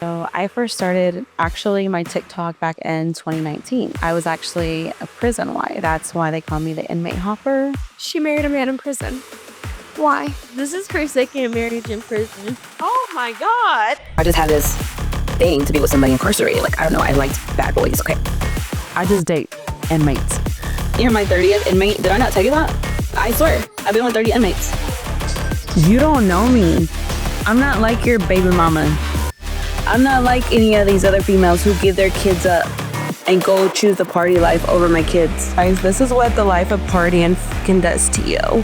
So I first started actually my TikTok back in 2019. I was actually a prison wife. That's why they call me the Inmate Hopper. She married a man in prison. Why? This is her second marriage in prison. Oh my God. I just had this thing to be with somebody incarcerated. Like, I don't know, I liked bad boys, okay? I just date inmates. You're my 30th inmate. Did I not tell you that? I swear, I've been with 30 inmates. You don't know me. I'm not like your baby mama. I'm not like any of these other females who give their kids up and go choose the party life over my kids. Guys, this is what the life of partying fucking does to you.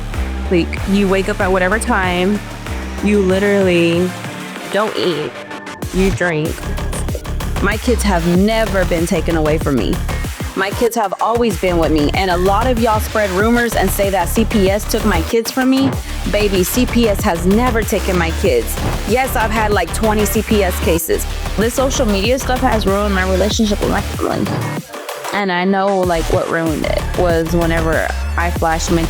Like, you wake up at whatever time, you literally don't eat, you drink. My kids have never been taken away from me. My kids have always been with me, and a lot of y'all spread rumors and say that CPS took my kids from me. Baby, CPS has never taken my kids. Yes, I've had like 20 CPS cases. This social media stuff has ruined my relationship with my family. And I know like what ruined it was whenever I flashed my,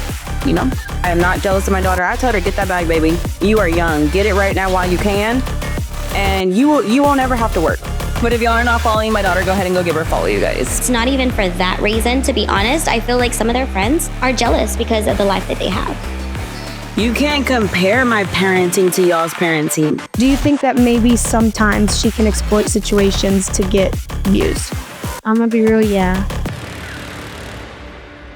you know? I am not jealous of my daughter. I told her, get that bag, baby. You are young. Get it right now while you can. And you won't ever have to work. But if y'all are not following my daughter, go ahead and go give her a follow, you guys. It's not even for that reason, to be honest. I feel like some of their friends are jealous because of the life that they have. You can't compare my parenting to y'all's parenting. Do you think that maybe sometimes she can exploit situations to get views? I'm gonna be real, yeah.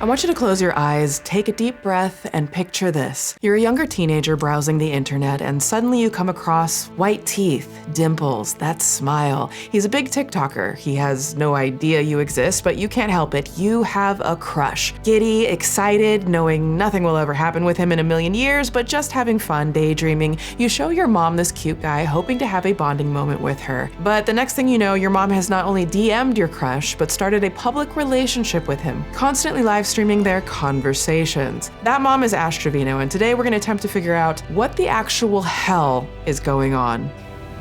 I want you to close your eyes, take a deep breath, and picture this. You're a younger teenager browsing the internet, and suddenly you come across white teeth, dimples, that smile. He's a big TikToker. He has no idea you exist, but you can't help it. You have a crush. Giddy, excited, knowing nothing will ever happen with him in a million years, but just having fun, daydreaming. You show your mom this cute guy, hoping to have a bonding moment with her. But the next thing you know, your mom has not only DM'd your crush, but started a public relationship with him, constantly live streaming their conversations. That mom is Ash Trevino, and today we're gonna attempt to figure out what the actual hell is going on.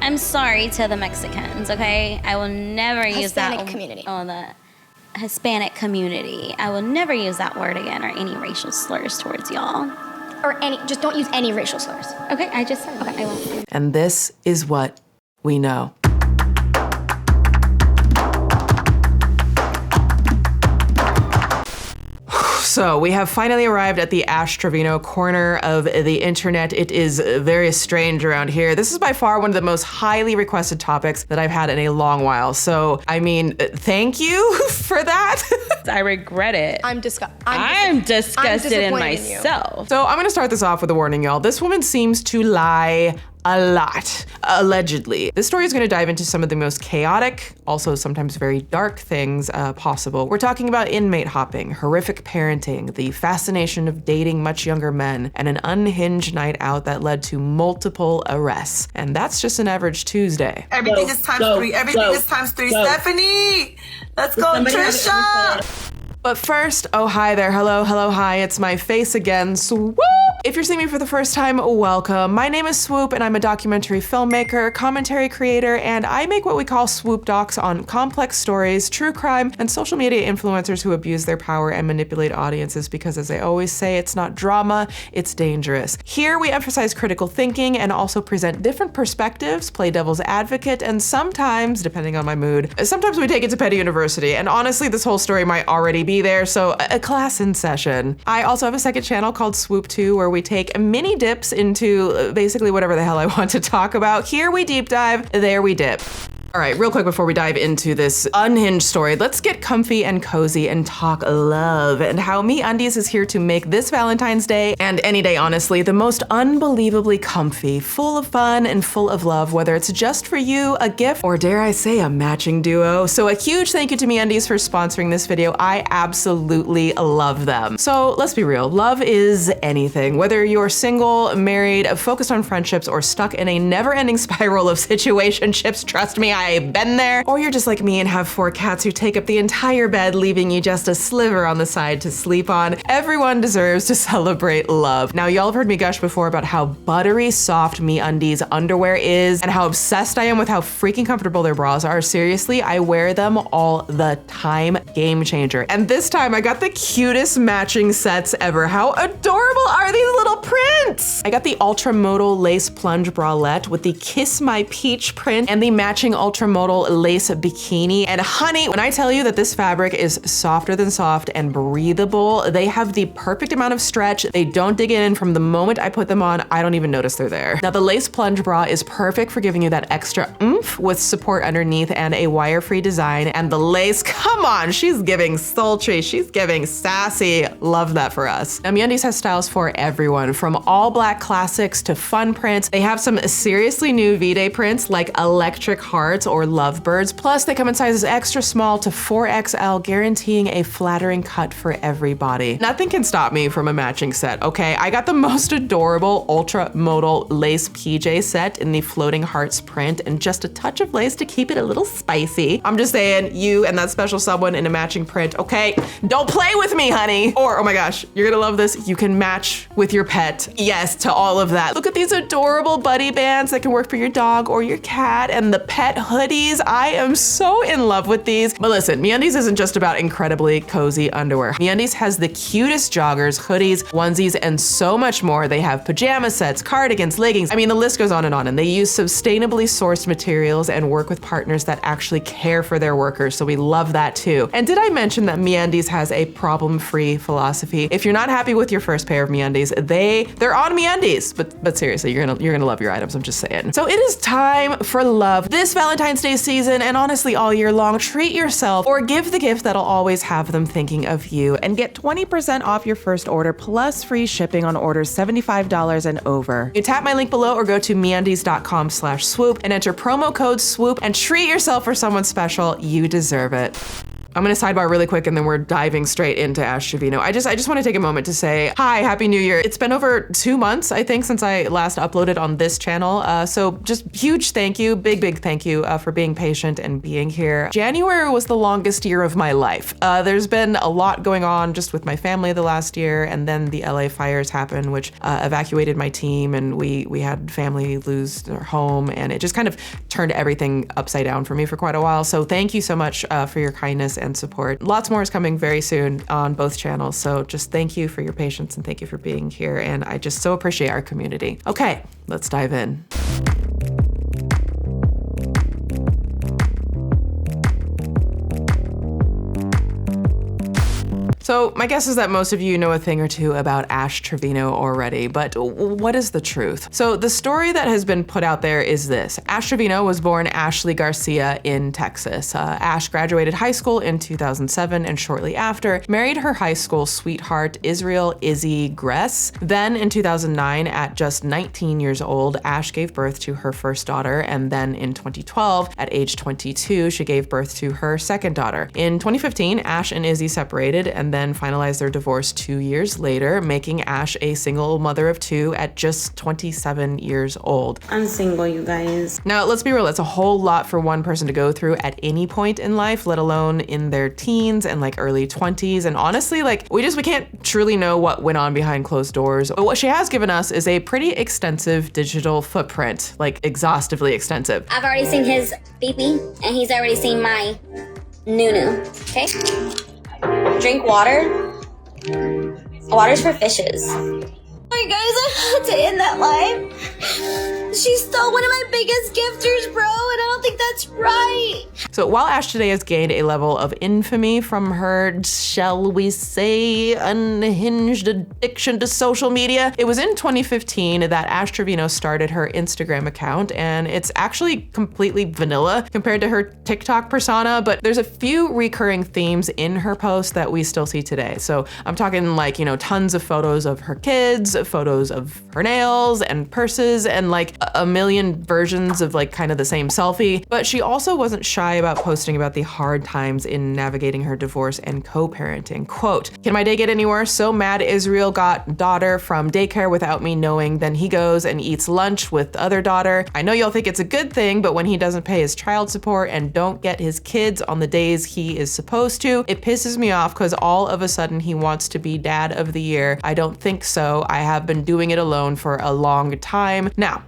I'm sorry to the Mexicans, okay? I will never use that. Hispanic community. Oh, the Hispanic community. I will never use that word again or any racial slurs towards y'all. Or just don't use any racial slurs. Okay, I just said okay, I won't. And this is what we know. So we have finally arrived at the Ash Trevino corner of the internet. It is very strange around here. This is by far one of the most highly requested topics that I've had in a long while. So, I mean, thank you for that. I regret it. I'm disgusted in myself. So I'm gonna start this off with a warning, y'all. This woman seems to lie a lot, allegedly. This story is gonna dive into some of the most chaotic, also sometimes very dark things possible. We're talking about inmate hopping, horrific parenting, the fascination of dating much younger men, and an unhinged night out that led to multiple arrests. And that's just an average Tuesday. Everything is times three. Everything is times three. Stephanie! Let's go, Trisha! But first, oh hi there, hello, hi, it's my face again, Swoop! If you're seeing me for the first time, welcome. My name is Swoop, and I'm a documentary filmmaker, commentary creator, and I make what we call Swoop docs on complex stories, true crime, and social media influencers who abuse their power and manipulate audiences because, as I always say, it's not drama, it's dangerous. Here, we emphasize critical thinking and also present different perspectives, play devil's advocate, and sometimes, depending on my mood, sometimes we take it to Petty University, and honestly, this whole story might already be there, so a class in session. I also have a second channel called Swoop 2 where we take mini dips into basically whatever the hell I want to talk about. Here we deep dive, there we dip. All right, real quick before we dive into this unhinged story, let's get comfy and cozy and talk love and how MeUndies is here to make this Valentine's Day, and any day honestly, the most unbelievably comfy, full of fun and full of love, whether it's just for you, a gift, or dare I say a matching duo. So a huge thank you to MeUndies for sponsoring this video. I absolutely love them. So let's be real, love is anything. Whether you're single, married, focused on friendships, or stuck in a never-ending spiral of situationships, trust me, I I've been there. Or you're just like me and have 4 cats who take up the entire bed, leaving you just a sliver on the side to sleep on. Everyone deserves to celebrate love. Now, y'all have heard me gush before about how buttery soft MeUndies underwear is and how obsessed I am with how freaking comfortable their bras are. Seriously, I wear them all the time. Game changer. And this time I got the cutest matching sets ever. How adorable are these little prints? I got the ultramodal lace plunge bralette with the Kiss My Peach print and the matching ultramodal lace bikini. And honey, when I tell you that this fabric is softer than soft and breathable, they have the perfect amount of stretch. They don't dig in, and from the moment I put them on, I don't even notice they're there. Now, the lace plunge bra is perfect for giving you that extra oomph with support underneath and a wire-free design. And the lace, come on, she's giving sultry, she's giving sassy. Love that for us. Now, MeUndies has styles for everyone, from all black classics to fun prints. They have some seriously new V-Day prints like electric hearts or lovebirds. Plus, they come in sizes extra small to 4XL, guaranteeing a flattering cut for every body. Nothing can stop me from a matching set, okay? I got the most adorable ultra modal lace PJ set in the floating hearts print and just a touch of lace to keep it a little spicy. I'm just saying, you and that special someone in a matching print, okay? Don't play with me, honey. Or, oh my gosh, you're gonna love this. You can match with your pet. Yes, to all of that. Look at these adorable buddy bands that can work for your dog or your cat, and the pet hoodies. I am so in love with these. But listen, MeUndies isn't just about incredibly cozy underwear. MeUndies has the cutest joggers, hoodies, onesies, and so much more. They have pajama sets, cardigans, leggings. I mean, the list goes on, and they use sustainably sourced materials and work with partners that actually care for their workers, so we love that too. And did I mention that MeUndies has a problem-free philosophy? If you're not happy with your first pair of MeUndies, they're on MeUndies. But seriously, you're gonna love your items, I'm just saying. So it is time for love. This Valentine's Day season, and honestly all year long, treat yourself or give the gift that'll always have them thinking of you, and get 20% off your first order plus free shipping on orders $75 and over. You tap my link below or go to MeUndies.com/swoop and enter promo code SWOOP and treat yourself for someone special. You deserve it. I'm gonna sidebar really quick and then we're diving straight into Ash Trevino. I just wanna take a moment to say, hi, Happy New Year. It's been over 2 months, I think, since I last uploaded on this channel. So just huge thank you, big thank you for being patient and being here. January was the longest year of my life. There's been a lot going on just with my family the last year, and then the LA fires happened, which evacuated my team, and we had family lose their home, and it just kind of turned everything upside down for me for quite a while. So thank you so much for your kindness and support. Lots more is coming very soon on both channels. So just thank you for your patience and thank you for being here. And I just so appreciate our community. Okay, let's dive in. So my guess is that most of you know a thing or two about Ash Trevino already, but what is the truth? So the story that has been put out there is this. Ash Trevino was born Ashley Garcia in Texas. Ash graduated high school in 2007 and shortly after married her high school sweetheart, Israel Izzy Gress. Then in 2009, at just 19 years old, Ash gave birth to her first daughter, and then in 2012, at age 22, she gave birth to her second daughter. In 2015, Ash and Izzy separated and then finalized their divorce 2 years later, making Ash a single mother of 2 at just 27 years old. I'm single, you guys. Now, let's be real, that's a whole lot for one person to go through at any point in life, let alone in their teens and like early 20s. And honestly, like we can't truly know what went on behind closed doors. But what she has given us is a pretty extensive digital footprint, like exhaustively extensive. I've already seen his pee-pee, and he's already seen my nunu, okay? Drink water. Water's for fishes. Alright guys, I had to end that live. She stole one of my biggest gifters, bro, and I don't think that's right. So while Ash today has gained a level of infamy from her, shall we say, unhinged addiction to social media, it was in 2015 that Ash Trevino started her Instagram account, and it's actually completely vanilla compared to her TikTok persona, but there's a few recurring themes in her posts that we still see today. So I'm talking like, tons of photos of her kids, photos of her nails and purses, and like a million versions of like kind of the same selfie, but she also wasn't shy about posting about the hard times in navigating her divorce and co-parenting. Quote, "Can my day get any worse? So mad Israel got daughter from daycare without me knowing. Then he goes and eats lunch with the other daughter. I know y'all think it's a good thing, but when he doesn't pay his child support and don't get his kids on the days he is supposed to, it pisses me off because all of a sudden he wants to be dad of the year. I don't think so. I have been doing it alone for a long time." Now,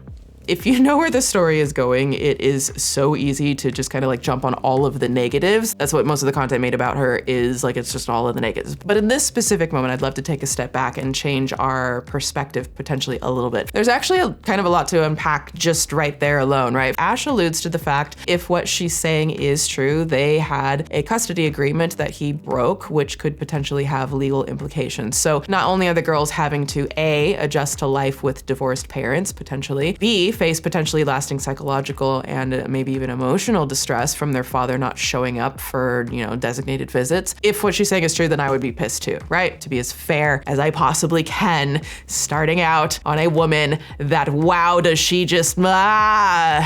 if you know where the story is going, it is so easy to just kind of like jump on all of the negatives. That's what most of the content made about her is, like, it's just all of the negatives. But in this specific moment, I'd love to take a step back and change our perspective potentially a little bit. There's actually kind of a lot to unpack just right there alone, right? Ash alludes to the fact if what she's saying is true, they had a custody agreement that he broke, which could potentially have legal implications. So not only are the girls having to A, adjust to life with divorced parents, potentially, B, face potentially lasting psychological and maybe even emotional distress from their father not showing up for, designated visits. If what she's saying is true, then I would be pissed too, right? To be as fair as I possibly can, starting out on a woman that, wow, does she just, Now,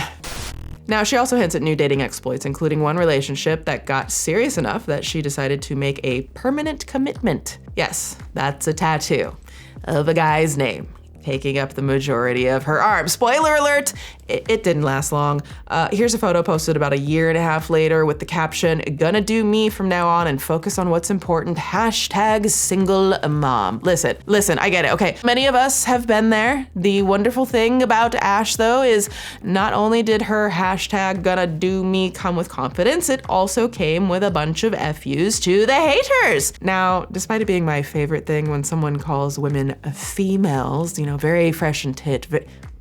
she also hints at new dating exploits, including one relationship that got serious enough that she decided to make a permanent commitment. Yes, that's a tattoo of a guy's name, taking up the majority of her arm. Spoiler alert, it didn't last long. Here's a photo posted about a year and a half later with the caption, "Gonna do me from now on and focus on what's important. #single mom." Listen, I get it. Okay, many of us have been there. The wonderful thing about Ash, though, is not only did her #gonna do me come with confidence, it also came with a bunch of FUs to the haters. Now, despite it being my favorite thing when someone calls women females, very fresh and tit.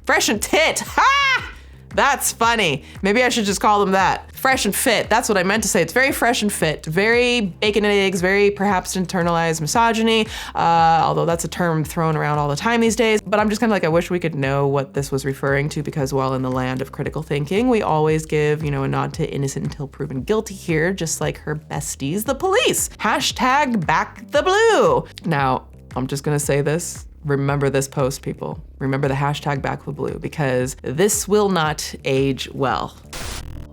Fresh and tit! Ha! That's funny. Maybe I should just call them that. Fresh and fit. That's what I meant to say. It's very fresh and fit. Very bacon and eggs, very perhaps internalized misogyny, although that's a term thrown around all the time these days. But I'm just kind of like, I wish we could know what this was referring to, because while in the land of critical thinking, we always give, a nod to innocent until proven guilty here, just like her besties, the police. #back the blue. Now, I'm just gonna say this. Remember this post, people. Remember the #back the blue, because this will not age well.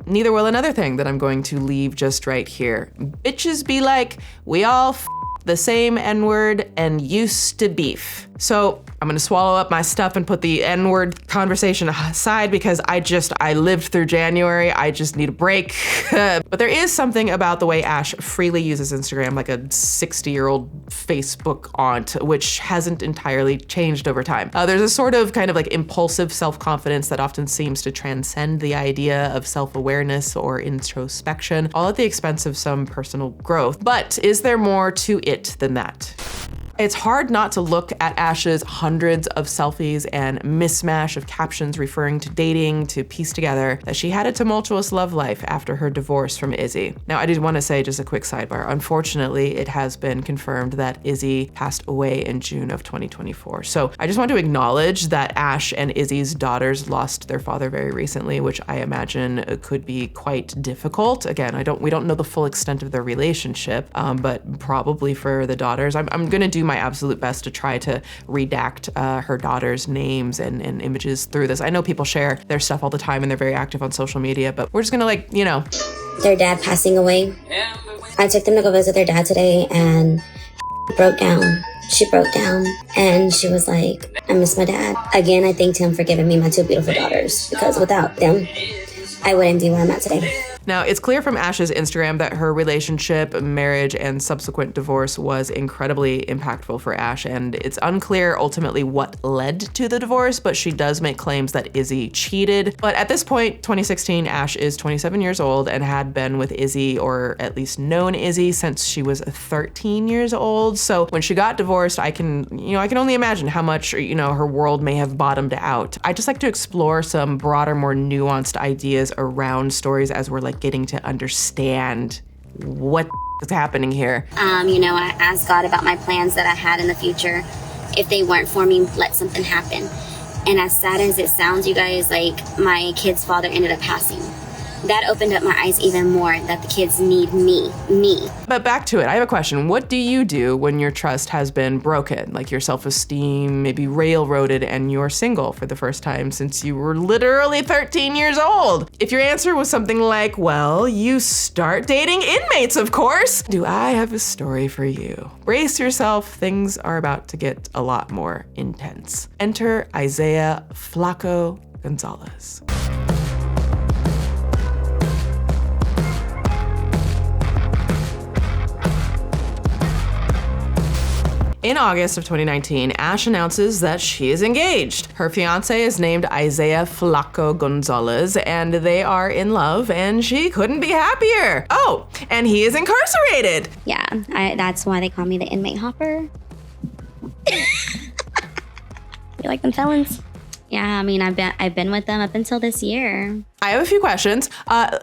Neither will another thing that I'm going to leave just right here. Bitches be like, we all the same N-word and used to beef. So I'm gonna swallow up my stuff and put the N-word conversation aside, because I lived through January. I just need a break. But there is something about the way Ash freely uses Instagram like a 60-year-old Facebook aunt, which hasn't entirely changed over time. There's a sort of kind of like impulsive self-confidence that often seems to transcend the idea of self-awareness or introspection, all at the expense of some personal growth. But is there more to it than that? It's hard not to look at Ash's hundreds of selfies and mismatch of captions referring to dating to piece together that she had a tumultuous love life after her divorce from Izzy. Now, I did want to say just a quick sidebar. Unfortunately, it has been confirmed that Izzy passed away in June of 2024. So I just want to acknowledge that Ash and Izzy's daughters lost their father very recently, which I imagine could be quite difficult. Again, we don't know the full extent of their relationship, but probably for the daughters, I'm gonna do my absolute best to try to redact her daughters' names and images through this. I know people share their stuff all the time and they're very active on social media, but we're just gonna Their dad passing away. I took them to go visit their dad today and broke down. She broke down and she was like, I miss my dad. Again, I thanked him for giving me my two beautiful daughters, because without them, I wouldn't be where I'm at today. Now, it's clear from Ash's Instagram that her relationship, marriage, and subsequent divorce was incredibly impactful for Ash, and it's unclear ultimately what led to the divorce, but she does make claims that Izzy cheated. But at this point, 2016, Ash is 27 years old and had been with Izzy, or at least known Izzy, since she was 13 years old. So when she got divorced, I can only imagine how much, her world may have bottomed out. I just like to explore some broader, more nuanced ideas around stories as we're getting to understand what is happening here. I asked God about my plans that I had in the future. If they weren't for me, let something happen. And as sad as it sounds, you guys, my kid's father ended up passing. that opened up my eyes even more that the kids need me. But back to it, I have a question. What do you do when your trust has been broken? Like your self-esteem, maybe railroaded, and you're single for the first time since you were literally 13 years old? If your answer was something like, well, you start dating inmates, of course, do I have a story for you. Brace yourself, things are about to get a lot more intense. Enter Isaiah Flaco Gonzalez. In August of 2019, Ash announces that she is engaged. Her fiance is named Isaiah Flaco Gonzalez, and they are in love, and she couldn't be happier. Oh, and he is incarcerated. Yeah, that's why they call me the Inmate Hopper. You like them felons? Yeah, I mean, I've been with them up until this year. I have a few questions.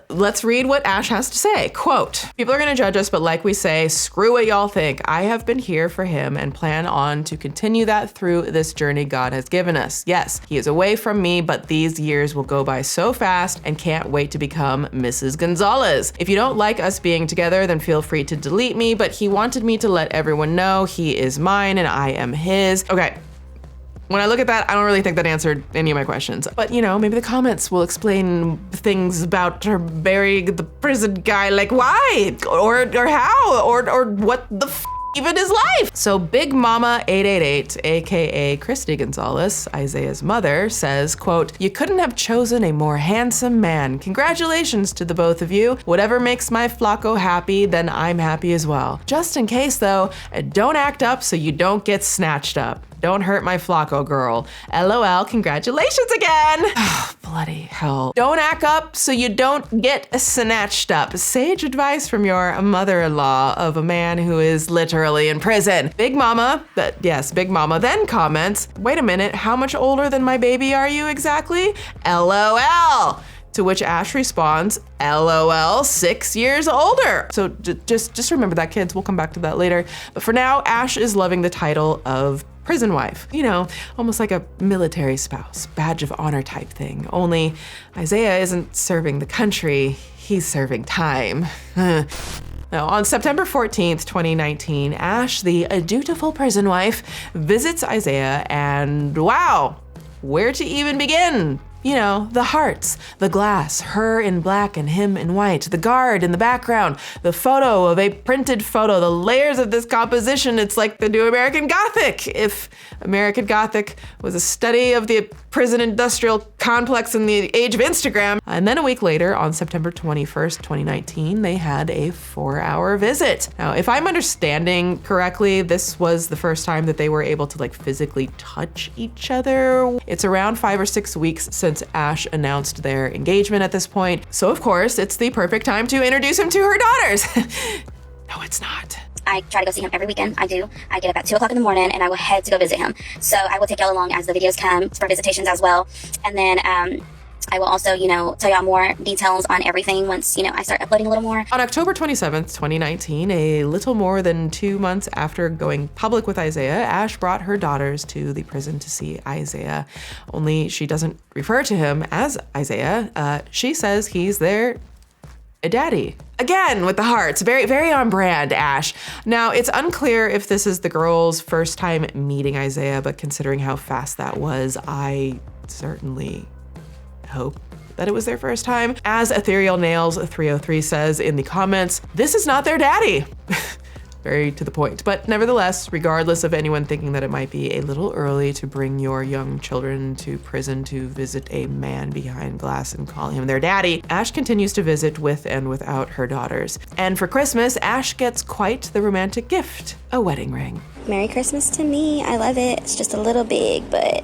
Let's read what Ash has to say. Quote, people are gonna judge us, but like we say, screw what y'all think. I have been here for him and plan on to continue that through this journey God has given us. Yes, he is away from me, but these years will go by so fast and can't wait to become Mrs. Gonzalez. If you don't like us being together, then feel free to delete me, but he wanted me to let everyone know he is mine and I am his. Okay. When I look at that, I don't really think that answered any of my questions. But you know, maybe the comments will explain things about her burying the prison guy, like why? Or how? Or what the even is life? So Big Mama 888, AKA Christy Gonzalez, Isaiah's mother, says, quote, you couldn't have chosen a more handsome man. Congratulations to the both of you. Whatever makes my Flaco happy, then I'm happy as well. Just in case though, don't act up so you don't get snatched up. Don't hurt my Flaco girl. LOL, congratulations again. Oh, bloody hell. Don't act up so you don't get snatched up. Sage advice from your mother-in-law of a man who is literally in prison. Big Mama then comments, wait a minute, how much older than my baby are you exactly? LOL. To which Ash responds, LOL, 6 years older. So just remember that, kids. We'll come back to that later. But for now, Ash is loving the title of prison wife. You know, almost like a military spouse, badge of honor type thing. Only Isaiah isn't serving the country, he's serving time. Now, on September 14th, 2019, Ash, the dutiful prison wife, visits Isaiah and wow, where to even begin? You know, the hearts, the glass, her in black and him in white, the guard in the background, the photo of a printed photo, the layers of this composition. It's like the new American Gothic. If American Gothic was a study of the prison industrial complex in the age of Instagram. And then a week later, on September 21st, 2019, they had a 4-hour visit. Now, if I'm understanding correctly, this was the first time that they were able to like physically touch each other. It's around 5 or 6 weeks since Ash announced their engagement at this point. So of course, it's the perfect time to introduce him to her daughters. No, it's not. I try to go see him every weekend. I do. I get up at 2 o'clock in the morning and I will head to go visit him. So I will take y'all along as the videos come for visitations as well. And then I will also, you know, tell y'all more details on everything once, you know, I start uploading a little more. On October 27th, 2019, a little more than 2 months after going public with Isaiah, Ash brought her daughters to the prison to see Isaiah. Only she doesn't refer to him as Isaiah. She says he's their daddy. Again, with the hearts. Very, very on brand, Ash. Now, it's unclear if this is the girls' first time meeting Isaiah, but considering how fast that was, I certainly hope that it was their first time. As Ethereal Nails 303 says in the comments, this is not their daddy. Very to the point. But nevertheless, regardless of anyone thinking that it might be a little early to bring your young children to prison to visit a man behind glass and call him their daddy, Ash continues to visit with and without her daughters. And for Christmas, Ash gets quite the romantic gift, a wedding ring. Merry Christmas to me. I love it. It's just a little big, but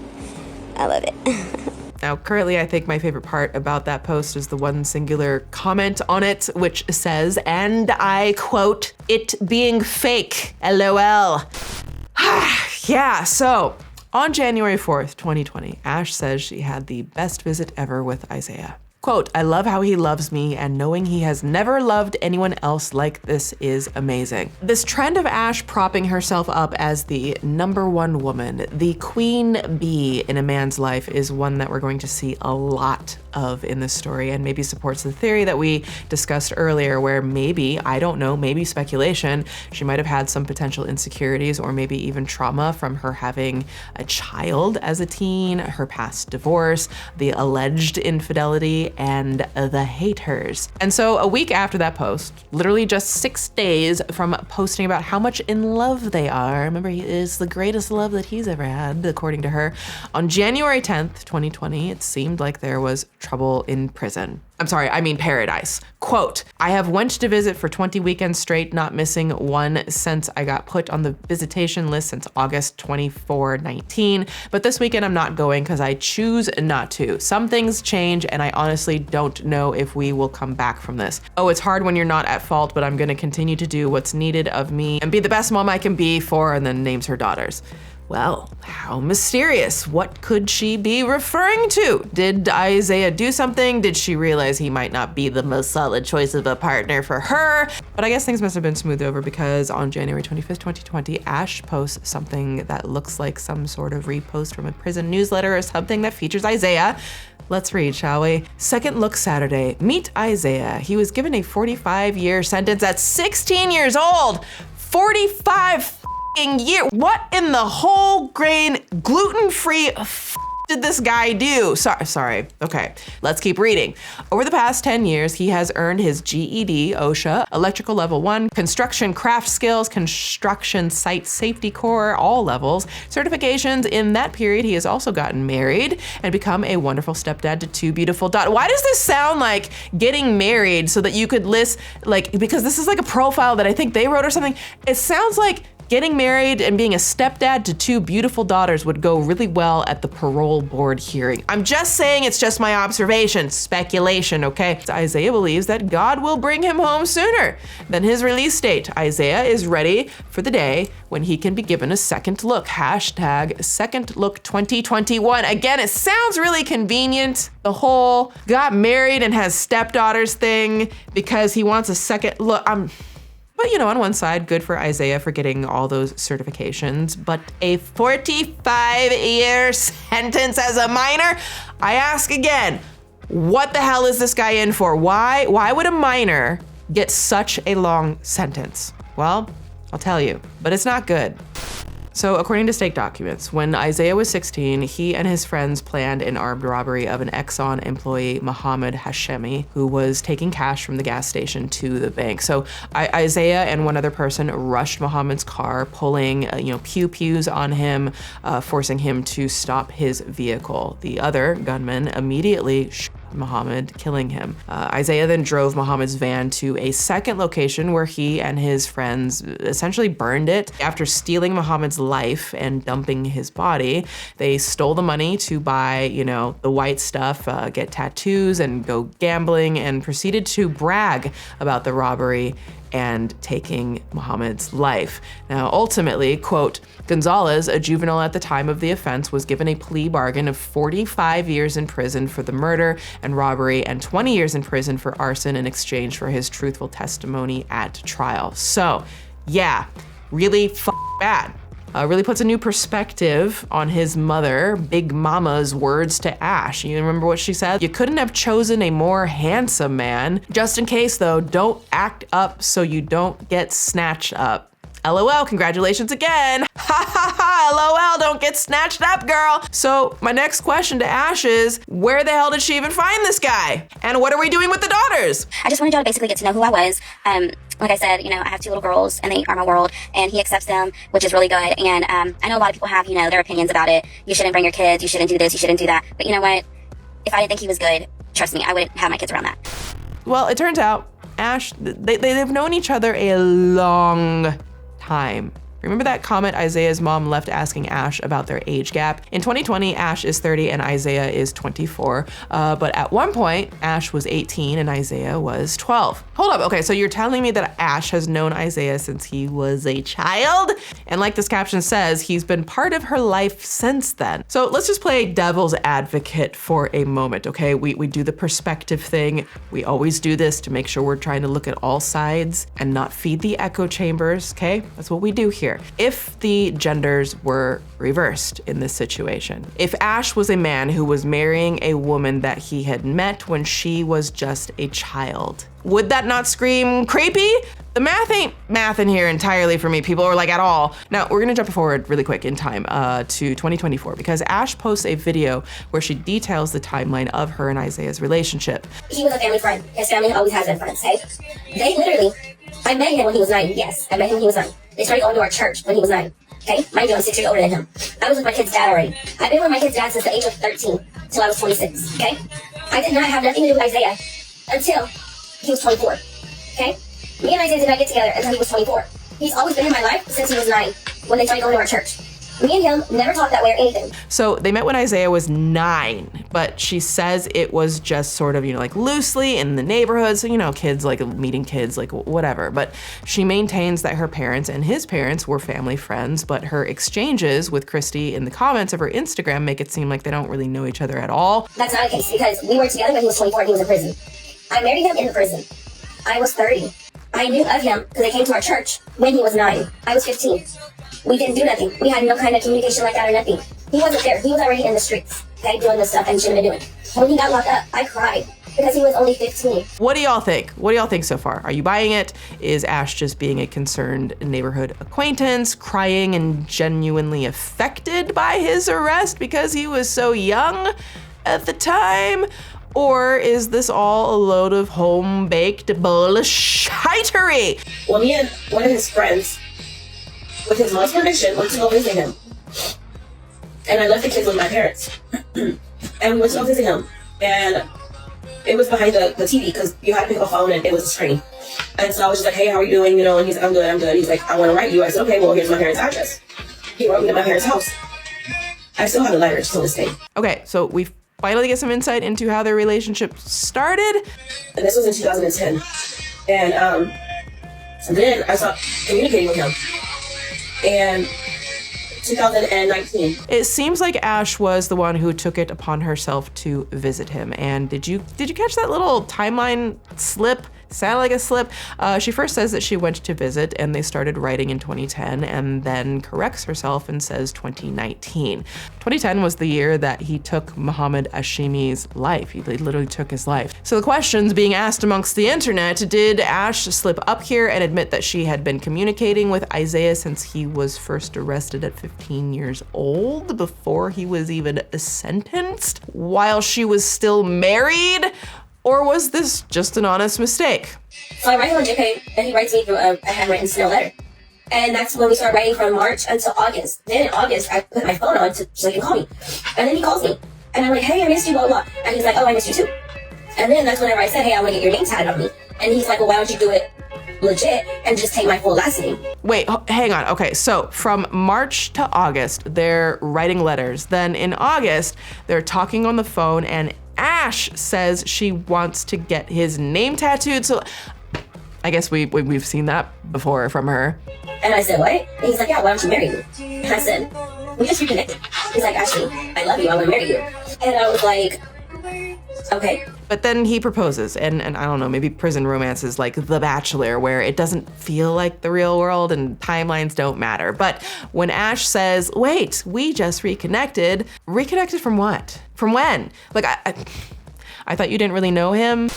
I love it. Now, currently, I think my favorite part about that post is the one singular comment on it, which says, and I quote, it being fake, LOL. Yeah, so on January 4th, 2020, Ash says she had the best visit ever with Isaiah. Quote, I love how he loves me, and knowing he has never loved anyone else like this is amazing. This trend of Ash propping herself up as the #1 woman, the queen bee in a man's life, is one that we're going to see a lot of in this story, and maybe supports the theory that we discussed earlier, where maybe, I don't know, maybe speculation, she might have had some potential insecurities or maybe even trauma from her having a child as a teen, her past divorce, the alleged infidelity, and the haters. And so a week after that post, literally just 6 days from posting about how much in love they are, remember, he is the greatest love that he's ever had, according to her, on January 10th, 2020, it seemed like there was trouble in prison. I'm sorry, I mean paradise. Quote, I have went to visit for 20 weekends straight, not missing one since I got put on the visitation list since August 24/19. But this weekend I'm not going because I choose not to. Some things change and I honestly don't know if we will come back from this. Oh, it's hard when you're not at fault, but I'm gonna continue to do what's needed of me and be the best mom I can be for, and then names her daughters. Well, how mysterious. What could she be referring to? Did Isaiah do something? Did she realize he might not be the most solid choice of a partner for her? But I guess things must have been smoothed over, because on January 25th, 2020, Ash posts something that looks like some sort of repost from a prison newsletter or something that features Isaiah. Let's read, shall we? Second look Saturday. Meet Isaiah. He was given a 45-year sentence at 16 years old. 45 year. What in the whole grain gluten-free did this guy do? Sorry. Okay, let's keep reading. Over the past 10 years, he has earned his GED, OSHA, Electrical Level 1, Construction Craft Skills, Construction Site Safety Corps, all levels, certifications. In that period, he has also gotten married and become a wonderful stepdad to 2 beautiful daughters. Why does this sound like getting married so that you could list, like, because this is like a profile that I think they wrote or something. It sounds like getting married and being a stepdad to 2 beautiful daughters would go really well at the parole board hearing. I'm just saying, it's just my observation, speculation, okay? Isaiah believes that God will bring him home sooner than his release date. Isaiah is ready for the day when he can be given a second look. Hashtag second look 2021. Again, it sounds really convenient, the whole got married and has stepdaughters thing, because he wants a second look. But you know, on one side, good for Isaiah for getting all those certifications, but a 45-year sentence as a minor? I ask again, what the hell is this guy in for? Why would a minor get such a long sentence? Well, I'll tell you, but it's not good. So according to state documents, when Isaiah was 16, he and his friends planned an armed robbery of an Exxon employee, Mohammed Hashemi, who was taking cash from the gas station to the bank. So Isaiah and one other person rushed Mohammed's car, pulling pew-pews on him, forcing him to stop his vehicle. The other gunman immediately shot Mohammed, killing him. Isaiah then drove Mohammed's van to a second location where he and his friends essentially burned it. After stealing Mohammed's life and dumping his body, they stole the money to buy, the white stuff, get tattoos and go gambling, and proceeded to brag about the robbery and taking Mohammed's life. Now, ultimately, quote, Gonzalez, a juvenile at the time of the offense, was given a plea bargain of 45 years in prison for the murder and robbery and 20 years in prison for arson in exchange for his truthful testimony at trial. So, yeah, really bad. Really puts a new perspective on his mother, Big Mama's words to Ash. You remember what she said? You couldn't have chosen a more handsome man. Just in case though, don't act up so you don't get snatched up. LOL, congratulations again. Ha ha ha, LOL, don't get snatched up, girl. So my next question to Ash is, where the hell did she even find this guy? And what are we doing with the daughters? I just wanted y'all to basically get to know who I was. Like I said, I have 2 little girls and they are my world, and he accepts them, which is really good. And I know a lot of people have, their opinions about it. You shouldn't bring your kids, you shouldn't do this, you shouldn't do that. But you know what? If I didn't think he was good, trust me, I wouldn't have my kids around that. Well, it turns out Ash, they've known each other a long time. Remember that comment Isaiah's mom left asking Ash about their age gap? In 2020, Ash is 30 and Isaiah is 24. But at one point, Ash was 18 and Isaiah was 12. Hold up, okay, so you're telling me that Ash has known Isaiah since he was a child? And like this caption says, he's been part of her life since then. So let's just play devil's advocate for a moment, okay? We do the perspective thing. We always do this to make sure we're trying to look at all sides and not feed the echo chambers, okay? That's what we do here. here. If the genders were reversed in this situation, if Ash was a man who was marrying a woman that he had met when she was just a child, would that not scream creepy? The math ain't math in here entirely for me, people, or like at all. Now, we're gonna jump forward really quick in time to 2024 because Ash posts a video where she details the timeline of her and Isaiah's relationship. He was a family friend. His family always has been friends, okay? They literally, I met him when he was 9. Yes, I met him when he was 9. They started going to our church when he was 9. Okay? Mind you, I'm 6 years older than him. I was with my kid's dad already. I've been with my kid's dad since the age of 13 till I was 26, okay? I did not have nothing to do with Isaiah until he was 24, okay? Me and Isaiah did not get together until he was 24. He's always been in my life since he was 9 when they started going to our church. Me and him never talked that way or anything. So they met when Isaiah was 9, but she says it was just sort of, like loosely in the neighborhood. So, kids, like meeting kids, like whatever. But she maintains that her parents and his parents were family friends, but her exchanges with Christy in the comments of her Instagram make it seem like they don't really know each other at all. That's not the case because we were together when he was 24 and he was in prison. I married him in the prison. I was 30. I knew of him because they came to our church when he was 9. I was 15. We didn't do nothing. We had no kind of communication like that or nothing. He wasn't there. He was already in the streets, okay, doing the stuff and shouldn't have been doing. When he got locked up, I cried because he was only 15. What do y'all think? What do y'all think so far? Are you buying it? Is Ash just being a concerned neighborhood acquaintance, crying and genuinely affected by his arrest because he was so young at the time? Or is this all a load of home-baked bullshitery? Well, me and one of his friends, with his mom's permission, went to go visit him. And I left the kids with my parents. And we went to go visit him. And it was behind the TV because you had to pick up a phone and it was a screen. And so I was just like, hey, how are you doing? And he's like, I'm good. He's like, I want to write you. I said, okay, well, here's my parents' address. He wrote me to my parents' house. I still have the letters to this day. Okay, so we finally get some insight into how their relationship started. And this was in 2010. And so then I stopped communicating with him. And 2019. It seems like Ash was the one who took it upon herself to visit him. And did you catch that little timeline slip? Sound like a slip. She first says that she went to visit and they started writing in 2010 and then corrects herself and says 2019. 2010 was the year that he took Muhammad Hashimi's life. He literally took his life. So the questions being asked amongst the internet, did Ash slip up here and admit that she had been communicating with Isaiah since he was first arrested at 15 years old before he was even sentenced while she was still married? Or was this just an honest mistake? So I write him on JK, and he writes me through a handwritten snail letter. And that's when we start writing from March until August. Then in August, I put my phone on so he can call me. And then he calls me. And I'm like, hey, I missed you, blah, blah. And he's like, oh, I missed you too. And then that's whenever I said, hey, I want to get your name tatted on me. And he's like, well, why don't you do it legit and just take my full last name? Wait, hang on. Okay, so from March to August, they're writing letters. Then in August, they're talking on the phone and Ash says she wants to get his name tattooed. So I guess we've seen that before from her. And I said, what? And he's like, yeah, why don't you marry me? And I said, we just reconnected. He's like, Ashley, I love you, I want to marry you. And I was like, okay. But then he proposes, and I don't know, maybe prison romance is like The Bachelor, where it doesn't feel like the real world and timelines don't matter. But when Ash says, wait, we just reconnected from what? From when? Like, I thought you didn't really know him.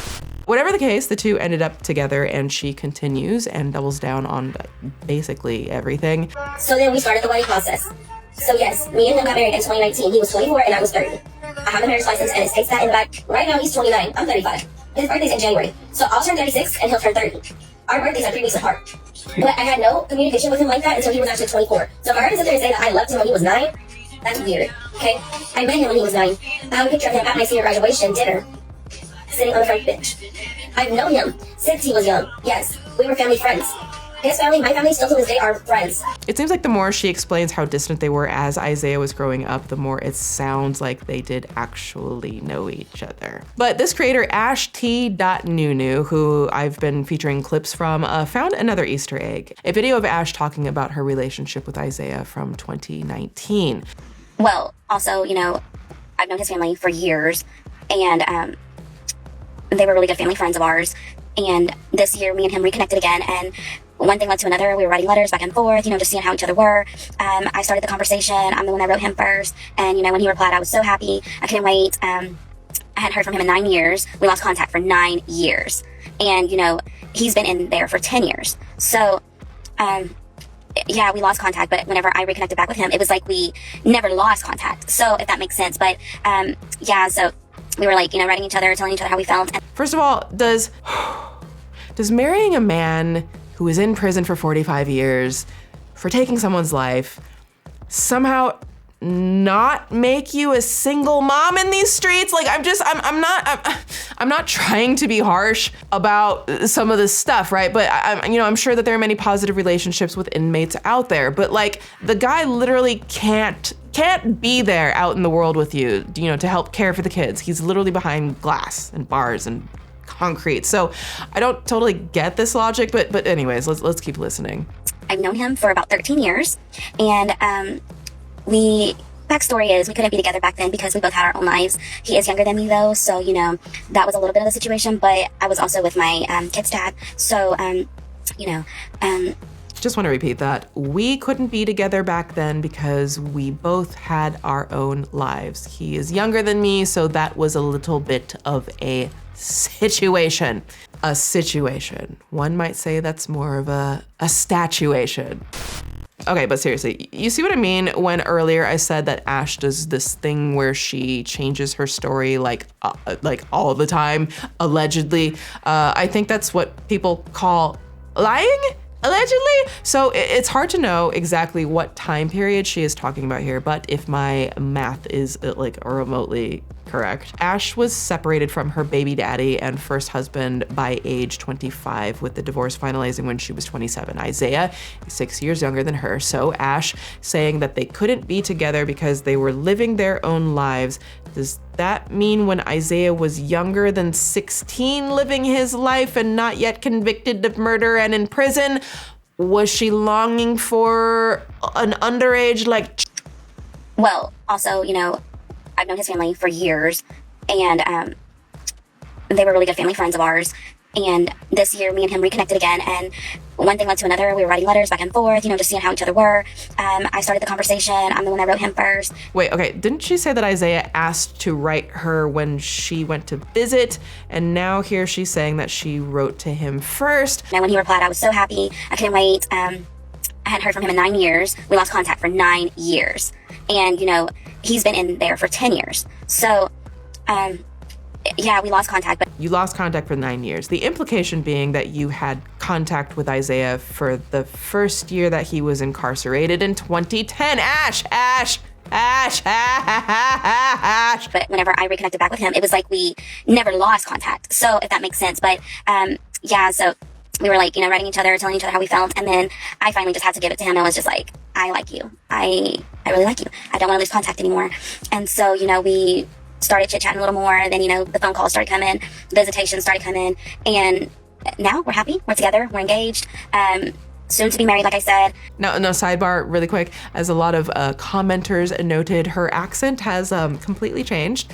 Whatever the case, the two ended up together, and she continues and doubles down on basically everything. So then we started the wedding process. So yes, me and him got married in 2019. He was 24 and I was 30. I have a marriage license and it states that in the back. Right now he's 29, I'm 35. His birthday's in January. So I'll turn 36 and he'll turn 30. Our birthdays are 3 weeks apart. But I had no communication with him like that until he was actually 24. So if I heard him sit there and say that I loved him when he was 9, that's weird, okay? I met him when he was 9. I have a picture of him at my senior graduation dinner, sitting on the front bench. I've known him since he was young. Yes, we were family friends. His family, my family, still to this day are friends. It seems like the more she explains how distant they were as Isaiah was growing up, the more it sounds like they did actually know each other. But this creator, Ash T.Nunu, who I've been featuring clips from, found another Easter egg. A video of Ash talking about her relationship with Isaiah from 2019. Well, also, I've known his family for years, and they were really good family friends of ours. And this year, me and him reconnected again, and one thing led to another. We were writing letters back and forth, just seeing how each other were. I started the conversation. I'm the one that wrote him first. And, when he replied, I was so happy. I couldn't wait. I hadn't heard from him in 9 years. We lost contact for 9 years. And, he's been in there for 10 years. So, yeah, we lost contact. But whenever I reconnected back with him, it was like we never lost contact. So, if that makes sense. But, yeah, so we were like, writing each other, telling each other how we felt. And first of all, does marrying a man who is in prison for 45 years for taking someone's life somehow not make you a single mom in these streets? Like, I'm not trying to be harsh about some of this stuff, right? But I'm sure that there are many positive relationships with inmates out there, but like the guy literally can't be there out in the world with you, to help care for the kids. He's literally behind glass and bars and concrete. So I don't totally get this logic, but anyways, let's keep listening. I've known him for about 13 years, and backstory is we couldn't be together back then because we both had our own lives. He is younger than me though, so that was a little bit of the situation, but I was also with my kid's dad, so just want to repeat that. We couldn't be together back then because we both had our own lives. He is younger than me, so that was a little bit of a situation. A situation. One might say that's more of a statuation. Okay, but seriously, you see what I mean when earlier I said that Ash does this thing where she changes her story like all the time, allegedly. I think that's what people call lying, allegedly. So it's hard to know exactly what time period she is talking about here, but if my math is remotely correct, Ash was separated from her baby daddy and first husband by age 25, with the divorce finalizing when she was 27. Isaiah is 6 years younger than her, so Ash saying that they couldn't be together because they were living their own lives. Does that mean when Isaiah was younger than 16, living his life and not yet convicted of murder and in prison, was she longing for an underage Well, also, I've known his family for years, and they were really good family friends of ours. And this year, me and him reconnected again, and one thing led to another. We were writing letters back and forth, just seeing how each other were. I started the conversation. I'm the one that wrote him first. Wait, okay, didn't she say that Isaiah asked to write her when she went to visit? And now here she's saying that she wrote to him first. And when he replied, I was so happy. I couldn't wait. I hadn't heard from him in 9 years. We lost contact for 9 years. And, he's been in there for 10 years. So, yeah, we lost contact. But you lost contact for 9 years. The implication being that you had contact with Isaiah for the first year that he was incarcerated in 2010. Ash. But whenever I reconnected back with him, it was like we never lost contact. So if that makes sense. But, yeah, so we were writing each other, telling each other how we felt. And then I finally just had to give it to him. I was just like, I like you. I really like you. I don't want to lose contact anymore. And so, we started chit-chatting a little more. And then, the phone calls started coming, visitations started coming. And now we're happy. We're together. We're engaged. Soon to be married, like I said. No, sidebar really quick. As a lot of commenters noted, her accent has completely changed.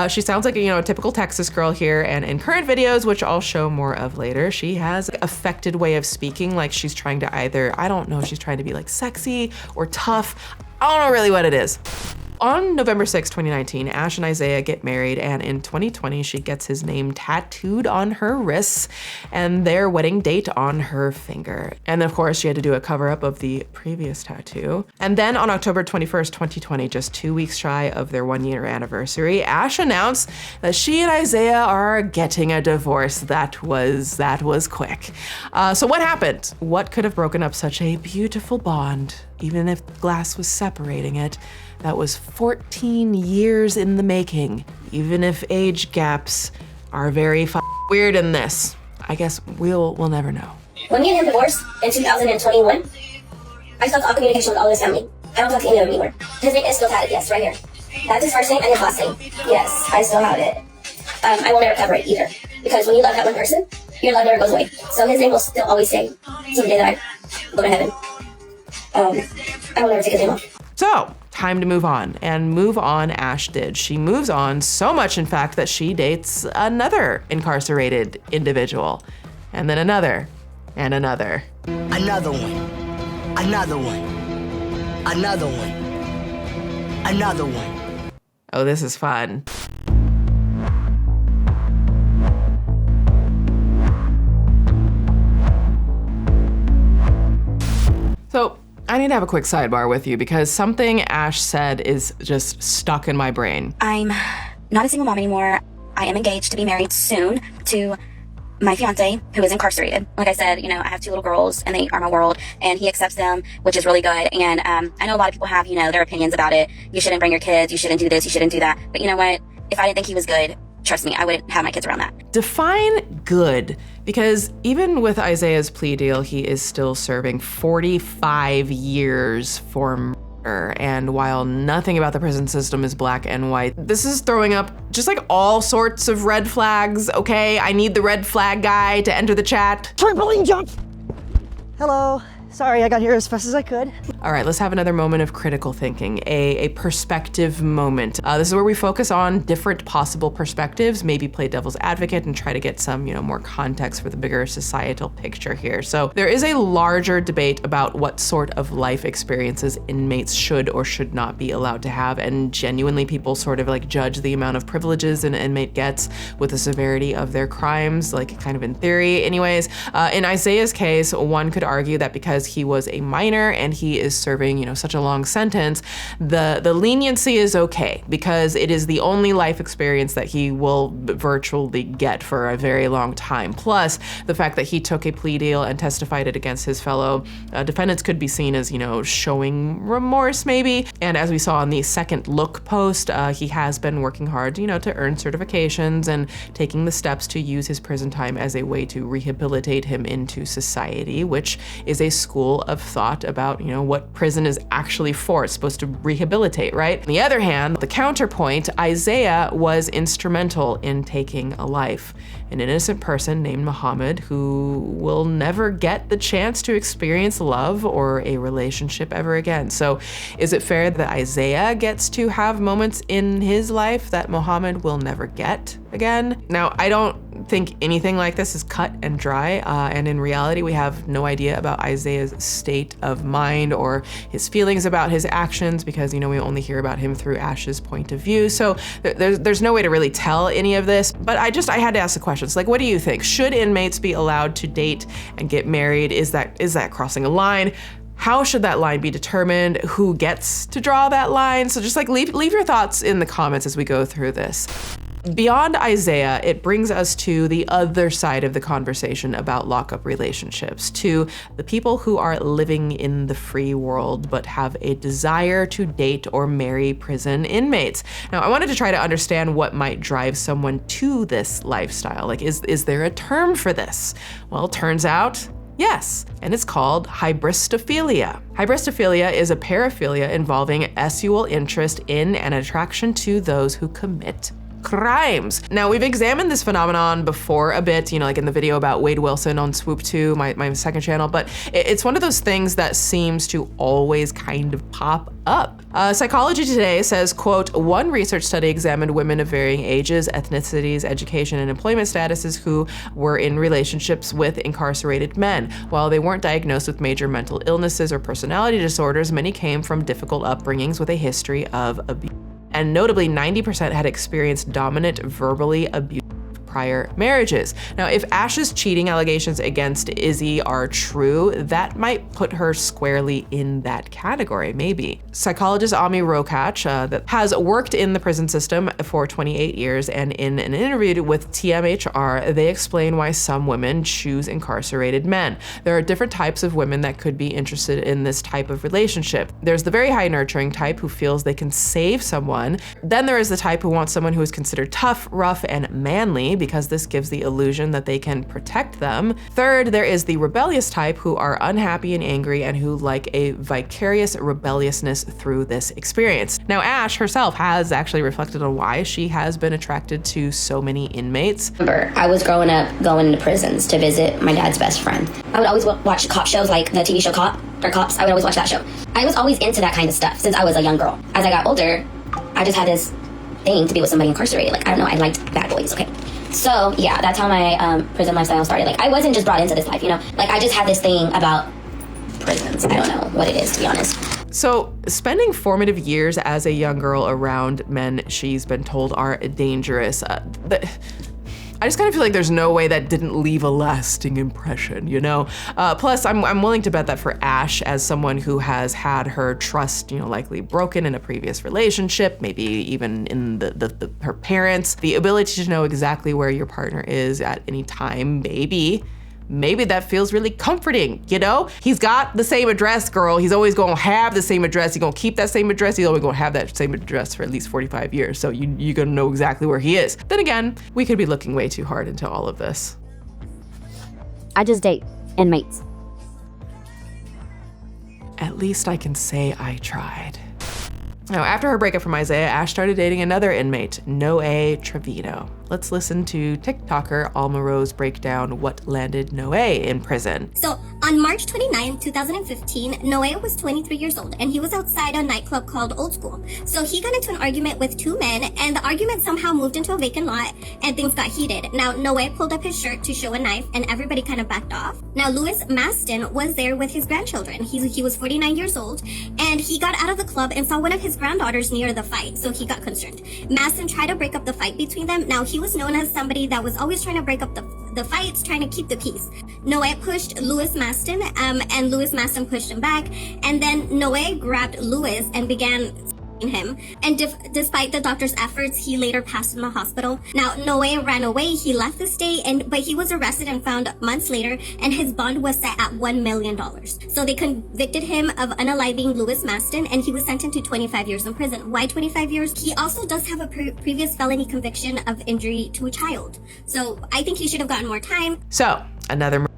She sounds like a typical Texas girl here, and in current videos, which I'll show more of later, she has an affected way of speaking, like she's trying to I don't know if she's trying to be sexy or tough. I don't know really what it is. On November 6, 2019, Ash and Isaiah get married, and in 2020, she gets his name tattooed on her wrists and their wedding date on her finger. And of course, she had to do a cover-up of the previous tattoo. And then on October 21st, 2020, just 2 weeks shy of their 1-year anniversary, Ash announced that she and Isaiah are getting a divorce. That was quick. So what happened? What could have broken up such a beautiful bond, even if glass was separating it? That was 14 years in the making, even if age gaps are very weird in this. I guess we'll never know. When me and him divorced in 2021, I stopped all communication with all his family. I don't talk to any of them anymore. His name is still tatted, yes, right here. That's his first name and his last name. Yes, I still have it. I will never cover it either, because when you love that one person, your love never goes away. So his name will still always stay till the day that I go to heaven. I will never take his name off. So, time to move on. And move on Ash did. She moves on so much, in fact, that she dates another incarcerated individual. And then another. And another. Another one. Another one. Another one. Another one. Oh, this is fun. So, I need to have a quick sidebar with you because something Ash said is just stuck in my brain. I'm not a single mom anymore. I am engaged to be married soon to my fiance, who is incarcerated. Like I said, I have 2 little girls and they are my world, and he accepts them, which is really good. And I know a lot of people have, their opinions about it. You shouldn't bring your kids, you shouldn't do this, you shouldn't do that. But you know what? If I didn't think he was good, trust me, I wouldn't have my kids around that. Define good, because even with Isaiah's plea deal, he is still serving 45 years for murder. And while nothing about the prison system is black and white, this is throwing up just like all sorts of red flags, okay? I need the red flag guy to enter the chat. Trampoline jump! Hello. Sorry, I got here as fast as I could. All right, let's have another moment of critical thinking, a perspective moment. This is where we focus on different possible perspectives, maybe play devil's advocate and try to get some, more context for the bigger societal picture here. So there is a larger debate about what sort of life experiences inmates should or should not be allowed to have, and genuinely people sort of like judge the amount of privileges an inmate gets with the severity of their crimes, like kind of in theory anyways. In Isaiah's case, one could argue that because he was a minor and he is serving, such a long sentence, the leniency is okay because it is the only life experience that he will virtually get for a very long time. Plus, the fact that he took a plea deal and testified it against his fellow defendants could be seen as, showing remorse maybe. And as we saw in the second look post, he has been working hard, to earn certifications and taking the steps to use his prison time as a way to rehabilitate him into society, which is a school of thought about, what prison is actually for. It's supposed to rehabilitate, right? On the other hand, the counterpoint, Isaiah was instrumental in taking a life. An innocent person named Muhammad who will never get the chance to experience love or a relationship ever again. So is it fair that Isaiah gets to have moments in his life that Muhammad will never get again? Now, I don't think anything like this is cut and dry, and in reality, we have no idea about Isaiah's state of mind or his feelings about his actions because, we only hear about him through Ash's point of view. So there's no way to really tell any of this, but I had to ask the questions. Like, what do you think? Should inmates be allowed to date and get married? Is that crossing a line? How should that line be determined? Who gets to draw that line? So just like leave your thoughts in the comments as we go through this. Beyond Isaiah, it brings us to the other side of the conversation about lockup relationships, to the people who are living in the free world but have a desire to date or marry prison inmates. Now, I wanted to try to understand what might drive someone to this lifestyle. Like, is there a term for this? Well, turns out, yes, and it's called hybristophilia. Hybristophilia is a paraphilia involving sexual interest in and attraction to those who commit crimes. Now, we've examined this phenomenon before a bit, like in the video about Wade Wilson on Swoop 2, my second channel, but it's one of those things that seems to always kind of pop up. Psychology Today says, quote, one research study examined women of varying ages, ethnicities, education, and employment statuses who were in relationships with incarcerated men. While they weren't diagnosed with major mental illnesses or personality disorders, many came from difficult upbringings with a history of abuse. And notably, 90% had experienced dominant, verbally abusive prior marriages. Now, if Ash's cheating allegations against Izzy are true, that might put her squarely in that category, maybe. Psychologist Ami Rokach, that has worked in the prison system for 28 years, and in an interview with TMHR, they explain why some women choose incarcerated men. There are different types of women that could be interested in this type of relationship. There's the very high nurturing type who feels they can save someone. Then there is the type who wants someone who is considered tough, rough, and manly, because this gives the illusion that they can protect them. Third, there is the rebellious type who are unhappy and angry and who like a vicarious rebelliousness through this experience. Now, Ash herself has actually reflected on why she has been attracted to so many inmates. I was growing up going into prisons to visit my dad's best friend. I would always watch cop shows like the TV show Cops. I would always watch that show. I was always into that kind of stuff since I was a young girl. As I got older, I just had this thing to be with somebody incarcerated. Like, I don't know, I liked bad boys, okay? So yeah, that's how my prison lifestyle started. Like I wasn't just brought into this life, you know. Like I just had this thing about prisons. I don't know what it is, to be honest. So spending formative years as a young girl around men she's been told are dangerous, I just kind of feel like there's no way that didn't leave a lasting impression, you know? Plus, I'm willing to bet that for Ash, as someone who has had her trust, you know, likely broken in a previous relationship, maybe even in her parents, the ability to know exactly where your partner is at any time, maybe that feels really comforting, you know? He's got the same address, girl. He's always gonna have the same address. He's gonna keep that same address. He's always gonna have that same address for at least 45 years. So you're gonna know exactly where he is. Then again, we could be looking way too hard into all of this. I just date inmates. At least I can say I tried. Now, after her breakup from Isaiah, Ash started dating another inmate, Noe Trevino. Let's listen to TikToker Alma Rose break down what landed Noe in prison. So, on March 29, 2015, Noe was 23 years old and he was outside a nightclub called Old School. So he got into an argument with two men and the argument somehow moved into a vacant lot and things got heated. Now, Noe pulled up his shirt to show a knife and everybody kind of backed off. Now, Louis Maston was there with his grandchildren. He was 49 years old and he got out of the club and saw one of his granddaughters near the fight, so he got concerned. Maston tried to break up the fight between them. Now, he was known as somebody that was always trying to break up the fights, trying to keep the peace. Noe pushed Louis Maston, and Louis Maston pushed him back, and then Noe grabbed Louis and began him, and despite the doctor's efforts, he later passed in the hospital. Now, Noe ran away. He left the state, but he was arrested and found months later, and his bond was set at $1 million. So they convicted him of unaliving Louis Maston, and he was sentenced to 25 years in prison. Why 25 years? He also does have a previous felony conviction of injury to a child. So I think he should have gotten more time. So, another murder.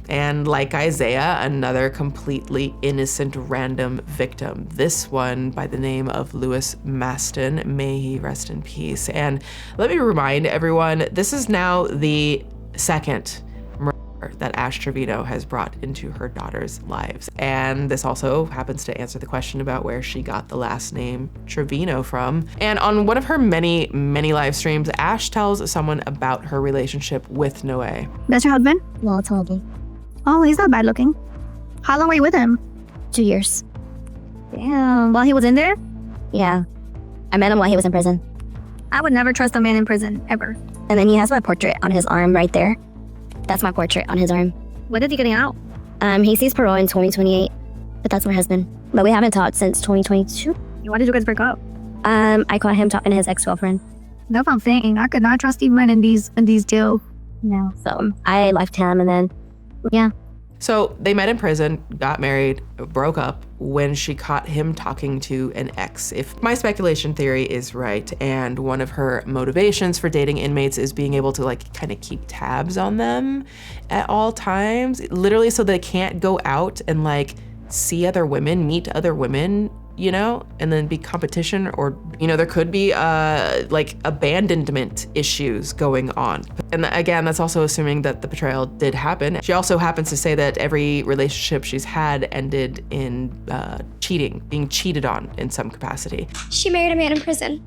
And like Isaiah, another completely innocent random victim. This one by the name of Louis Maston. May he rest in peace. And let me remind everyone, this is now the second murder that Ash Trevino has brought into her daughter's lives. And this also happens to answer the question about where she got the last name Trevino from. And on one of her many, many live streams, Ash tells someone about her relationship with Noe. That's your husband? Well, it's horrible. Oh, he's not bad looking. How long were you with him? 2 years. Damn, while he was in there? Yeah. I met him while he was in prison. I would never trust a man in prison, ever. And then he has my portrait on his arm right there. That's my portrait on his arm. When is he getting out? He sees parole in 2028, but that's my husband. But we haven't talked since 2022. Why did you guys break up? I caught him talking to his ex-girlfriend. That's what I'm saying. I could not trust even in these deals. No. So I left him, and then, yeah. So they met in prison, got married, broke up when she caught him talking to an ex. If my speculation theory is right, and one of her motivations for dating inmates is being able to like kind of keep tabs on them at all times, literally so they can't go out and like see other women, meet other women, you know, and then be competition, or, you know, there could be like abandonment issues going on. And again, that's also assuming that the betrayal did happen. She also happens to say that every relationship she's had ended in cheating, being cheated on in some capacity. She married a man in prison.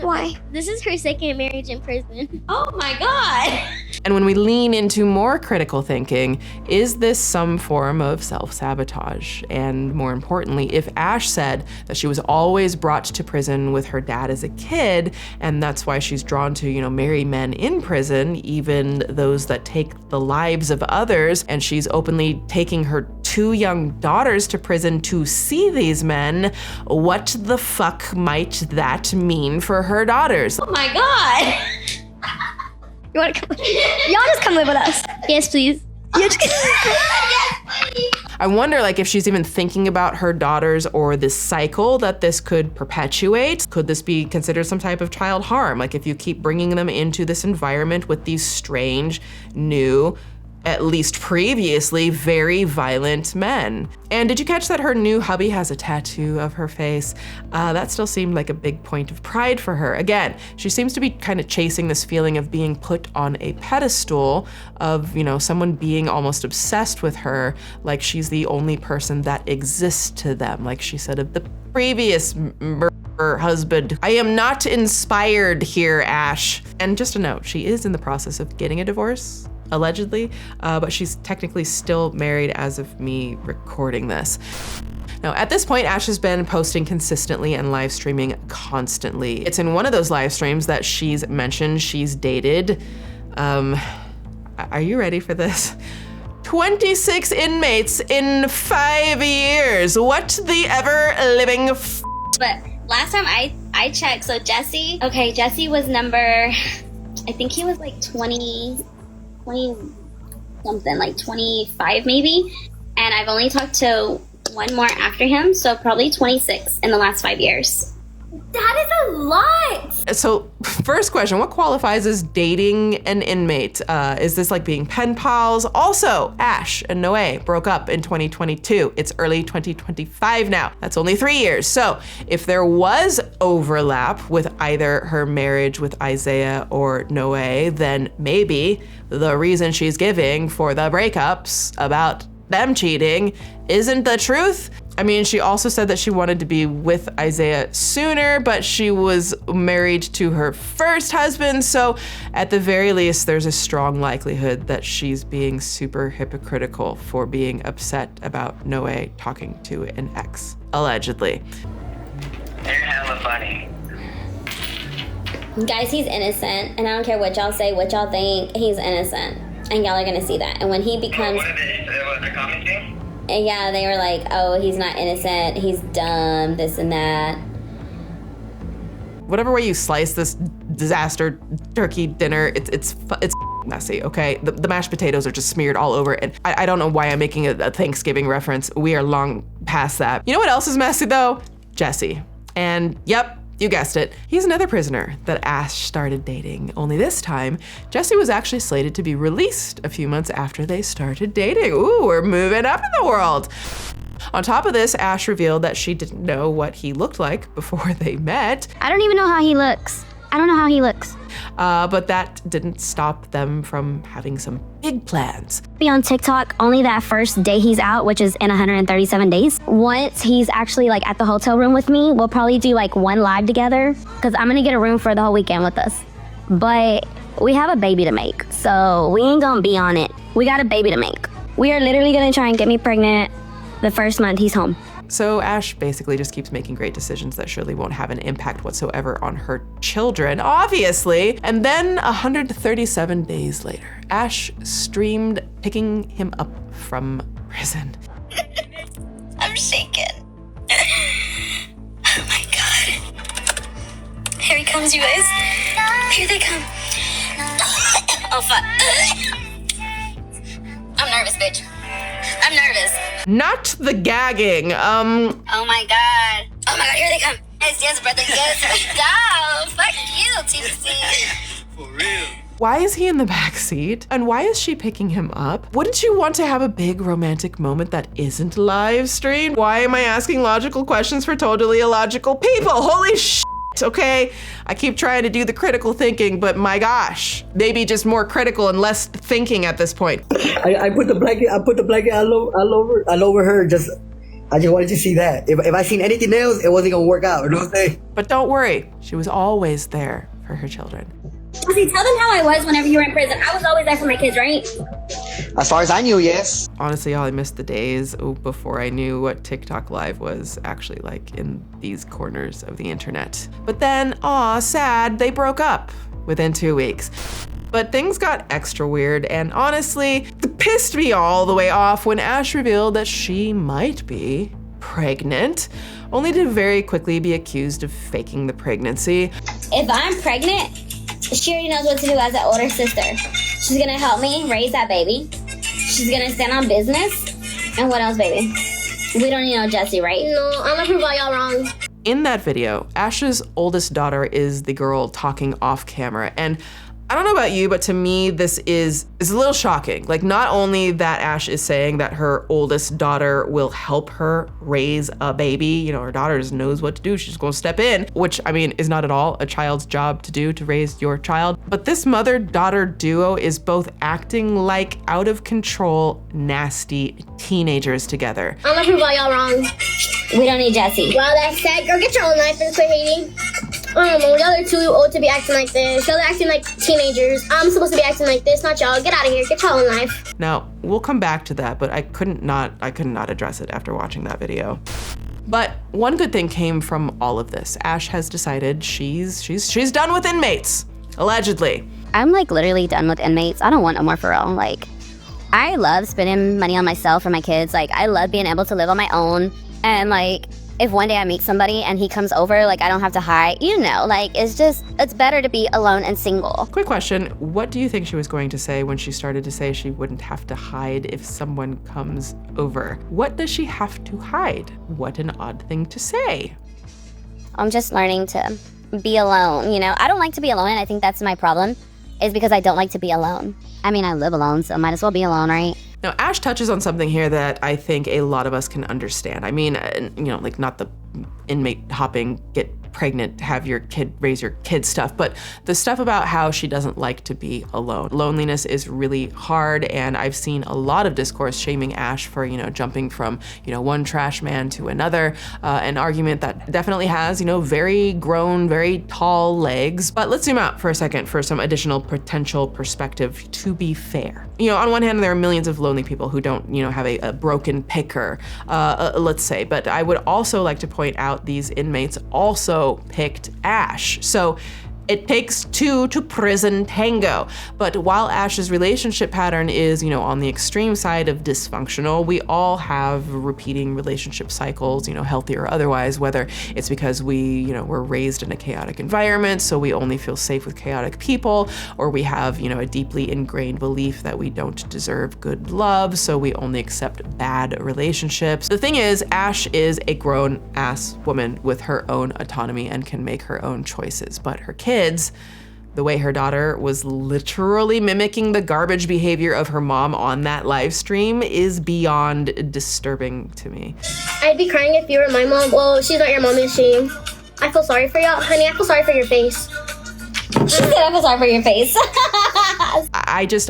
Why? This is her second marriage in prison. Oh my God. And when we lean into more critical thinking, is this some form of self-sabotage? And more importantly, if Ash said that she was always brought to prison with her dad as a kid, and that's why she's drawn to, you know, marry men in prison, even those that take the lives of others, and she's openly taking her 2 young daughters to prison to see these men, what the fuck might that mean for her daughters? Oh my God. You want to come? Y'all just come live with us. Yes, please. Yes, please. I wonder, like, if she's even thinking about her daughters or this cycle that this could perpetuate. Could this be considered some type of child harm? Like, if you keep bringing them into this environment with these strange, new, at least previously, very violent men. And did you catch that her new hubby has a tattoo of her face? That still seemed like a big point of pride for her. Again, she seems to be kind of chasing this feeling of being put on a pedestal, of, you know, someone being almost obsessed with her, like she's the only person that exists to them, like she said of the previous murder her husband. I am not inspired here, Ash. And just a note, she is in the process of getting a divorce, allegedly, but she's technically still married as of me recording this. Now, at this point, Ash has been posting consistently and live streaming constantly. It's in one of those live streams that she's mentioned she's dated. Are you ready for this? 26 inmates in 5 years. What the ever-living f***? But last time I checked, so Jesse was number, I think he was like 20 something, like 25 maybe. And I've only talked to one more after him, so probably 26 in the last 5 years. That is a lot! So, first question, what qualifies as dating an inmate? Is this like being pen pals? Also, Ash and Noe broke up in 2022. It's early 2025 now. That's only 3 years. So, if there was overlap with either her marriage with Isaiah or Noe, then maybe the reason she's giving for the breakups about them cheating isn't the truth. I mean, she also said that she wanted to be with Isaiah sooner, but she was married to her first husband. So at the very least, there's a strong likelihood that she's being super hypocritical for being upset about Noe talking to an ex, allegedly. You're hella funny. Guys, he's innocent, and I don't care what y'all say, what y'all think, he's innocent. And y'all are gonna see that. And when he becomes... What they're commenting? And yeah, they were like, oh, he's not innocent, he's dumb, this and that. Whatever way you slice this disaster turkey dinner, it's messy, okay? The mashed potatoes are just smeared all over it. And I don't know why I'm making a Thanksgiving reference. We are long past that. You know what else is messy though? Jesse. And yep, you guessed it. He's another prisoner that Ash started dating. Only this time, Jesse was actually slated to be released a few months after they started dating. Ooh, we're moving up in the world. On top of this, Ash revealed that she didn't know what he looked like before they met. I don't even know how he looks. I don't know how he looks. But that didn't stop them from having some big plans. Be on TikTok only that first day he's out, which is in 137 days. Once he's actually like at the hotel room with me, we'll probably do like one live together because I'm gonna get a room for the whole weekend with us. But we have a baby to make, so we ain't gonna be on it. We got a baby to make. We are literally gonna try and get me pregnant the first month he's home. So Ash basically just keeps making great decisions that surely won't have an impact whatsoever on her children, obviously. And then 137 days later, Ash streamed picking him up from prison. I'm shaking. Oh my god. Here he comes, you guys. Here they come. Oh fuck. I'm nervous, bitch. I'm nervous. Not the gagging. Oh my god. Oh my god, here they come. Yes, brother, yes, we go. Fuck you, TBC. For real. Why is he in the back seat? And why is she picking him up? Wouldn't you want to have a big romantic moment that isn't live streamed? Why am I asking logical questions for totally illogical people? Holy shit, okay? I keep trying to do the critical thinking, but my gosh, maybe just more critical and less thinking at this point. I put the blanket all over her. I just wanted to see that. If I seen anything else, it wasn't gonna work out. You know what I'm saying? But don't worry, she was always there for her children. See, tell them how I was whenever you were in prison. I was always there for my kids, right? As far as I knew, yes. Honestly, y'all, I missed the days before I knew what TikTok Live was actually like in these corners of the internet. But then, aw, sad, they broke up within 2 weeks. But things got extra weird, and honestly, it pissed me all the way off when Ash revealed that she might be pregnant, only to very quickly be accused of faking the pregnancy. If I'm pregnant, she already knows what to do as an older sister. She's gonna help me raise that baby. She's gonna stand on business. And what else, baby? We don't need no Jesse, right? No, I'm gonna prove all y'all wrong. In that video, Ash's oldest daughter is the girl talking off camera, and I don't know about you, but to me, this is a little shocking. Like, not only that Ash is saying that her oldest daughter will help her raise a baby, you know, her daughter just knows what to do, she's gonna step in, which, I mean, is not at all a child's job to do, to raise your child. But this mother-daughter duo is both acting like out of control, nasty teenagers together. I'm gonna prove all y'all wrong. We don't need Jesse. Well, that's sad. Girl, get your own life and quit hating. Y'all are too old to be acting like this. Y'all are acting like teenagers. I'm supposed to be acting like this, not y'all. Get out of here. Get your own life. Now, we'll come back to that, but I could not address it after watching that video. But one good thing came from all of this. Ash has decided she's done with inmates, allegedly. I'm like literally done with inmates. I don't want no more for real. Like, I love spending money on myself or my kids. Like, I love being able to live on my own. And like, if one day I meet somebody and he comes over, like, I don't have to hide, you know, like, it's better to be alone and single. Quick question, what do you think she was going to say when she started to say she wouldn't have to hide if someone comes over? What does she have to hide? What an odd thing to say. I'm just learning to be alone, you know? I don't like to be alone, and I think that's my problem, is because I don't like to be alone. I mean, I live alone, so might as well be alone, right? Now, Ash touches on something here that I think a lot of us can understand. I mean, you know, like, not the inmate hopping, get pregnant, have your kid, raise your kid stuff, but the stuff about how she doesn't like to be alone. Loneliness is really hard, and I've seen a lot of discourse shaming Ash for, you know, jumping from, you know, one trash man to another, an argument that definitely has, you know, very grown, very tall legs. But let's zoom out for a second for some additional potential perspective to be fair. You know, on one hand, there are millions of lonely people who don't, you know, have a broken picker, let's say, but I would also like to point out these inmates also picked Ash. So it takes two to prison tango. But while Ash's relationship pattern is, you know, on the extreme side of dysfunctional, we all have repeating relationship cycles, you know, healthy or otherwise, whether it's because we, you know, were raised in a chaotic environment, so we only feel safe with chaotic people, or we have, you know, a deeply ingrained belief that we don't deserve good love, so we only accept bad relationships. The thing is, Ash is a grown-ass woman with her own autonomy and can make her own choices, but her kids, the way her daughter was literally mimicking the garbage behavior of her mom on that live stream is beyond disturbing to me. I'd be crying if you were my mom. Well, she's not your mom, is she? I feel sorry for y'all. Honey, I feel sorry for your face. She said I feel sorry for your face.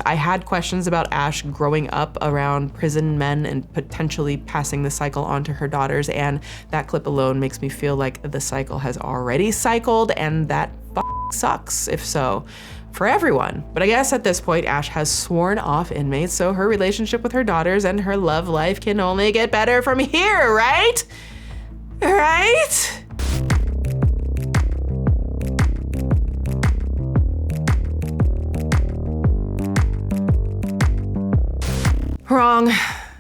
I had questions about Ash growing up around prison men and potentially passing the cycle on to her daughters, and that clip alone makes me feel like the cycle has already cycled, and that sucks, if so, for everyone. But I guess at this point, Ash has sworn off inmates, so her relationship with her daughters and her love life can only get better from here, right? Right? Wrong.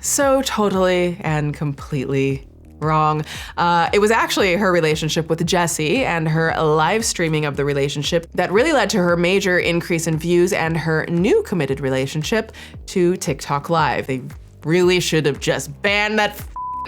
So totally and completely wrong. It was actually her relationship with Jesse and her live streaming of the relationship that really led to her major increase in views and her new committed relationship to TikTok Live. They really should have just banned that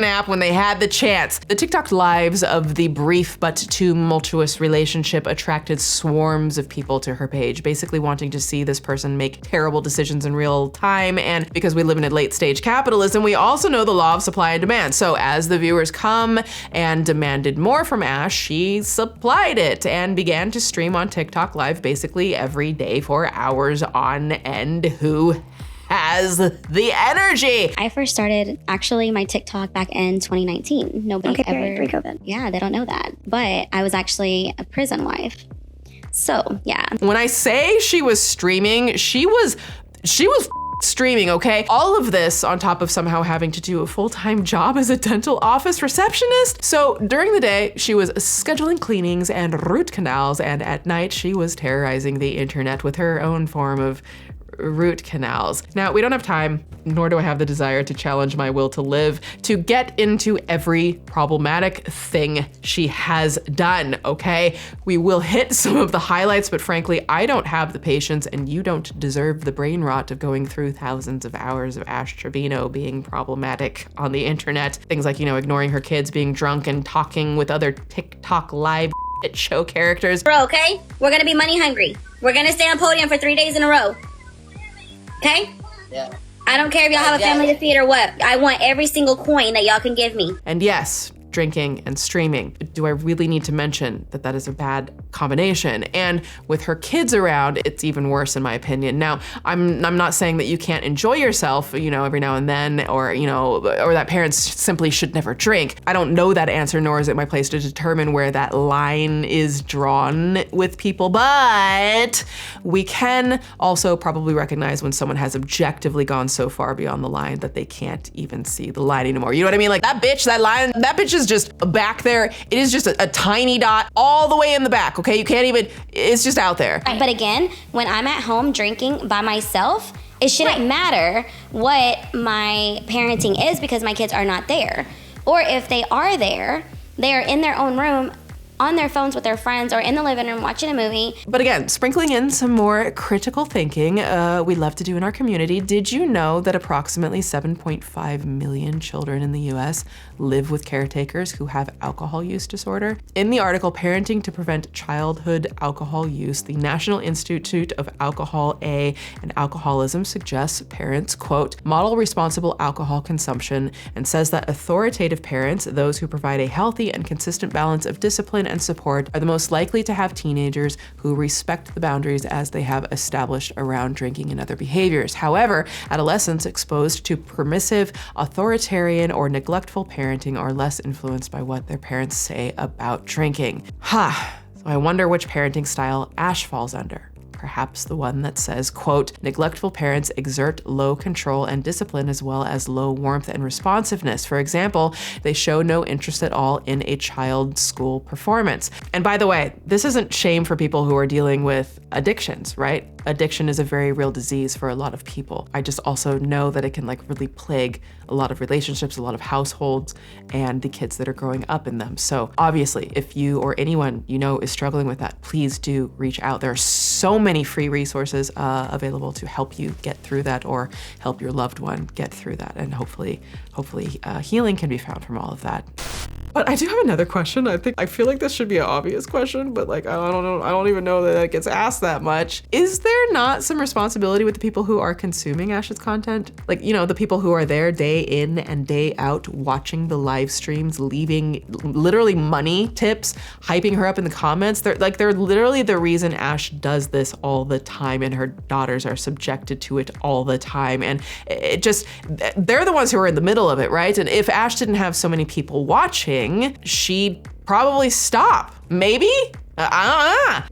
app when they had the chance. The TikTok lives of the brief but tumultuous relationship attracted swarms of people to her page, basically wanting to see this person make terrible decisions in real time. And because we live in a late stage capitalism, we also know the law of supply and demand. So as the viewers come and demanded more from Ash, she supplied it and began to stream on TikTok Live basically every day for hours on end. Who has the energy? I first started actually my TikTok back in 2019. Nobody ever pre-COVID. Yeah, they don't know that. But I was actually a prison wife. So yeah. When I say she was streaming, she was streaming, okay? All of this on top of somehow having to do a full-time job as a dental office receptionist. So during the day, she was scheduling cleanings and root canals, and at night she was terrorizing the internet with her own form of root canals. Now, we don't have time, nor do I have the desire to challenge my will to live, to get into every problematic thing she has done, okay? We will hit some of the highlights, but frankly, I don't have the patience, and you don't deserve the brain rot of going through thousands of hours of Ash Trevino being problematic on the internet. Things like, you know, ignoring her kids, being drunk, and talking with other TikTok live show characters. Bro, okay? We're gonna be money hungry. We're gonna stay on podium for 3 days in a row. Okay? Yeah. I don't care if y'all have a family to feed or what. I want every single coin that y'all can give me. And yes, drinking and streaming. Do I really need to mention that that is a bad combination? And with her kids around, it's even worse in my opinion. Now, I'm not saying that you can't enjoy yourself, you know, every now and then, or, you know, or that parents simply should never drink. I don't know that answer, nor is it my place to determine where that line is drawn with people, but we can also probably recognize when someone has objectively gone so far beyond the line that they can't even see the line anymore. You know what I mean? Like that bitch is just back there. It is just a tiny dot all the way in the back, okay? You can't even, it's just out there. Right, but again, when I'm at home drinking by myself, it shouldn't matter what my parenting is because my kids are not there. Or if they are there, they are in their own room, on their phones with their friends, or in the living room watching a movie. But again, sprinkling in some more critical thinking we love to do in our community. Did you know that approximately 7.5 million children in the US live with caretakers who have alcohol use disorder? In the article, Parenting to Prevent Childhood Alcohol Use, the National Institute of Alcohol and Alcoholism suggests parents, quote, model responsible alcohol consumption, and says that authoritative parents, those who provide a healthy and consistent balance of discipline and support, are the most likely to have teenagers who respect the boundaries as they have established around drinking and other behaviors. However, adolescents exposed to permissive, authoritarian, or neglectful parenting are less influenced by what their parents say about drinking. So I wonder which parenting style Ash falls under. Perhaps the one that says, quote, neglectful parents exert low control and discipline as well as low warmth and responsiveness. For example, they show no interest at all in a child's school performance. And by the way, this isn't shame for people who are dealing with addictions, right? Addiction is a very real disease for a lot of people. I just also know that it can like really plague a lot of relationships, a lot of households, and the kids that are growing up in them. So obviously, if you or anyone you know is struggling with that, please do reach out. There are so many free resources available to help you get through that or help your loved one get through that. And hopefully healing can be found from all of that. But I do have another question. I feel like this should be an obvious question, but like, I don't know. I don't even know that it gets asked that much. Is there not some responsibility with the people who are consuming Ash's content? Like, you know, the people who are there day in and day out, watching the live streams, leaving literally money tips, hyping her up in the comments. They're literally the reason Ash does this all the time, and her daughters are subjected to it all the time. And it just, they're the ones who are in the middle of it, right? And if Ash didn't have so many people watching, she'd probably stop. Maybe?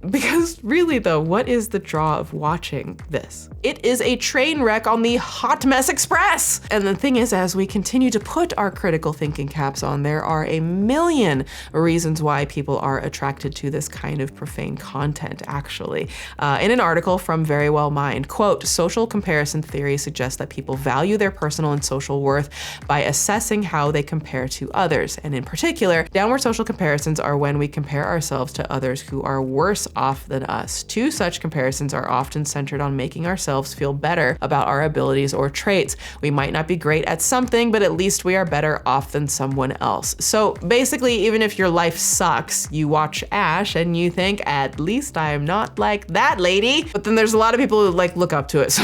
Because really though, what is the draw of watching this? It is a train wreck on the Hot Mess Express. And the thing is, as we continue to put our critical thinking caps on, there are a million reasons why people are attracted to this kind of profane content, actually. In an article from Very Well Mind, quote, social comparison theory suggests that people value their personal and social worth by assessing how they compare to others. And in particular, downward social comparisons are when we compare ourselves to others who are worse off than us. Two such comparisons are often centered on making ourselves feel better about our abilities or traits. We might not be great at something, but at least we are better off than someone else. So basically, even if your life sucks, you watch Ash and you think, at least I am not like that lady. But then there's a lot of people who like look up to it. So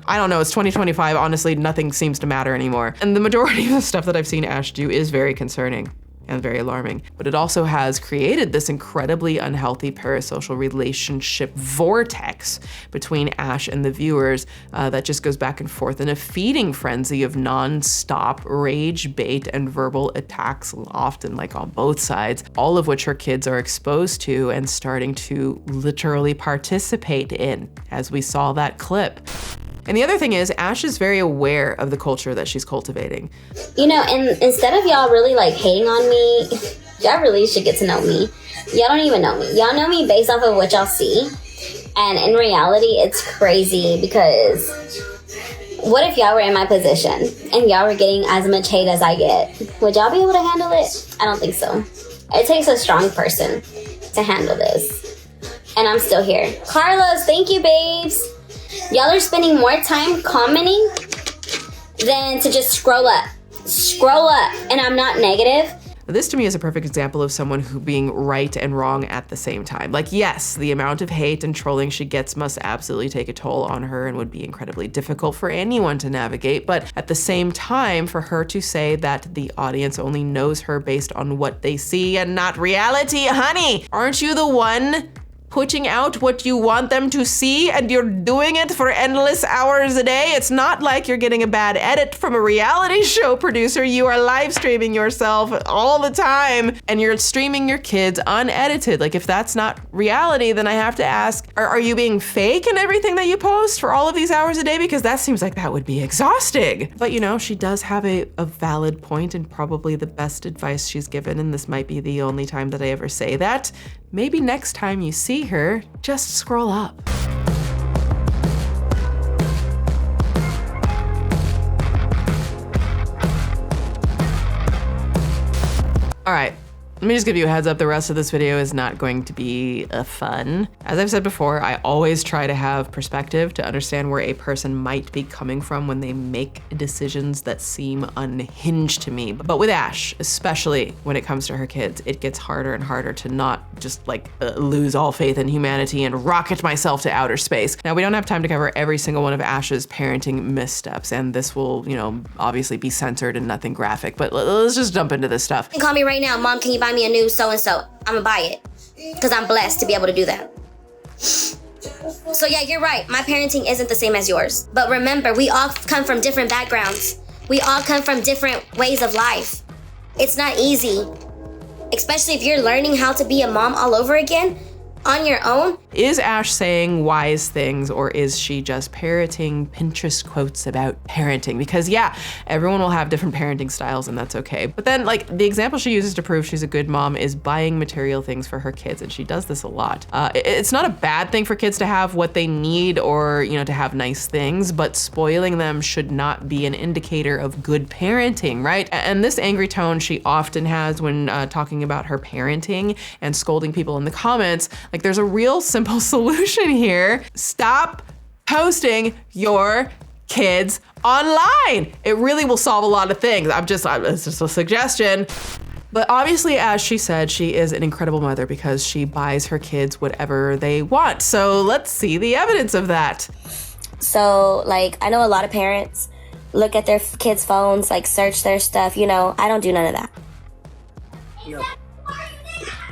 I don't know, it's 2025. Honestly, nothing seems to matter anymore. And the majority of the stuff that I've seen Ash do is very concerning and very alarming. But it also has created this incredibly unhealthy parasocial relationship vortex between Ash and the viewers that just goes back and forth in a feeding frenzy of non-stop rage bait and verbal attacks, often like on both sides, all of which her kids are exposed to and starting to literally participate in, as we saw that clip. And the other thing is, Ash is very aware of the culture that she's cultivating. You know, and instead of y'all really like hating on me, y'all really should get to know me. Y'all don't even know me. Y'all know me based off of what y'all see. And in reality, it's crazy because what if y'all were in my position and y'all were getting as much hate as I get? Would y'all be able to handle it? I don't think so. It takes a strong person to handle this. And I'm still here. Carlos, thank you, babes. Y'all are spending more time commenting than to just scroll up. Scroll up. And I'm not negative. This to me is a perfect example of someone who being right and wrong at the same time. Like, yes, the amount of hate and trolling she gets must absolutely take a toll on her and would be incredibly difficult for anyone to navigate. But at the same time, for her to say that the audience only knows her based on what they see and not reality, honey, aren't you the one putting out what you want them to see, and you're doing it for endless hours a day? It's not like you're getting a bad edit from a reality show producer. You are live streaming yourself all the time, and you're streaming your kids unedited. Like, if that's not reality, then I have to ask, are you being fake in everything that you post for all of these hours a day? Because that seems like that would be exhausting. But you know, she does have a valid point and probably the best advice she's given, and this might be the only time that I ever say that. Maybe next time you see her, just scroll up. All right. Let me just give you a heads up, the rest of this video is not going to be fun. As I've said before, I always try to have perspective to understand where a person might be coming from when they make decisions that seem unhinged to me. But with Ash, especially when it comes to her kids, it gets harder and harder to not just like lose all faith in humanity and rocket myself to outer space. Now, we don't have time to cover every single one of Ash's parenting missteps, and this will, you know, obviously be censored and nothing graphic, but let's just jump into this stuff. Call me right now, Mom, can you buy me a new so-and-so? I'm gonna buy it, because I'm blessed to be able to do that. So yeah, you're right, my parenting isn't the same as yours. But remember, we all come from different backgrounds. We all come from different ways of life. It's not easy, especially if you're learning how to be a mom all over again on your own. Is Ash saying wise things, or is she just parroting Pinterest quotes about parenting? Because yeah, everyone will have different parenting styles and that's okay. But then like the example she uses to prove she's a good mom is buying material things for her kids, and she does this a lot. It's not a bad thing for kids to have what they need or, you know, to have nice things, but spoiling them should not be an indicator of good parenting, right? And this angry tone she often has when talking about her parenting and scolding people in the comments, like there's a real simple solution here. Stop posting your kids online. It really will solve a lot of things. It's just a suggestion. But obviously, as she said, she is an incredible mother because she buys her kids whatever they want. So let's see the evidence of that. So like, I know a lot of parents look at their kids' phones, like search their stuff, you know, I don't do none of that. Yo.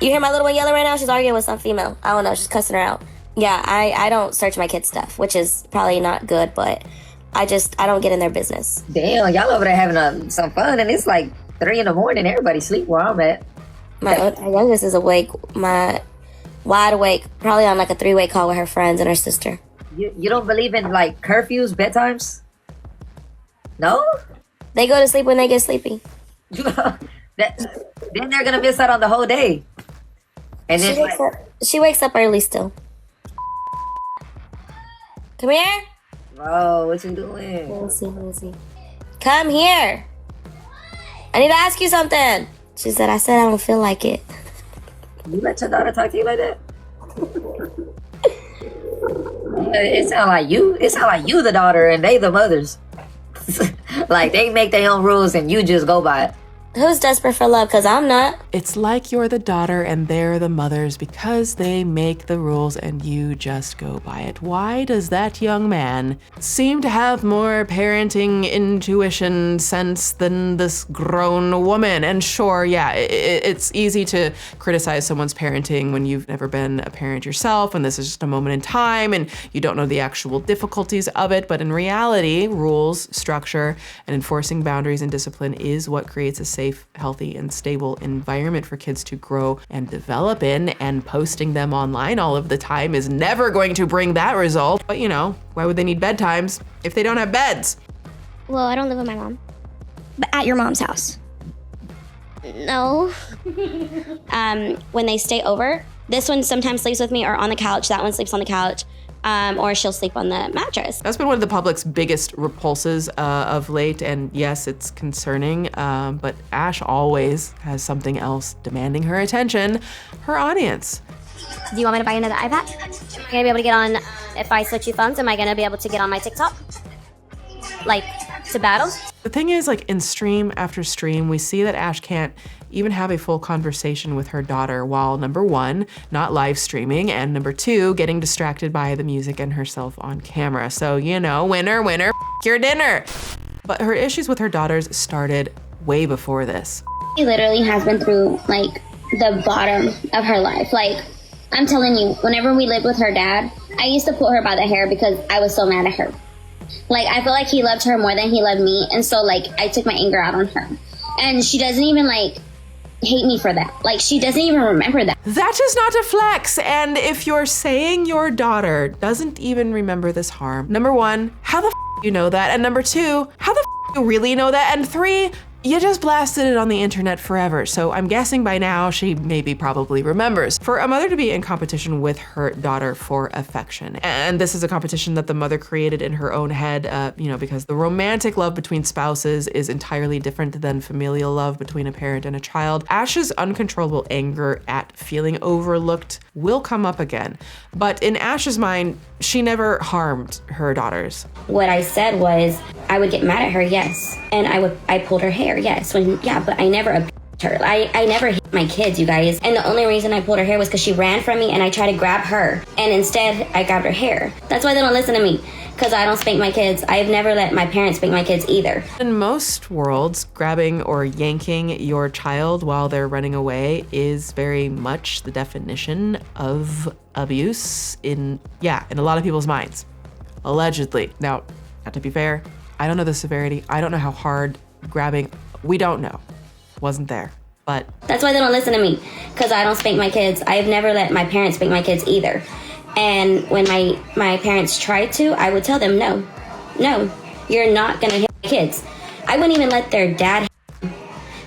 You hear my little one yelling right now? She's arguing with some female. I don't know, she's cussing her out. Yeah, I don't search my kids' stuff, which is probably not good, but I don't get in their business. Damn, y'all over there having some fun, and it's like 3 in the morning. Everybody sleep where I'm at. My youngest is awake, wide awake, probably on like a 3-way call with her friends and her sister. You don't believe in like curfews, bedtimes? No? They go to sleep when they get sleepy. Then they're gonna miss out on the whole day. And then she wakes up early still. Come here. Bro, what you doing? Let me see. Come here. I need to ask you something. She said, I don't feel like it. You let your daughter talk to you like that? It sound like you the daughter and they the mothers. Like they make their own rules and you just go by it. Who's desperate for love? Because I'm not. It's like you're the daughter and they're the mothers because they make the rules and you just go by it. Why does that young man seem to have more parenting intuition sense than this grown woman? And sure, yeah, it's easy to criticize someone's parenting when you've never been a parent yourself and this is just a moment in time and you don't know the actual difficulties of it. But in reality, rules, structure, and enforcing boundaries and discipline is what creates a safe, healthy, and stable environment for kids to grow and develop in, and posting them online all of the time is never going to bring that result. But you know, why would they need bedtimes if they don't have beds? Well, I don't live with my mom. But at your mom's house? No. When they stay over, this one sometimes sleeps with me or on the couch, that one sleeps on the couch. Or she'll sleep on the mattress. That's been one of the public's biggest repulses of late, and yes, it's concerning, but Ash always has something else demanding her attention, her audience. Do you want me to buy another iPad? Am I gonna be able to get on, if I switch you phones, am I gonna be able to get on my TikTok? Like, to battle. The thing is, like, in stream after stream, we see that Ash can't even have a full conversation with her daughter while, number one, not live streaming, and number two, getting distracted by the music and herself on camera. So, you know, winner, winner, your dinner. But her issues with her daughters started way before this. She literally has been through, like, the bottom of her life. Like, I'm telling you, whenever we lived with her dad, I used to pull her by the hair because I was so mad at her. Like, I feel like he loved her more than he loved me, and so, like, I took my anger out on her. And she doesn't even, like, hate me for that. Like, she doesn't even remember that. That is not a flex. And if you're saying your daughter doesn't even remember this harm, number one, how the you know that? And number two, how the you really know that? And three, you just blasted it on the internet forever. So I'm guessing by now she maybe probably remembers. For a mother to be in competition with her daughter for affection, and this is a competition that the mother created in her own head, you know, because the romantic love between spouses is entirely different than familial love between a parent and a child. Ash's uncontrollable anger at feeling overlooked will come up again. But in Ash's mind, she never harmed her daughters. What I said was, I would get mad at her, yes. And I pulled her hair, yes. But I never abused her. I never hit my kids, you guys. And the only reason I pulled her hair was because she ran from me and I tried to grab her. And instead, I grabbed her hair. That's why they don't listen to me, because I don't spank my kids. I've never let my parents spank my kids either. In most worlds, grabbing or yanking your child while they're running away is very much the definition of abuse in a lot of people's minds, allegedly. Now, not to be fair, I don't know the severity. I don't know how hard grabbing, we don't know. Wasn't there, but. That's why they don't listen to me, because I don't spank my kids. I've never let my parents spank my kids either. And when my parents tried to, I would tell them, no, you're not gonna hit my kids. I wouldn't even let their dad hit them.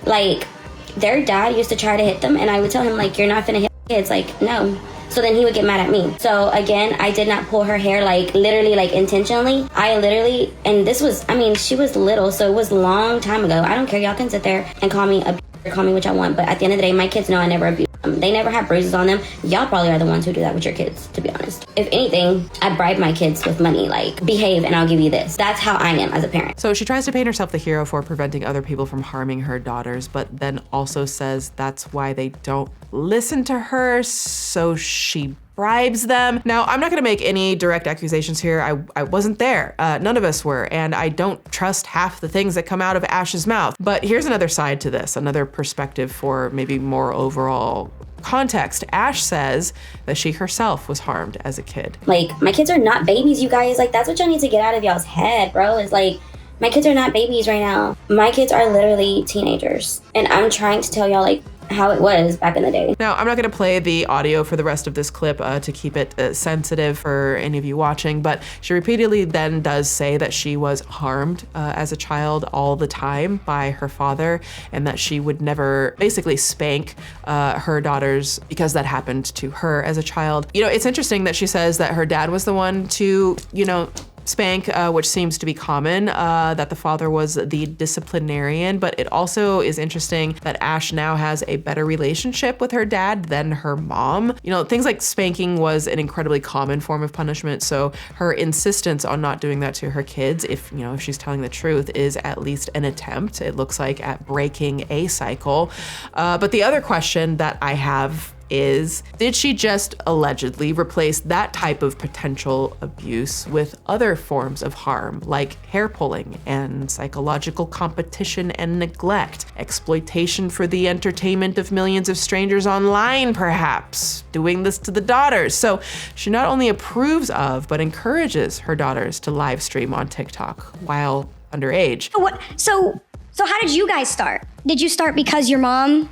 Like, their dad used to try to hit them, and I would tell him, like, you're not gonna hit my kids. Like, no. So then he would get mad at me. So again, I did not pull her hair, like, literally, like, intentionally. I literally, and this was, I mean, she was little, so it was a long time ago. I don't care. Y'all can sit there and call me a or call me what y'all want, but at the end of the day, my kids know I never abuse them. They never have bruises on them. Y'all probably are the ones who do that with your kids, to be honest. If anything, I bribe my kids with money, like, behave and I'll give you this. That's how I am as a parent. So she tries to paint herself the hero for preventing other people from harming her daughters, but then also says that's why they don't listen to her, so she bribes them. Now, I'm not gonna make any direct accusations here. I wasn't there. None of us were, and I don't trust half the things that come out of Ash's mouth. But here's another side to this, another perspective for maybe more overall context. Ash says that she herself was harmed as a kid. Like, my kids are not babies, you guys. Like, that's what y'all need to get out of y'all's head, bro. Is like, my kids are not babies right now. My kids are literally teenagers. And I'm trying to tell y'all, like, how it was back in the day. Now, I'm not gonna play the audio for the rest of this clip to keep it sensitive for any of you watching, but she repeatedly then does say that she was harmed as a child all the time by her father, and that she would never basically spank her daughters because that happened to her as a child. You know, it's interesting that she says that her dad was the one to, you know, spank, which seems to be common, that the father was the disciplinarian, but it also is interesting that Ash now has a better relationship with her dad than her mom. You know, things like spanking was an incredibly common form of punishment, so her insistence on not doing that to her kids, if she's telling the truth, is at least an attempt, it looks like, at breaking a cycle. But the other question that I have is, did she just allegedly replace that type of potential abuse with other forms of harm, like hair pulling and psychological competition and neglect, exploitation for the entertainment of millions of strangers online, perhaps, doing this to the daughters? So she not only approves of, but encourages her daughters to live stream on TikTok while underage. So how did you guys start? Did you start because your mom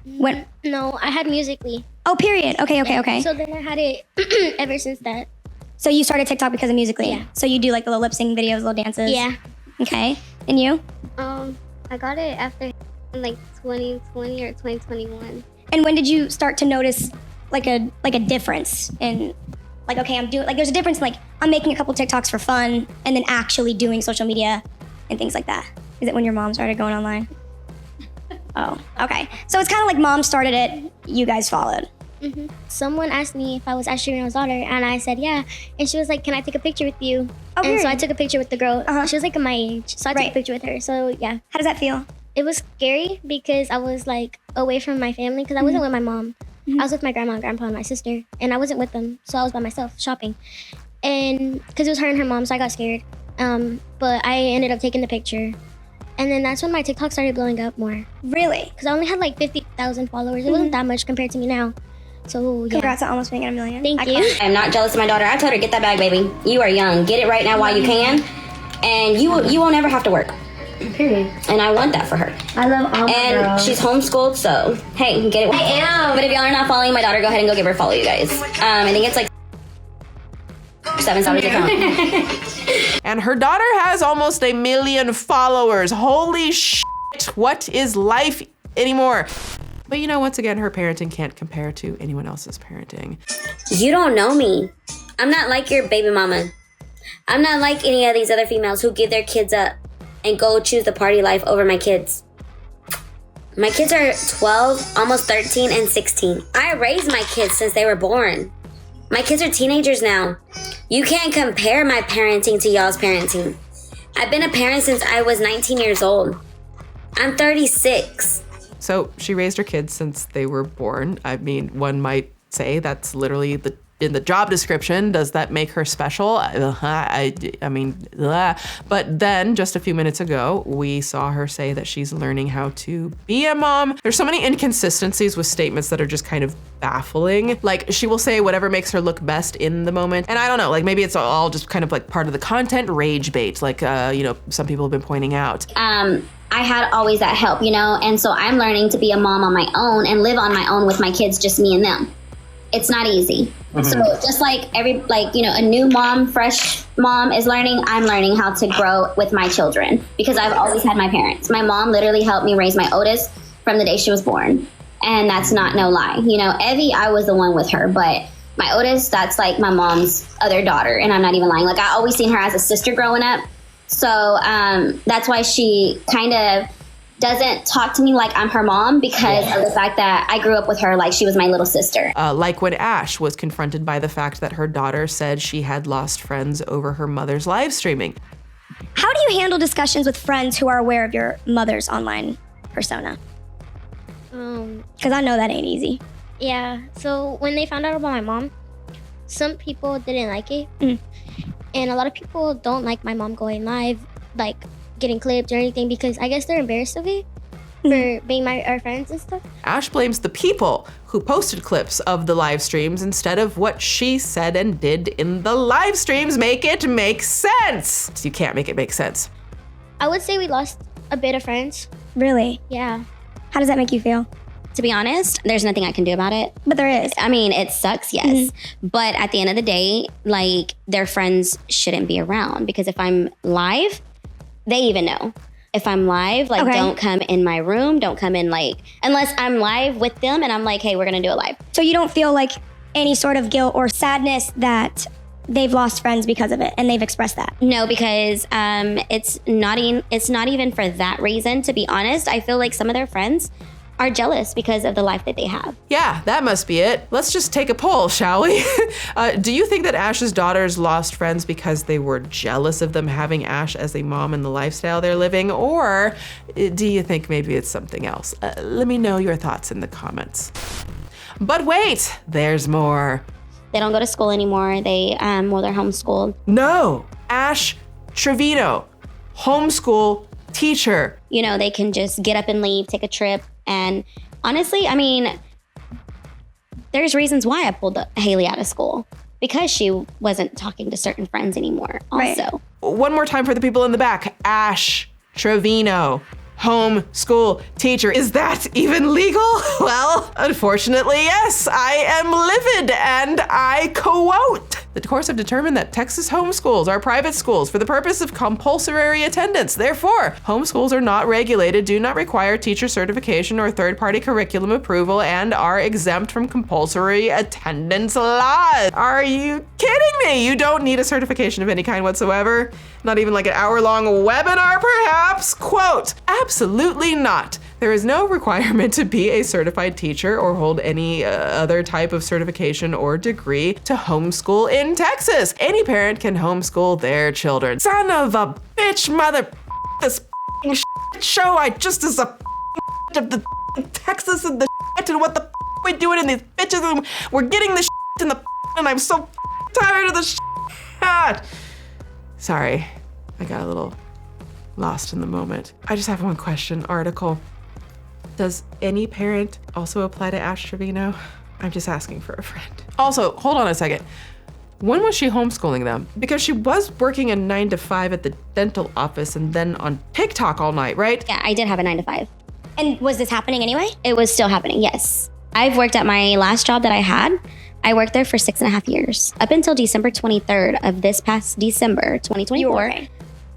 went? No, I had Musical.ly. Oh, period. Okay. So then I had it ever since that. So you started TikTok because of Musical.ly? Yeah. So you do like the little lip sync videos, little dances? Yeah. Okay. And you? I got it after like 2020 or 2021. And when did you start to notice like a difference in like, okay, I'm doing, like, there's a difference in, like, I'm making a couple TikToks for fun and then actually doing social media and things like that? Is it when your mom started going online? Oh, okay. So it's kind of like mom started it, you guys followed. Someone asked me if I was Ash Trevino's daughter, and I said yeah. And she was like, "Can I take a picture with you?" Oh, and so I weird. took a picture with the girl. She was like my age, so I took a picture with her. So yeah. How does that feel? It was scary because I was like away from my family because I wasn't with my mom. I was with my grandma and grandpa and my sister, and I wasn't with them, so I was by myself shopping. And because it was her and her mom, so I got scared. But I ended up taking the picture. And then that's when my TikTok started blowing up more. Really? Because I only had like 50,000 followers. It wasn't that much compared to me now. So yeah. Congrats on almost being at 1 million. Thank you. I'm not jealous of my daughter. I told her, get that bag, baby. You are young. Get it right now while you can. And you won't ever have to work. Period. And I want that for her. I love all my And girls. she's homeschooled, so hey, get it. I am. But if y'all are not following my daughter, go ahead and go give her a follow, you guys. I think it's like $7 account. And her daughter has almost 1 million followers. Holy shit. What is life anymore? But you know, once again, her parenting can't compare to anyone else's parenting. You don't know me. I'm not like your baby mama. I'm not like any of these other females who give their kids up and go choose the party life over my kids. My kids are 12, almost 13, and 16. I raised my kids since they were born. My kids are teenagers now. You can't compare my parenting to y'all's parenting. I've been a parent since I was 19 years old. I'm 36. So she raised her kids since they were born. I mean, one might say that's literally in the job description. Does that make her special? I mean, but then just a few minutes ago, we saw her say that she's learning how to be a mom. There's so many inconsistencies with statements that are just kind of baffling. Like, she will say whatever makes her look best in the moment. And I don't know, like maybe it's all just kind of like part of the content rage bait, like, you know, some people have been pointing out. I had always that help, you know, and so I'm learning to be a mom on my own and live on my own with my kids, just me and them. It's not easy. So just like a new mom, fresh mom is learning, I'm learning how to grow with my children because I've always had my parents. My mom literally helped me raise my oldest from the day she was born. And that's not no lie. You know, Evie, I was the one with her, but my oldest, that's like my mom's other daughter. And I'm not even lying. Like, I always seen her as a sister growing up. So that's why she kind of doesn't talk to me like I'm her mom because of the fact that I grew up with her like she was my little sister. Like when Ash was confronted by the fact that her daughter said she had lost friends over her mother's live streaming. How do you handle discussions with friends who are aware of your mother's online persona? Because I know that ain't easy. Yeah, so when they found out about my mom, some people didn't like it. And a lot of people don't like my mom going live, like getting clipped or anything, because I guess they're embarrassed of it for being our friends and stuff. Ash blames the people who posted clips of the live streams instead of what she said and did in the live streams. Make it make sense. You can't make it make sense. I would say we lost a bit of friends. Really? Yeah. How does that make you feel? To be honest, there's nothing I can do about it. But there is. I mean, it sucks, yes. But at the end of the day, like, their friends shouldn't be around because if I'm live, they even know. If I'm live, like, don't come in my room, don't come in, like, unless I'm live with them and I'm like, hey, we're gonna do it live. So you don't feel like any sort of guilt or sadness that they've lost friends because of it and they've expressed that? No, because it's not even for that reason, to be honest. I feel like some of their friends are jealous because of the life that they have. Yeah, that must be it. Let's just take a poll, shall we? Do you think that Ash's daughters lost friends because they were jealous of them having Ash as a mom and the lifestyle they're living? Or do you think maybe it's something else? Let me know your thoughts in the comments. But wait, there's more. They don't go to school anymore. They're homeschooled. No, Ash Trevino, homeschool teacher. You know, they can just get up and leave, take a trip. And honestly, I mean, there's reasons why I pulled Haley out of school because she wasn't talking to certain friends anymore also. One more time for the people in the back. Ash Trevino, homeschool teacher. Is that even legal? Well, unfortunately, yes. I am livid and I quote. The courts have determined that Texas homeschools are private schools for the purpose of compulsory attendance. Therefore, homeschools are not regulated, do not require teacher certification or third-party curriculum approval, and are exempt from compulsory attendance laws. Are you kidding me? You don't need a certification of any kind whatsoever? Not even like an hour-long webinar, perhaps? Quote, absolutely not. There is no requirement to be a certified teacher or hold any other type of certification or degree to homeschool in Texas. Any parent can homeschool their children. Son of a bitch, mother, this show, I just as a of the Texas and the and what the we doing in these bitches, and we're getting the in the and I'm so tired of the Sorry, I got a little lost in the moment. I just have one question. Article. Does any parent also apply to Ash Trevino? I'm just asking for a friend. Also, hold on a second. When was she homeschooling them? Because she was working a 9 to 5 at the dental office and then on TikTok all night, right? Yeah, I did have a 9 to 5. And was this happening anyway? It was still happening, yes. I've worked at my last job that I had. I worked there for 6.5 years. Up until December 23rd of this past December, 2024, You were working.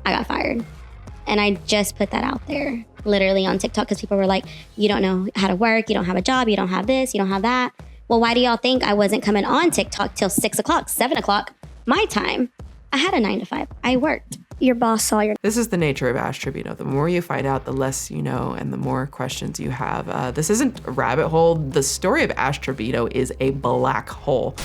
I got fired. And I just put that out there, literally on TikTok, because people were like, you don't know how to work, you don't have a job, you don't have this, you don't have that. Well, why do y'all think I wasn't coming on TikTok till 6 o'clock, 7 o'clock, my time? I had a 9 to 5. I worked. Your boss saw your... This is the nature of Ash Trevino. The more you find out, the less you know, and the more questions you have. This isn't a rabbit hole. The story of Ash Trevino is a black hole.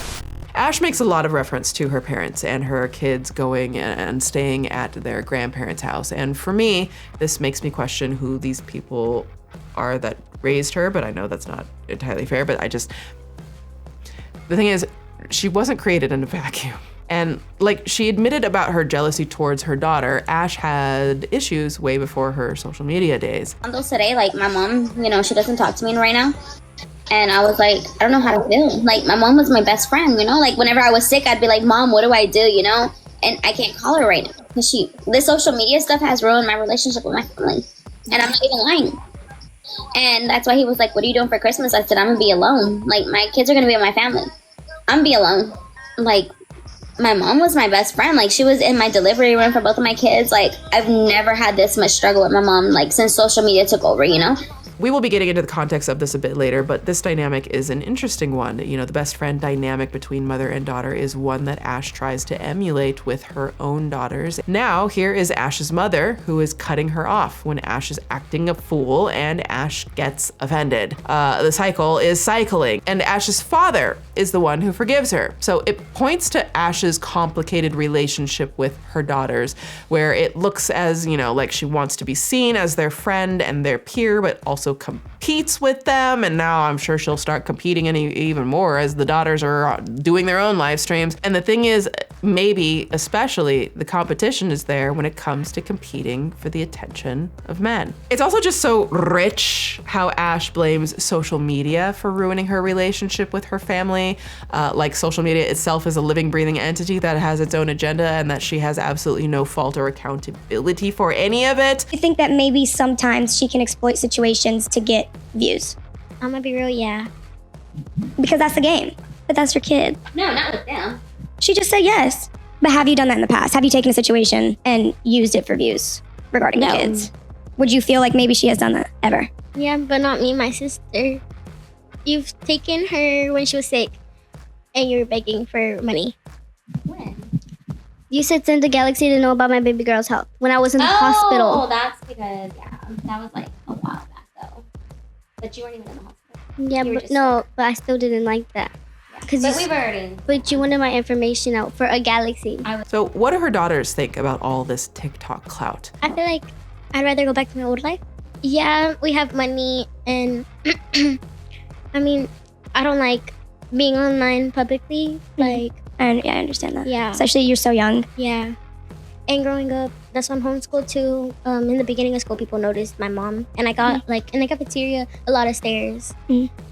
Ash makes a lot of reference to her parents and her kids going and staying at their grandparents' house. And for me, this makes me question who these people are that raised her, but I know that's not entirely fair, but the thing is, she wasn't created in a vacuum. And like she admitted about her jealousy towards her daughter, Ash had issues way before her social media days. Santos today, like my mom, you know, she doesn't talk to me right now. And I was like, I don't know how to feel. Like my mom was my best friend, you know, like whenever I was sick, I'd be like, Mom, what do I do? You know, and I can't call her right now because this social media stuff has ruined my relationship with my family. And I'm not even lying. And that's why he was like, what are you doing for Christmas? I said, I'm gonna be alone. Like my kids are gonna be with my family. I'm gonna be alone. Like my mom was my best friend. Like she was in my delivery room for both of my kids. Like I've never had this much struggle with my mom, like since social media took over, you know? We will be getting into the context of this a bit later, but this dynamic is an interesting one. You know, the best friend dynamic between mother and daughter is one that Ash tries to emulate with her own daughters. Now, here is Ash's mother, who is cutting her off when Ash is acting a fool and Ash gets offended. The cycle is cycling, and Ash's father is the one who forgives her. So it points to Ash's complicated relationship with her daughters, where it looks as, you know, like she wants to be seen as their friend and their peer, but also competes with them. And now I'm sure she'll start competing even more as the daughters are doing their own live streams. And the thing is, maybe especially the competition is there when it comes to competing for the attention of men. It's also just so rich how Ash blames social media for ruining her relationship with her family. Like social media itself is a living, breathing entity that has its own agenda and that she has absolutely no fault or accountability for any of it. I think that maybe sometimes she can exploit situations to get views. I'm gonna be real, yeah. Because that's the game. But that's your kid. No, not with them. She just said yes. But have you done that in the past? Have you taken a situation and used it for views regarding No. kids? Would you feel like maybe she has done that ever? Yeah, but not me, my sister. You've taken her when she was sick and you're begging for money. When? You said send the Galaxy to know about my baby girl's health when I was in the hospital. Oh, that's because, yeah, that was like a while back though. But you weren't even in the hospital. Yeah, You were but just no, but I still didn't like that. But we've already. But you wanted my information out for a Galaxy. So what do her daughters think about all this TikTok clout? I feel like I'd rather go back to my old life. Yeah, we have money and I mean, I don't like being online publicly. Like, And yeah, I understand that. Yeah. Especially you're so young. Yeah. And growing up, that's why I'm homeschooled too. In the beginning of school, people noticed my mom. And I got like in the cafeteria, a lot of stares.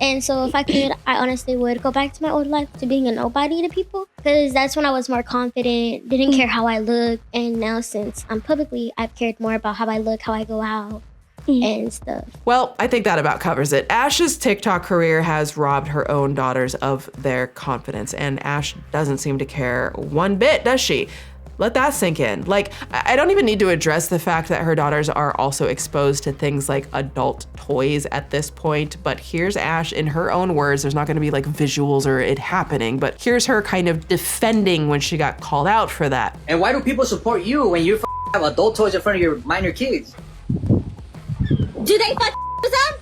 And so if I could, I honestly would go back to my old life, to being a nobody to people. Because that's when I was more confident, didn't care how I look. And now since I'm publicly, I've cared more about how I look, how I go out. And stuff. Well, I think that about covers it. Ash's TikTok career has robbed her own daughters of their confidence, and Ash doesn't seem to care one bit, does she? Let that sink in. Like, I don't even need to address the fact that her daughters are also exposed to things like adult toys at this point, but here's Ash in her own words. There's not gonna be like visuals or it happening, but here's her kind of defending when she got called out for that. And why do people support you when you have adult toys in front of your minor kids? Do they up?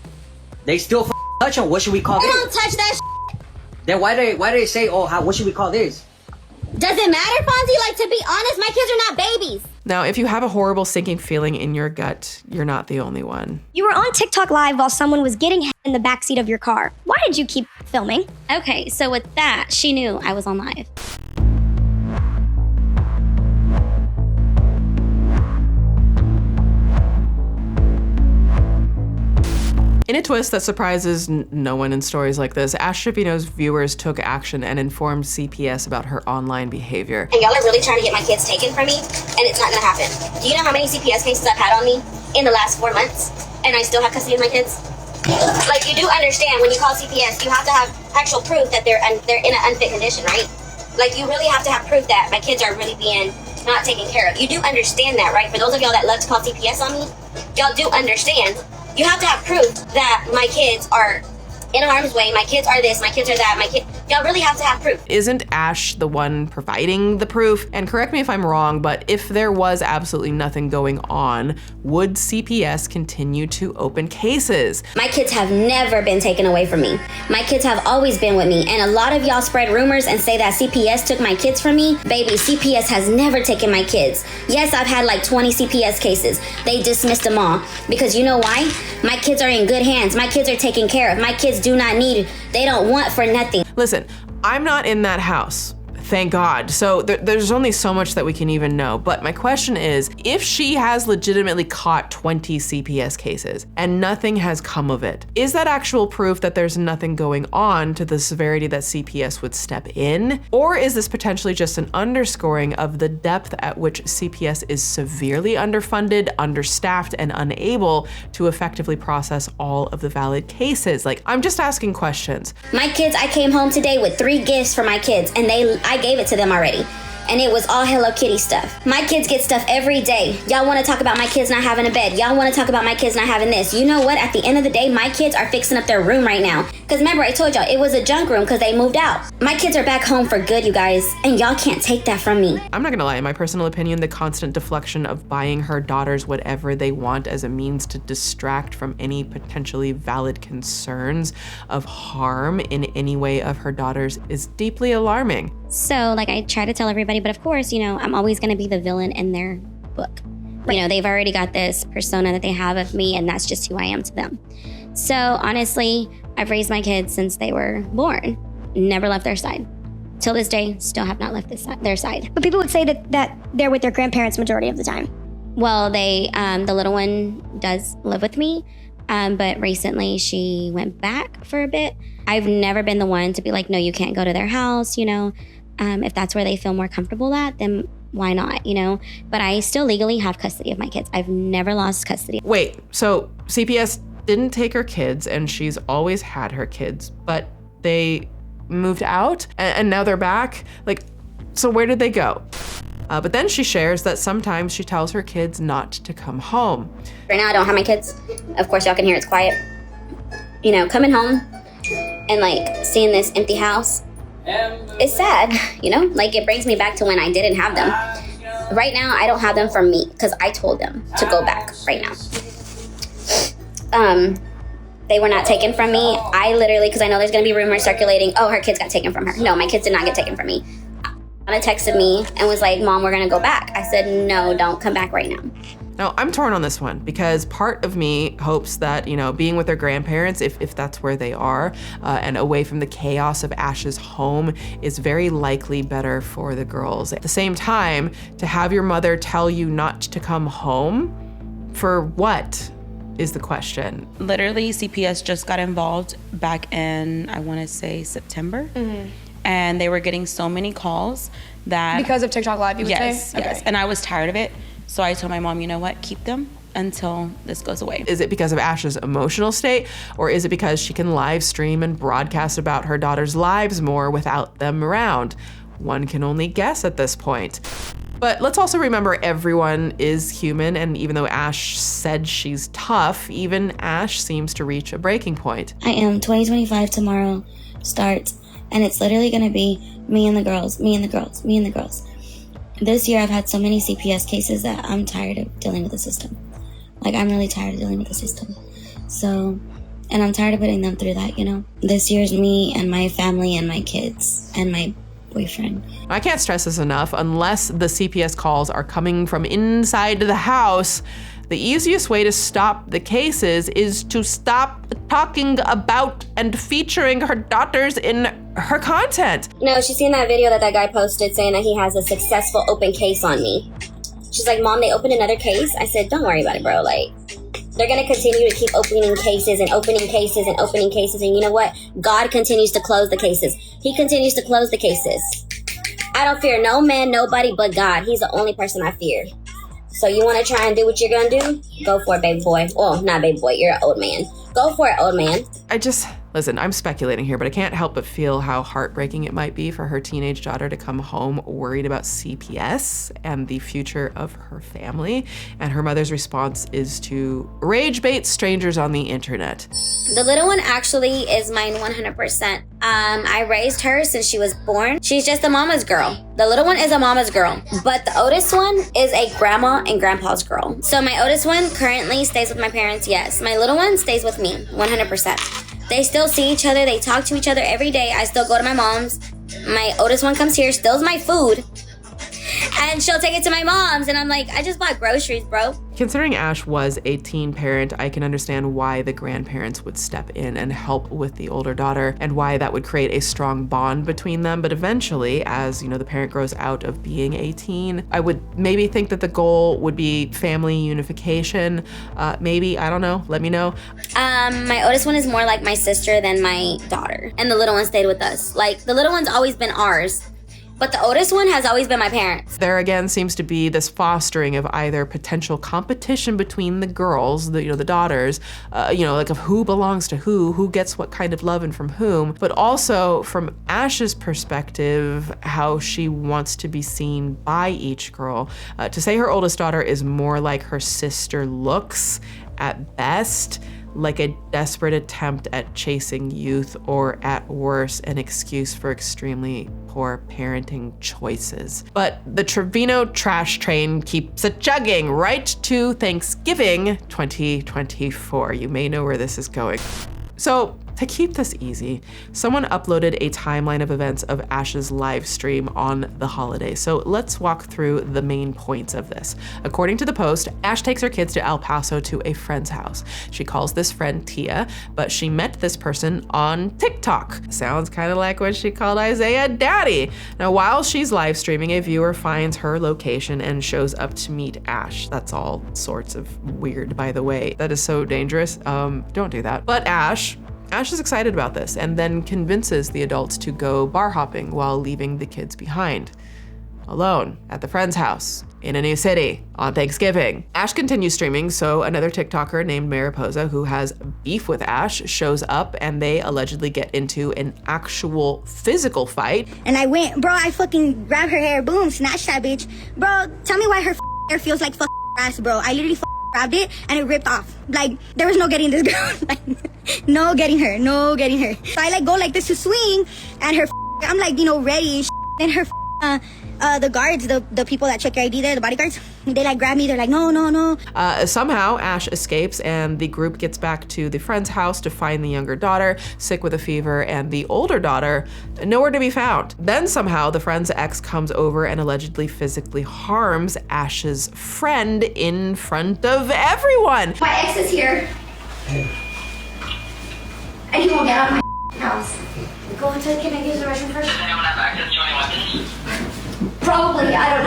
They still touch on. What should we call They this? don't touch that Then why do they say, oh, what should we call this? Does it matter, Fonzie? Like, to be honest, my kids are not babies. Now, if you have a horrible sinking feeling in your gut, you're not the only one. You were on TikTok Live while someone was getting in the backseat of your car. Why did you keep filming? Okay, so with that, she knew I was on live. In a twist that surprises no one in stories like this, Ash Trevino's viewers took action and informed CPS about her online behavior. And y'all are really trying to get my kids taken from me, and it's not gonna happen. Do you know how many CPS cases I've had on me in the last 4 months, and I still have custody of my kids? Like, you do understand when you call CPS, you have to have actual proof that they're in an unfit condition, right? Like, you really have to have proof that my kids are really being not taken care of. You do understand that, right? For those of y'all that love to call CPS on me, y'all do understand. You have to have proof that my kids are in harm's way, my kids are this, my kids are that, y'all really have to have proof. Isn't Ash the one providing the proof? And correct me if I'm wrong, but if there was absolutely nothing going on, would CPS continue to open cases? My kids have never been taken away from me. My kids have always been with me. And a lot of y'all spread rumors and say that CPS took my kids from me. Baby, CPS has never taken my kids. Yes, I've had like 20 CPS cases. They dismissed them all. Because you know why? My kids are in good hands. My kids are taken care of. My kids do not need, they don't want for nothing. Listen, I'm not in that house. Thank God. So there's only so much that we can even know. But my question is, if she has legitimately caught 20 CPS cases and nothing has come of it, is that actual proof that there's nothing going on to the severity that CPS would step in? Or is this potentially just an underscoring of the depth at which CPS is severely underfunded, understaffed, and unable to effectively process all of the valid cases? Like, I'm just asking questions. My kids, I came home today with 3 gifts for my kids, and I gave it to them already. And it was all Hello Kitty stuff. My kids get stuff every day. Y'all want to talk about my kids not having a bed. Y'all want to talk about my kids not having this. You know what? At the end of the day, my kids are fixing up their room right now. Because remember, I told y'all, it was a junk room because they moved out. My kids are back home for good, you guys. And y'all can't take that from me. I'm not gonna lie, in my personal opinion, the constant deflection of buying her daughters whatever they want as a means to distract from any potentially valid concerns of harm in any way of her daughters is deeply alarming. So, like, I try to tell everybody, but of course, you know, I'm always going to be the villain in their book. You know, they've already got this persona that they have of me, and that's just who I am to them. So, honestly, I've raised my kids since they were born, never left their side. Till this day, still have not left their side. But people would say that they're with their grandparents majority of the time. Well, the little one does live with me, but recently she went back for a bit. I've never been the one to be like, no, you can't go to their house, you know. If that's where they feel more comfortable at, then why not, you know? But I still legally have custody of my kids. I've never lost custody. Wait, so CPS didn't take her kids and she's always had her kids, but they moved out and now they're back? Like, so where did they go? But then she shares that sometimes she tells her kids not to come home. Right now I don't have my kids. Of course y'all can hear it's quiet. You know, coming home and like seeing this empty house, it's sad, you know? Like, it brings me back to when I didn't have them. Right now, I don't have them for me because I told them to go back right now. They were not taken from me. I literally, because I know there's going to be rumors circulating, oh, her kids got taken from her. No, my kids did not get taken from me. Tana texted me and was like, Mom, we're going to go back. I said, no, don't come back right now. Now, I'm torn on this one because part of me hopes that, you know, being with their grandparents, if that's where they are, and away from the chaos of Ash's home is very likely better for the girls. At the same time, to have your mother tell you not to come home, for what is the question? Literally, CPS just got involved back in, I want to say, September. Mm-hmm. And they were getting so many calls that... Because of TikTok Live, you would say? Yes. And I was tired of it. So I told my mom, you know what, keep them until this goes away. Is it because of Ash's emotional state, or is it because she can live stream and broadcast about her daughter's lives more without them around? One can only guess at this point. But let's also remember everyone is human, and even though Ash said she's tough, even Ash seems to reach a breaking point. I am 2025 tomorrow starts, and it's literally gonna be me and the girls, me and the girls, me and the girls. This year I've had so many CPS cases that I'm tired of dealing with the system. Like, I'm really tired of dealing with the system. So, and I'm tired of putting them through that, you know? This year's me and my family and my kids and my boyfriend. I can't stress this enough. Unless the CPS calls are coming from inside the house, the easiest way to stop the cases is to stop talking about and featuring her daughters in her content. No, she's seen that video that guy posted saying that he has a successful open case on me. She's like, Mom, they opened another case? I said, don't worry about it, bro. Like, they're gonna continue to keep opening cases and opening cases and opening cases. And you know what? God continues to close the cases. He continues to close the cases. I don't fear no man, nobody but God. He's the only person I fear. So you want to try and do what you're going to do? Go for it, baby boy. Well, not baby boy. You're an old man. Go for it, old man. Listen, I'm speculating here, but I can't help but feel how heartbreaking it might be for her teenage daughter to come home worried about CPS and the future of her family. And her mother's response is to rage bait strangers on the internet. The little one actually is mine 100%. I raised her since she was born. She's just a mama's girl. The little one is a mama's girl, but the oldest one is a grandma and grandpa's girl. So my oldest one currently stays with my parents, yes. My little one stays with me, 100%. They still see each other. They talk to each other every day. I still go to my mom's. My oldest one comes here, steals my food, and she'll take it to my mom's. And I'm like, I just bought groceries, bro. Considering Ash was a teen parent, I can understand why the grandparents would step in and help with the older daughter and why that would create a strong bond between them. But eventually, as the parent grows out of being a teen, I would maybe think that the goal would be family unification. Maybe, I don't know, let me know. My oldest one is more like my sister than my daughter. And the little one stayed with us. Like, the little one's always been ours. But the oldest one has always been my parents. There again seems to be this fostering of either potential competition between the girls, the daughters, like of who belongs to who gets what kind of love and from whom, but also from Ash's perspective, how she wants to be seen by each girl. To say her oldest daughter is more like her sister looks at best, like a desperate attempt at chasing youth, or at worst, an excuse for extremely poor parenting choices. But the Trevino trash train keeps a chugging right to Thanksgiving 2024. You may know where this is going. So, to keep this easy, someone uploaded a timeline of events of Ash's live stream on the holiday. So let's walk through the main points of this. According to the post, Ash takes her kids to El Paso to a friend's house. She calls this friend Tia, but she met this person on TikTok. Sounds kind of like when she called Isaiah daddy. Now, while she's live streaming, a viewer finds her location and shows up to meet Ash. That's all sorts of weird, by the way. That is so dangerous. Don't do that. But Ash is excited about this and then convinces the adults to go bar hopping while leaving the kids behind, alone at the friend's house in a new city on Thanksgiving. Ash continues streaming, so another TikToker named Mariposa, who has beef with Ash, shows up and they allegedly get into an actual physical fight. And I went, bro, I fucking grabbed her hair, boom, snatched that bitch. Bro, tell me why her hair feels like ass, bro. I literally grabbed it and it ripped off. Like, there was no getting this girl. Like, no getting her. So I go like this to swing, and her I'm like, ready and then her the guards, the people that check your ID there, the bodyguards, they grab me. They're like, no. Somehow Ash escapes and the group gets back to the friend's house to find the younger daughter sick with a fever and the older daughter nowhere to be found. Then somehow the friend's ex comes over and allegedly physically harms Ash's friend in front of everyone. My ex is here. And he won't get out of my house. Go into the kitchen and use the restroom first. Does anyone have access to any weapons? Probably, I don't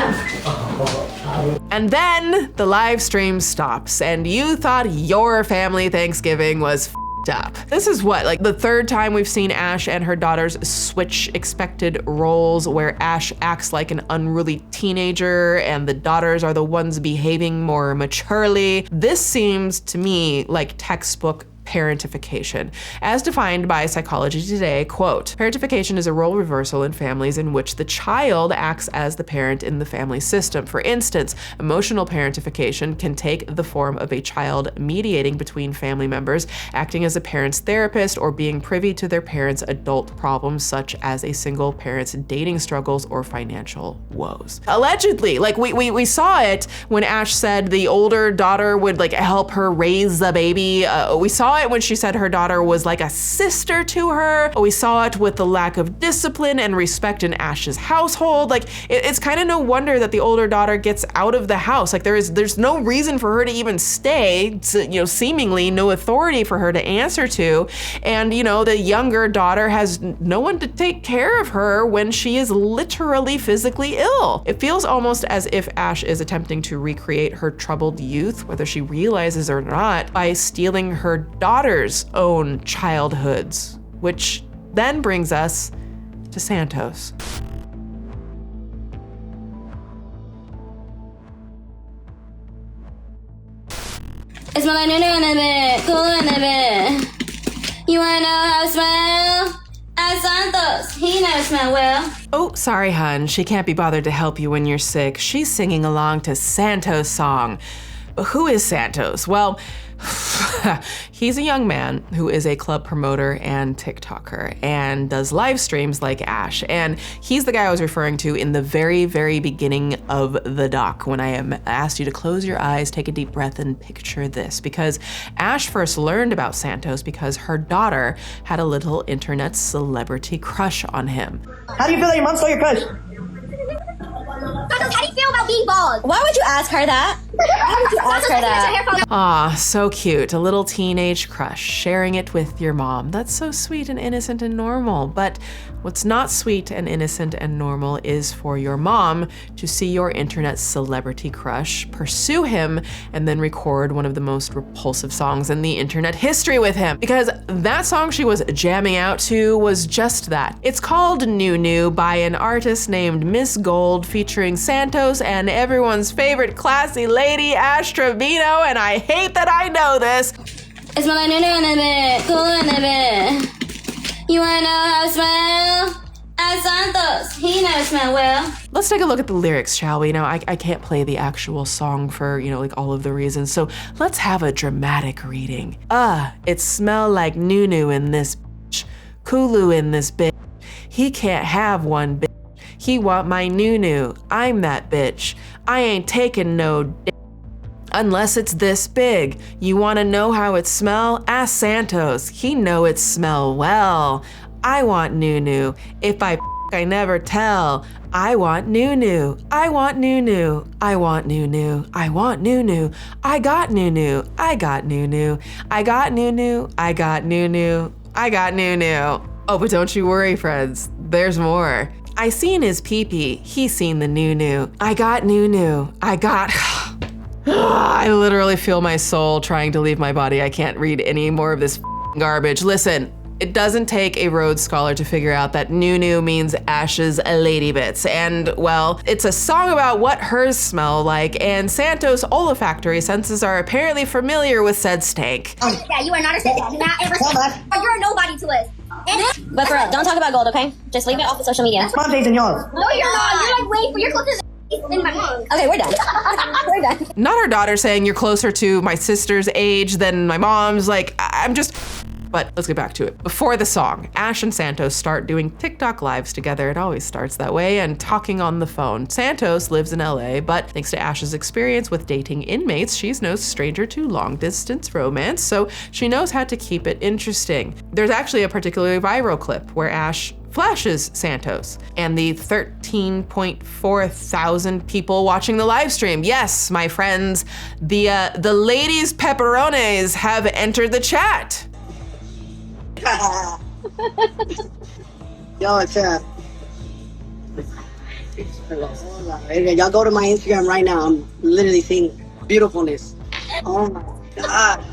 know. And then the live stream stops and you thought your family Thanksgiving was f***ed up. This is what, the third time we've seen Ash and her daughters switch expected roles, where Ash acts like an unruly teenager and the daughters are the ones behaving more maturely. This seems to me like textbook parentification. As defined by Psychology Today, quote, parentification is a role reversal in families in which the child acts as the parent in the family system. For instance, emotional parentification can take the form of a child mediating between family members, acting as a parent's therapist, or being privy to their parents' adult problems, such as a single parent's dating struggles or financial woes. Allegedly, like we saw it when Ash said the older daughter would like help her raise the baby. We saw it when she said her daughter was like a sister to her. We saw it with the lack of discipline and respect in Ash's household. Like it's kind of no wonder that the older daughter gets out of the house. Like there's no reason for her to even stay, seemingly no authority for her to answer to. And the younger daughter has no one to take care of her when she is literally physically ill. It feels almost as if Ash is attempting to recreate her troubled youth, whether she realizes or not, by stealing her daughter's own childhoods, which then brings us to Santos. It's my new in a bit, cool in a bit. You wanna know how I smell? As Santos, he never smell well. Oh, sorry, hun. She can't be bothered to help you when you're sick. She's singing along to Santos' song. But who is Santos? Well, he's a young man who is a club promoter and TikToker and does live streams like Ash. And he's the guy I was referring to in the very, very beginning of the doc when I asked you to close your eyes, take a deep breath, and picture this. Because Ash first learned about Santos because her daughter had a little internet celebrity crush on him. How do you feel that your mom stole your crush? Santos, how do you feel about being bald? Why would you ask her that? Why would you ask her that? Aw, so cute. A little teenage crush, sharing it with your mom. That's so sweet and innocent and normal. But what's not sweet and innocent and normal is for your mom to see your internet celebrity crush, pursue him, and then record one of the most repulsive songs in the internet history with him. Because that song she was jamming out to was just that. It's called New New by an artist named Miss Gold, featuring Santos and everyone's favorite classy lady, Ash Trevino, and I hate that I know this. It's my new in a bit, cool in a bit. You wanna know how I smell? As Santos, he never smell well. Let's take a look at the lyrics, shall we? Now, I can't play the actual song for, like all of the reasons, so let's have a dramatic reading. It smell like Nunu in this bitch, Kulu in this bitch. He can't have one bitch. He want my Nunu. I'm that bitch. I ain't taking no dick unless it's this big. You wanna know how it smell? Ask Santos. He know it smell well. I want Nunu. If I never tell. I want Nunu. I want Nunu. I want Nunu. I want Nunu. I got Nunu. I got Nunu. I got Nunu. I got Nunu. I got Nunu. Oh, but don't you worry, friends. There's more. I seen his pee-pee. He seen the Nunu. I got Nunu. I got... I literally feel my soul trying to leave my body. I can't read any more of this garbage. Listen, it doesn't take a Rhodes Scholar to figure out that Nunu means Ash's lady bits. And, well, it's a song about what hers smell like, and Santos' olfactory senses are apparently familiar with said stank. Yeah, you are not a stank. Do not ever say you're a nobody to us. But for real, don't talk about gold, okay? Just leave it off of social media. That's my face and yours. No, you're not. You're like way for your closest in my mom. Okay, we're done. We're done. Not her daughter saying you're closer to my sister's age than my mom's. Like, I'm just... But let's get back to it. Before the song, Ash and Santos start doing TikTok lives together. It always starts that way, and talking on the phone. Santos lives in LA, but thanks to Ash's experience with dating inmates, she's no stranger to long distance romance, so she knows how to keep it interesting. There's actually a particularly viral clip where Ash flashes Santos and the 13.4 thousand people watching the live stream. Yes, my friends, the ladies pepperones have entered the chat. Yo, it's y'all go to my Instagram right now. I'm literally seeing beautifulness. Oh my God.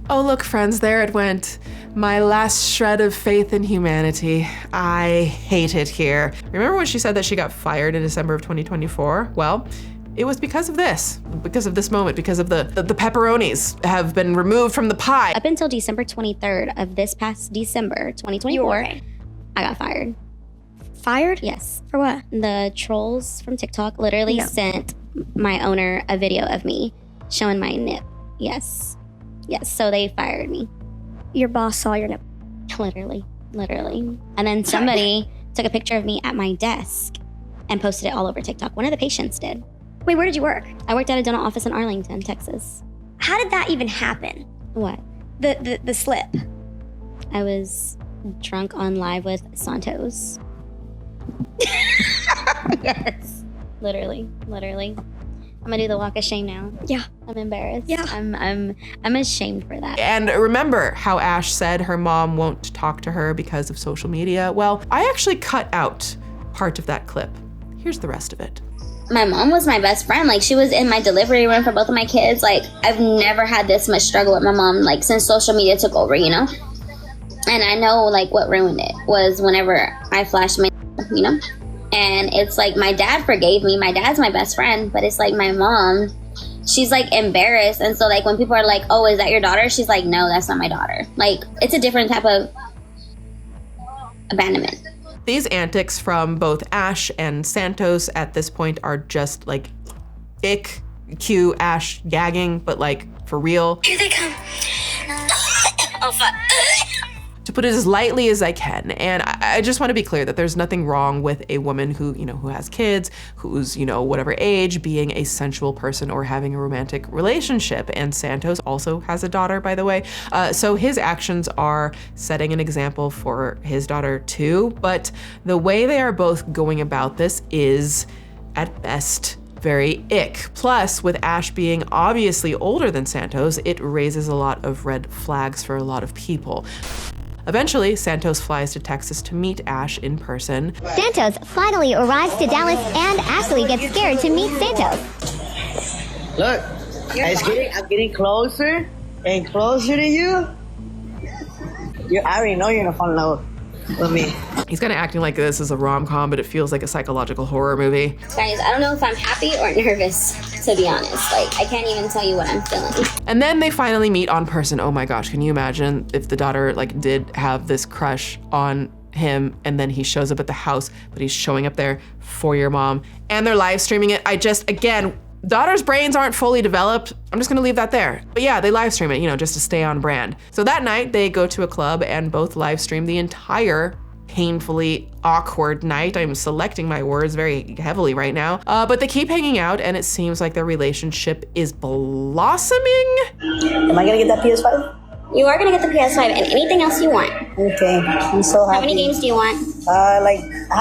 Oh, look, friends, there it went. My last shred of faith in humanity. I hate it here. Remember when she said that she got fired in December of 2024? Well, it was because of this moment, because of the pepperonis have been removed from the pie. Up until December 23rd of this past December 2024, I got fired. Fired? Yes. For what? The trolls from TikTok literally sent my owner a video of me showing my nip. Yes. Yes, so they fired me. Your boss saw your nip? Literally. And then somebody took a picture of me at my desk and posted it all over TikTok. One of the patients did. Wait, where did you work? I worked at a dental office in Arlington, Texas. How did that even happen? What? The slip. I was drunk on live with Santos. Yes. Literally. I'm gonna do the walk of shame now. Yeah. I'm embarrassed. Yeah. I'm ashamed for that. And remember how Ash said her mom won't talk to her because of social media? Well, I actually cut out part of that clip. Here's the rest of it. My mom was my best friend. Like, she was in my delivery room for both of my kids. Like, I've never had this much struggle with my mom, like, since social media took over, you know? And I know, like, what ruined it was whenever I flashed my, you know? And it's like, my dad forgave me. My dad's my best friend. But it's like, my mom, she's, like, embarrassed. And so, like, when people are like, oh, is that your daughter? She's like, no, that's not my daughter. Like, it's a different type of abandonment. These antics from both Ash and Santos at this point are just like ick, cue Ash gagging, but like for real. Here they come. Oh, fuck. To put it as lightly as I can. And I just want to be clear that there's nothing wrong with a woman who, you know, who has kids, who's, you know, whatever age, being a sensual person or having a romantic relationship. And Santos also has a daughter, by the way. So his actions are setting an example for his daughter too. But the way they are both going about this is, at best, very ick. Plus, with Ash being obviously older than Santos, it raises a lot of red flags for a lot of people. Eventually, Santos flies to Texas to meet Ash in person. Santos finally arrives to Dallas and Ashley gets scared to meet Santos. Look, I'm getting closer and closer to you. I already know you're gonna fall in love with me. He's kind of acting like this is a rom-com, but it feels like a psychological horror movie. Guys, I don't know if I'm happy or nervous, to be honest. Like, I can't even tell you what I'm feeling. And then they finally meet on person. Oh my gosh, can you imagine if the daughter like did have this crush on him and then he shows up at the house, but he's showing up there for your mom and they're live streaming it. Again, daughter's brains aren't fully developed. I'm just gonna leave that there. But yeah, they live stream it, you know, just to stay on brand. So that night they go to a club and both live stream the entire painfully awkward night. I'm selecting my words very heavily right now. But they keep hanging out and it seems like their relationship is blossoming. Am I gonna get that PS5? You are gonna get the PS5 and anything else you want. Okay, I'm so happy. How many games do you want?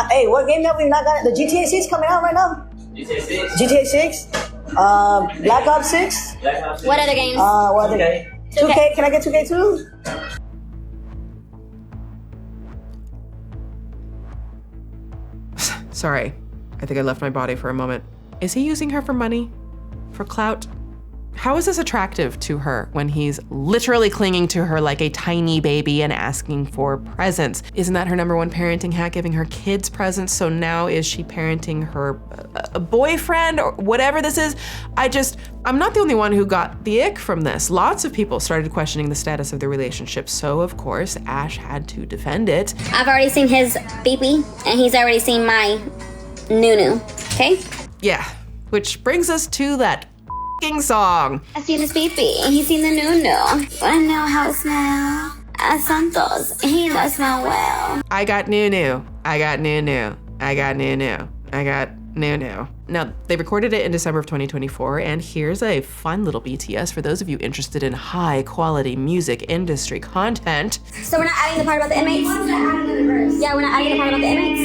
Hey, what game that we not got? The GTA 6 coming out right now? GTA 6? Black Ops 6? What other games? What other? 2K, can I get 2K too? Sorry, I think I left my body for a moment. Is he using her for money? For clout? How is this attractive to her when he's literally clinging to her like a tiny baby and asking for presents? Isn't that her number one parenting hack, giving her kids presents? So now is she parenting her a boyfriend or whatever this is? I'm not the only one who got the ick from this. Lots of people started questioning the status of their relationship. So of course, Ash had to defend it. I've already seen his beepee and he's already seen my nunu, okay? Yeah, which brings us to that song. I've seen his beepee and he's seen the nunu. Wanna know how it smells? Santos, he does smell well. I got nunu. I got nunu. I got nunu. I got nunu. Now, they recorded it in December of 2024, and here's a fun little BTS for those of you interested in high quality music industry content. So we're not adding the part about the inmates? Yeah, we're not adding the part about the inmates.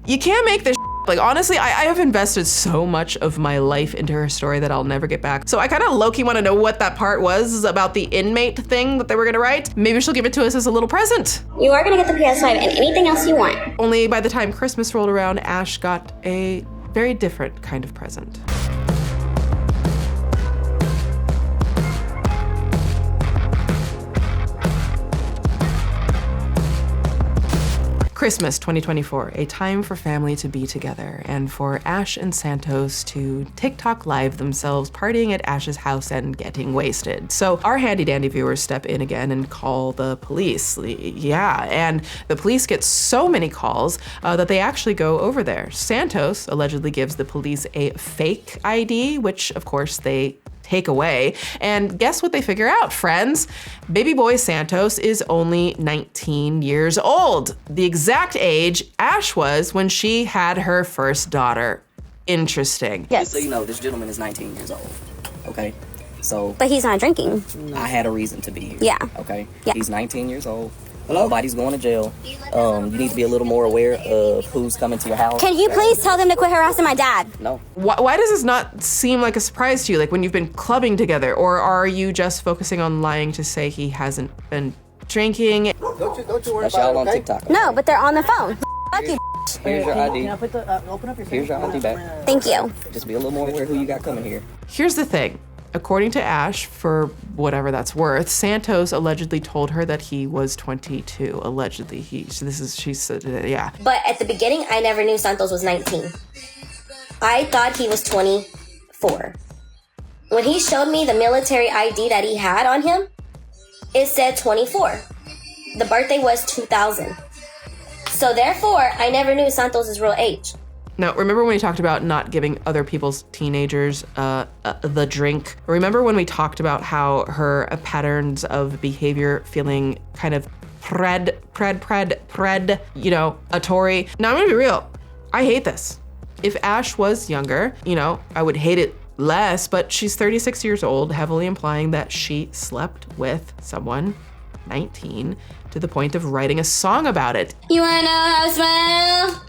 You can't make this like, honestly, I have invested so much of my life into her story that I'll never get back. So I kind of low-key want to know what that part was about the inmate thing that they were gonna write. Maybe she'll give it to us as a little present. You are gonna get the PS5 and anything else you want. Only by the time Christmas rolled around, Ash got a very different kind of present. Kris Christmas 2024, a time for family to be together and for Ash and Santos to TikTok live themselves partying at Ash's house and getting wasted. So our handy dandy viewers step in again and call the police. Yeah, and the police get so many calls that they actually go over there. Santos allegedly gives the police a fake ID, which of course they take away. And guess what they figure out, friends? Baby boy Santos is only 19 years old, the exact age Ash was when she had her first daughter. Interesting. Yes. So you know, this gentleman is 19 years old, okay? So. But he's not drinking. I had a reason to be here. Yeah. Okay? Yeah. He's 19 years old. Nobody's going to jail. You need to be a little more aware of who's coming to your house. Can you please tell them to quit harassing my dad? No. Why does this not seem like a surprise to you? Like when you've been clubbing together, or are you just focusing on lying to say he hasn't been drinking? Don't you worry about y'all on TikTok. No, but they're on the phone. Fuck you. Here's your ID. Open up your Here's your ID back. Thank you. Just be a little more aware who you got coming here. Here's the thing. According to Ash, for whatever that's worth, Santos allegedly told her that he was 22. Allegedly, she said, yeah. But at the beginning, I never knew Santos was 19. I thought he was 24. When he showed me the military ID that he had on him, it said 24. The birthday was 2000. So therefore, I never knew Santos' real age. Now, remember when we talked about not giving other people's teenagers the drink? Remember when we talked about how her patterns of behavior feeling kind of you know, a Tory? Now, I'm gonna be real. I hate this. If Ash was younger, you know, I would hate it less, but she's 36 years old, heavily implying that she slept with someone 19 to the point of writing a song about it. You wanna know how I smell?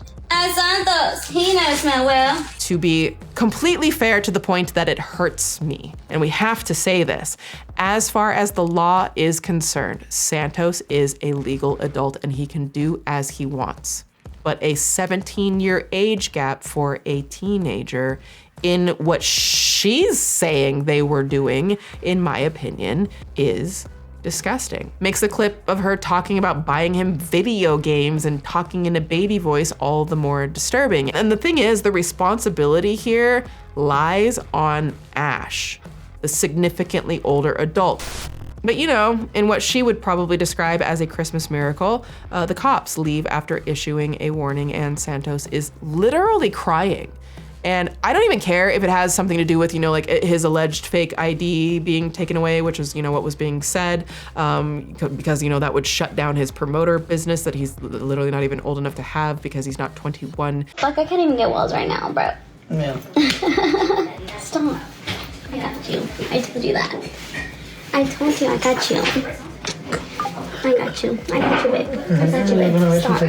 Santos, he never smelled well. To be completely fair to the point that it hurts me, and we have to say this, as far as the law is concerned, Santos is a legal adult and he can do as he wants. But a 17-year age gap for a teenager in what she's saying they were doing, in my opinion, is disgusting. Makes the clip of her talking about buying him video games and talking in a baby voice all the more disturbing. And the thing is, the responsibility here lies on Ash, the significantly older adult. But you know, in what she would probably describe as a Christmas miracle, the cops leave after issuing a warning and Santos is literally crying. And I don't even care if it has something to do with, you know, like his alleged fake ID being taken away, which is, you know, what was being said, because, you know, that would shut down his promoter business that he's literally not even old enough to have because he's not 21. Fuck, I can't even get walls right now, bro. Yeah. Stop. I got you. I told you that. I told you I got you. I got you. I got you, babe. I got you, babe. Stop.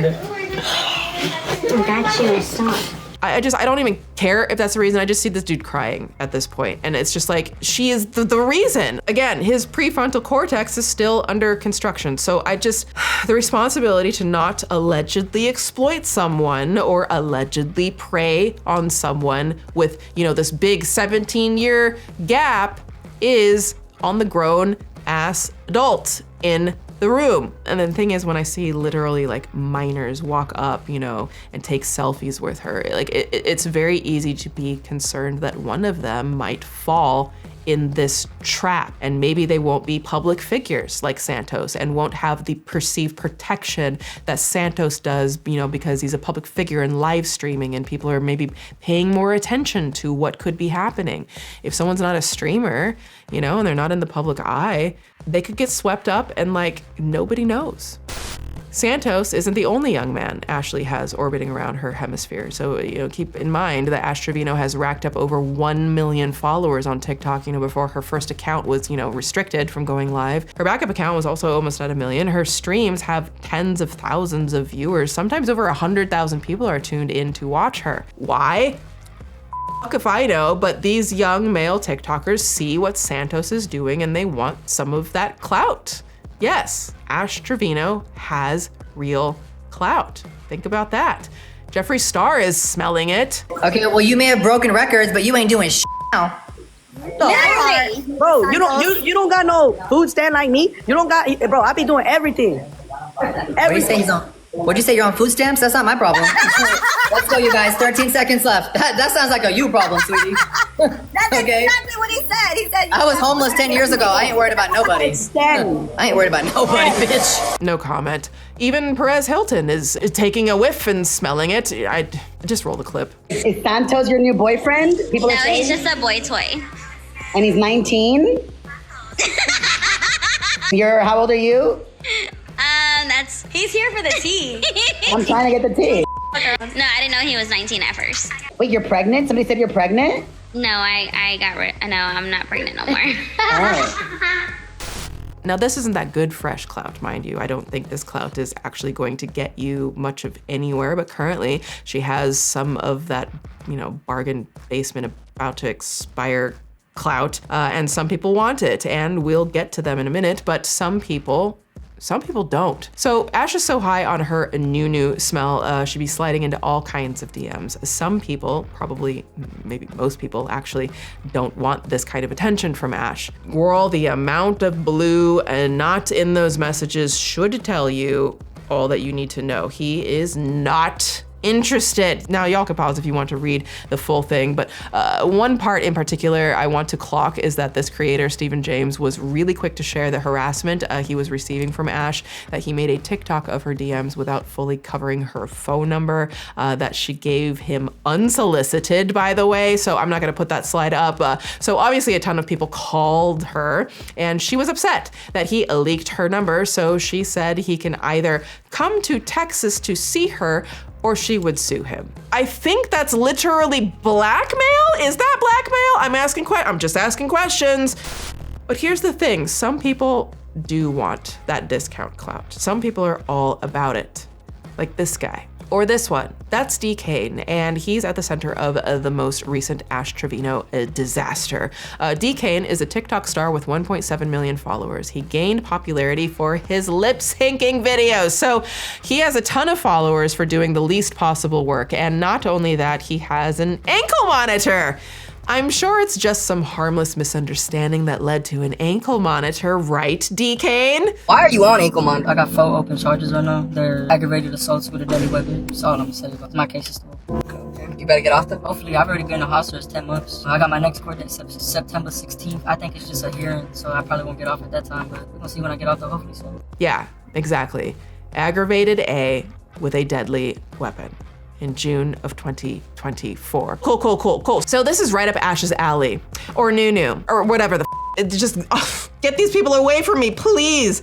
I got you. Stop. I don't even care if that's the reason. I just see this dude crying at this point. And it's just like, she is the reason. Again, his prefrontal cortex is still under construction. So the responsibility to not allegedly exploit someone or allegedly prey on someone with, you know, this big 17-year gap is on the grown ass adult in the room. And then the thing is, when I see literally like minors walk up, you know, and take selfies with her, like it's very easy to be concerned that one of them might fall in this trap, and maybe they won't be public figures like Santos and won't have the perceived protection that Santos does, you know, because he's a public figure and live streaming and people are maybe paying more attention to what could be happening. If someone's not a streamer, you know, and they're not in the public eye, they could get swept up and like nobody knows. Santos isn't the only young man Ashley has orbiting around her hemisphere. So, you know, keep in mind that Ash Trevino has racked up over 1 million followers on TikTok, you know, before her first account was, you know, restricted from going live. Her backup account was also almost at 1 million. Her streams have tens of thousands of viewers. Sometimes over 100,000 people are tuned in to watch her. Why? Fuck if I know, but these young male TikTokers see what Santos is doing and they want some of that clout. Yes, Ash Trevino has real clout. Think about that. Jeffree Star is smelling it. Okay, well, you may have broken records, but you ain't doing shit now. Bro, you don't got no food stand like me. You don't got, bro. I be doing everything. What do you say he's on? What'd you say? You're on food stamps? That's not my problem. Let's go, you guys. 13 seconds left. That sounds like a you problem, sweetie. That's Okay. exactly what he said. He said I was homeless 10 years ago. I ain't worried about nobody. I ain't worried about nobody, bitch. No comment. Even Perez Hilton is taking a whiff and smelling it. I just roll the clip. Is Santos your new boyfriend? People No, are saying? he's just a boy toy. And he's 19? How old are you? He's here for the tea. I'm trying to get the tea. No, I didn't know he was 19 at first. Wait, you're pregnant? Somebody said you're pregnant? No, I got rid. No, I'm not pregnant no more. Now, this isn't that good fresh clout, mind you. I don't think this clout is actually going to get you much of anywhere, but currently she has some of that, bargain basement about to expire clout, and some people want it, and we'll get to them in a minute, but some people don't. So Ash is so high on her new smell, she'd be sliding into all kinds of DMs. Some people, probably, maybe most people actually, don't want this kind of attention from Ash. Whirl, the amount of blue and not in those messages should tell you all that you need to know. He is not interested. Now, y'all can pause if you want to read the full thing, but one part in particular I want to clock is that this creator, Stephen James, was really quick to share the harassment he was receiving from Ash, that he made a TikTok of her DMs without fully covering her phone number, that she gave him unsolicited, by the way, so I'm not gonna put that slide up. So obviously a ton of people called her, and she was upset that he leaked her number, so she said he can either come to Texas to see her or she would sue him. I think that's literally blackmail? Is that blackmail? I'm just asking questions. But here's the thing, some people do want that discount clout. Some people are all about it, like this guy. Or this one, that's Decane, and he's at the center of the most recent Ash Trevino disaster. Decane is a TikTok star with 1.7 million followers. He gained popularity for his lip-syncing videos, so he has a ton of followers for doing the least possible work, and not only that, he has an ankle monitor. I'm sure it's just some harmless misunderstanding that led to an ankle monitor, right, Decane? Why are you on ankle monitor? I got 4 open charges right now. They're aggravated assaults with a deadly weapon. That's all I'm gonna say about my case is still. Okay. You better get off them. Hopefully, I've already been in the hospital 10 months. I got my next court date September 16th. I think it's just a hearing, so I probably won't get off at that time, but we're gonna see when I get off though, hopefully so. Yeah, exactly. Aggravated A with a deadly weapon. In June of 2024. Cool. So this is right up Ash's alley, or Nunu, or whatever the just get these people away from me, please.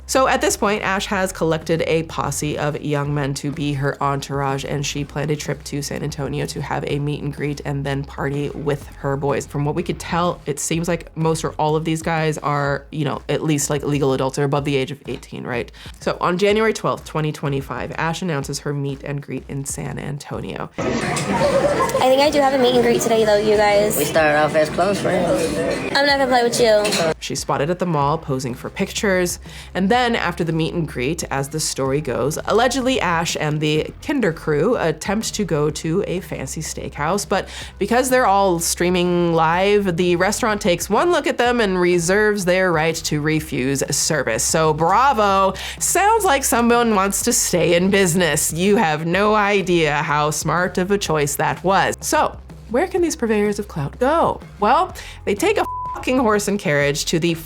So at this point, Ash has collected a posse of young men to be her entourage, and she planned a trip to San Antonio to have a meet and greet and then party with her boys. From what we could tell, it seems like most or all of these guys are, at least like legal adults or above the age of 18, right? So on January 12th, 2025, Ash announces her meet and greet in San Antonio. I think I do have a meet and greet today, though, you guys. We started off as close friends. I'm not gonna play with you. She's spotted at the mall posing for pictures, and then after the meet and greet, as the story goes, allegedly Ash and the Kinder crew attempt to go to a fancy steakhouse, but because they're all streaming live, the restaurant takes one look at them and reserves their right to refuse service. So bravo, sounds like someone wants to stay in business. You have no idea how smart of a choice that was. So where can these purveyors of clout go? Well, they take a fucking horse and carriage to the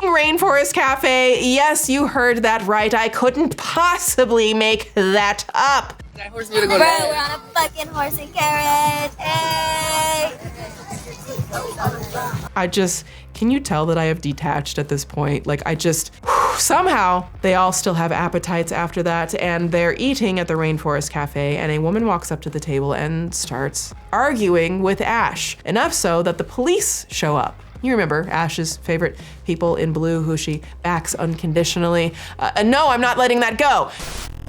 Rainforest Cafe. Yes, you heard that right. I couldn't possibly make that up. Bro, we're on a fucking horse and carriage. Hey! Can you tell that I have detached at this point? Somehow they all still have appetites after that, and they're eating at the Rainforest Cafe, and a woman walks up to the table and starts arguing with Ash. Enough so that the police show up. You remember Ash's favorite people in blue who she backs unconditionally. No, I'm not letting that go.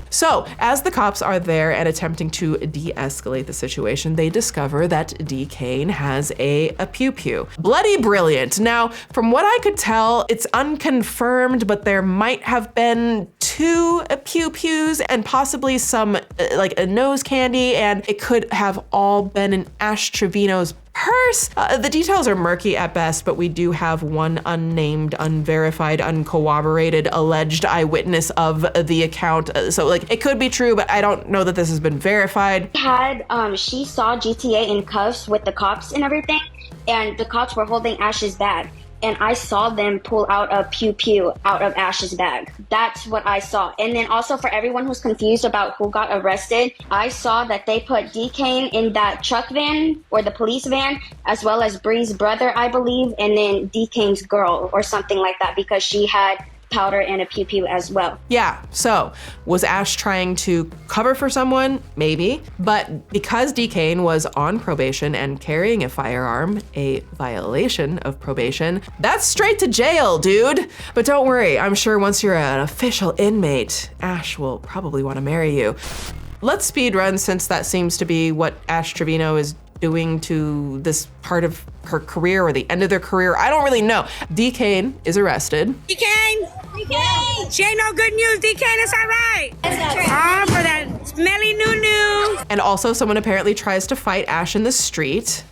So, as the cops are there and attempting to de-escalate the situation, they discover that Decane has a pew-pew. Bloody brilliant. Now, from what I could tell, it's unconfirmed, but there might have been 2 pew-pews and possibly some, a nose candy, and it could have all been in Ash Trevino's purse. The details are murky at best, but we do have one unnamed, unverified, uncorroborated, alleged eyewitness of the account. So like, it could be true, but I don't know that this has been verified. She saw GTA in cuffs with the cops and everything, and the cops were holding Ash's bag. And I saw them pull out a pew pew out of Ash's bag. That's what I saw. And then also for everyone who's confused about who got arrested, I saw that they put D-Kane in that truck van or the police van, as well as Bree's brother, I believe, and then D-Kane's girl or something like that, because she had powder and a pew pew as well. Yeah, so was Ash trying to cover for someone? Maybe. But because D-Kane was on probation and carrying a firearm, a violation of probation, that's straight to jail, dude. But don't worry, I'm sure once you're an official inmate, Ash will probably want to marry you. Let's speed run, since that seems to be what Ash Trevino is doing to this part of her career or the end of their career. I don't really know. D-Kane is arrested. D-Kane! She ain't no good news, D-Kane, it's all right. For that smelly noo-noo. And also someone apparently tries to fight Ash in the street.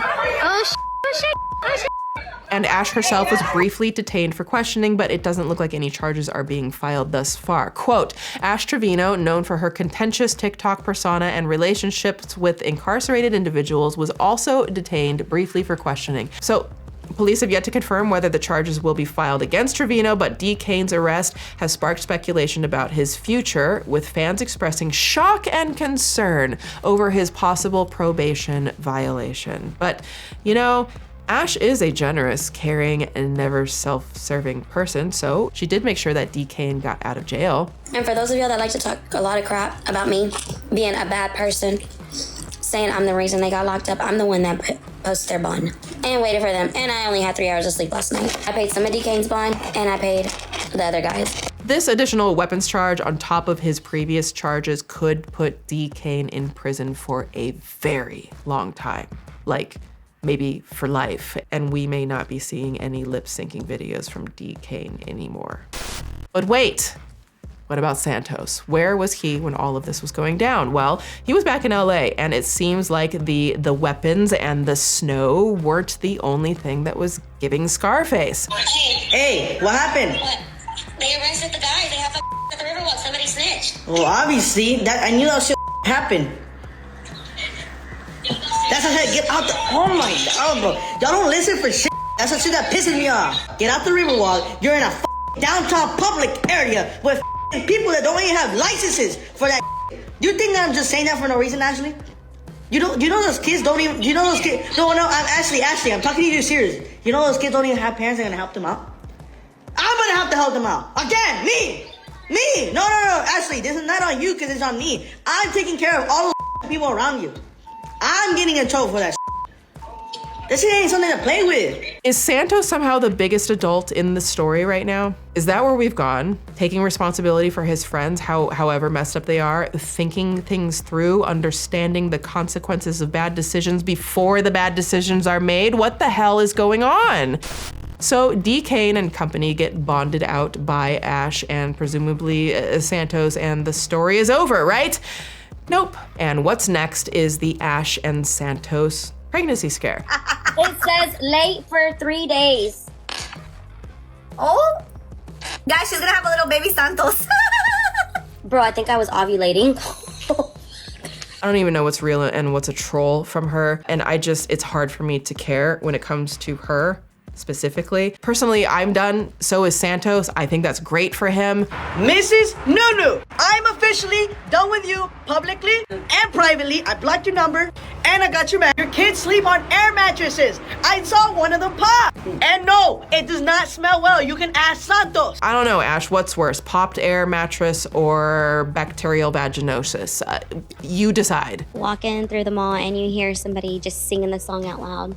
And Ash herself was briefly detained for questioning, but it doesn't look like any charges are being filed thus far. Quote, Ash Trevino, known for her contentious TikTok persona and relationships with incarcerated individuals, was also detained briefly for questioning. So police have yet to confirm whether the charges will be filed against Trevino, but D-Kane's arrest has sparked speculation about his future, with fans expressing shock and concern over his possible probation violation. But, you know, Ash is a generous, caring, and never self-serving person, so she did make sure that D-Kane got out of jail. And for those of y'all that like to talk a lot of crap about me being a bad person, saying I'm the reason they got locked up, I'm the one that posted their bond and waited for them. And I only had 3 hours of sleep last night. I paid some of D-Kane's bond, and I paid the other guys. This additional weapons charge on top of his previous charges could put D-Kane in prison for a very long time. Like, maybe for life, and we may not be seeing any lip-syncing videos from D-Kane anymore. But wait, what about Santos? Where was he when all of this was going down? Well, he was back in LA, and it seems like the weapons and the snow weren't the only thing that was giving Scarface. Hey, what happened? What? They arrested the guy. They have at the Riverwalk. Somebody snitched. Well, obviously, I knew that shit happened. That's what I said, get out the, oh my God, bro. Y'all don't listen for shit. That's the shit that pisses me off. Get out the Riverwalk. You're in a downtown public area with people that don't even have licenses for that. Do you think that I'm just saying that for no reason, Ashley? You know those kids don't even, you know those kids, no, I'm Ashley, I'm talking to you serious. You know those kids don't even have parents that are gonna help them out? I'm gonna have to help them out. Again, me. No, Ashley, this is not on you because it's on me. I'm taking care of all the people around you. I'm getting in trouble for that. This shit ain't something to play with. Is Santos somehow the biggest adult in the story right now? Is that where we've gone? Taking responsibility for his friends, however messed up they are, thinking things through, understanding the consequences of bad decisions before the bad decisions are made? What the hell is going on? So D-Kane and company get bonded out by Ash and presumably Santos, and the story is over, right? Nope. And what's next is the Ash and Santos pregnancy scare. It says late for 3 days. Oh? Guys, she's gonna have a little baby Santos. Bro, I think I was ovulating. I don't even know what's real and what's a troll from her. And it's hard for me to care when it comes to her specifically. Personally, I'm done. So is Santos. I think that's great for him. Mrs. Nunu, I'm officially done with you publicly and privately. I blocked your number and I got your man. Your kids sleep on air mattresses. I saw one of them pop. And no, it does not smell well. You can ask Santos. I don't know, Ash, what's worse, popped air mattress or bacterial vaginosis? You decide. Walking through the mall and you hear somebody just singing the song out loud.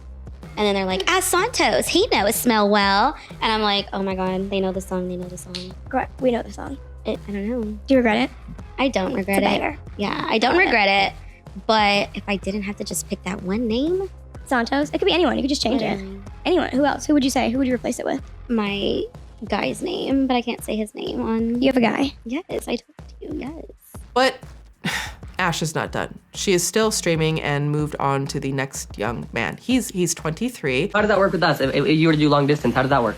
And then they're like, ask Santos, he knows smell well. And I'm like, oh my God, they know the song, We know the song. I don't know. Do you regret it? I don't regret it. Yeah, I don't regret it. But if I didn't have to just pick that one name. Santos? It could be anyone, you could just change it. Anyone, who else? Who would you say? Who would you replace it with? My guy's name, but I can't say his name on. You have a guy? Yes, I told you, yes. But Ash is not done. She is still streaming and moved on to the next young man. He's 23. How does that work with us? If you were to do long distance, how does that work?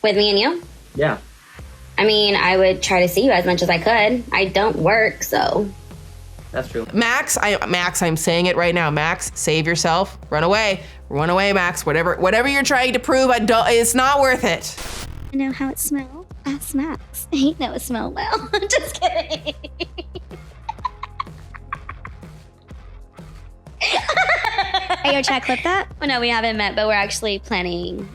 With me and you? Yeah. I mean, I would try to see you as much as I could. I don't work, so. That's true. Max, I'm saying it right now. Max, save yourself. Run away. Run away, Max. Whatever you're trying to prove, it's not worth it. I know how it smells. Ask Max. He knows it smells well. I'm just kidding. Are you trying to clip that? Well, no, we haven't met, but we're actually planning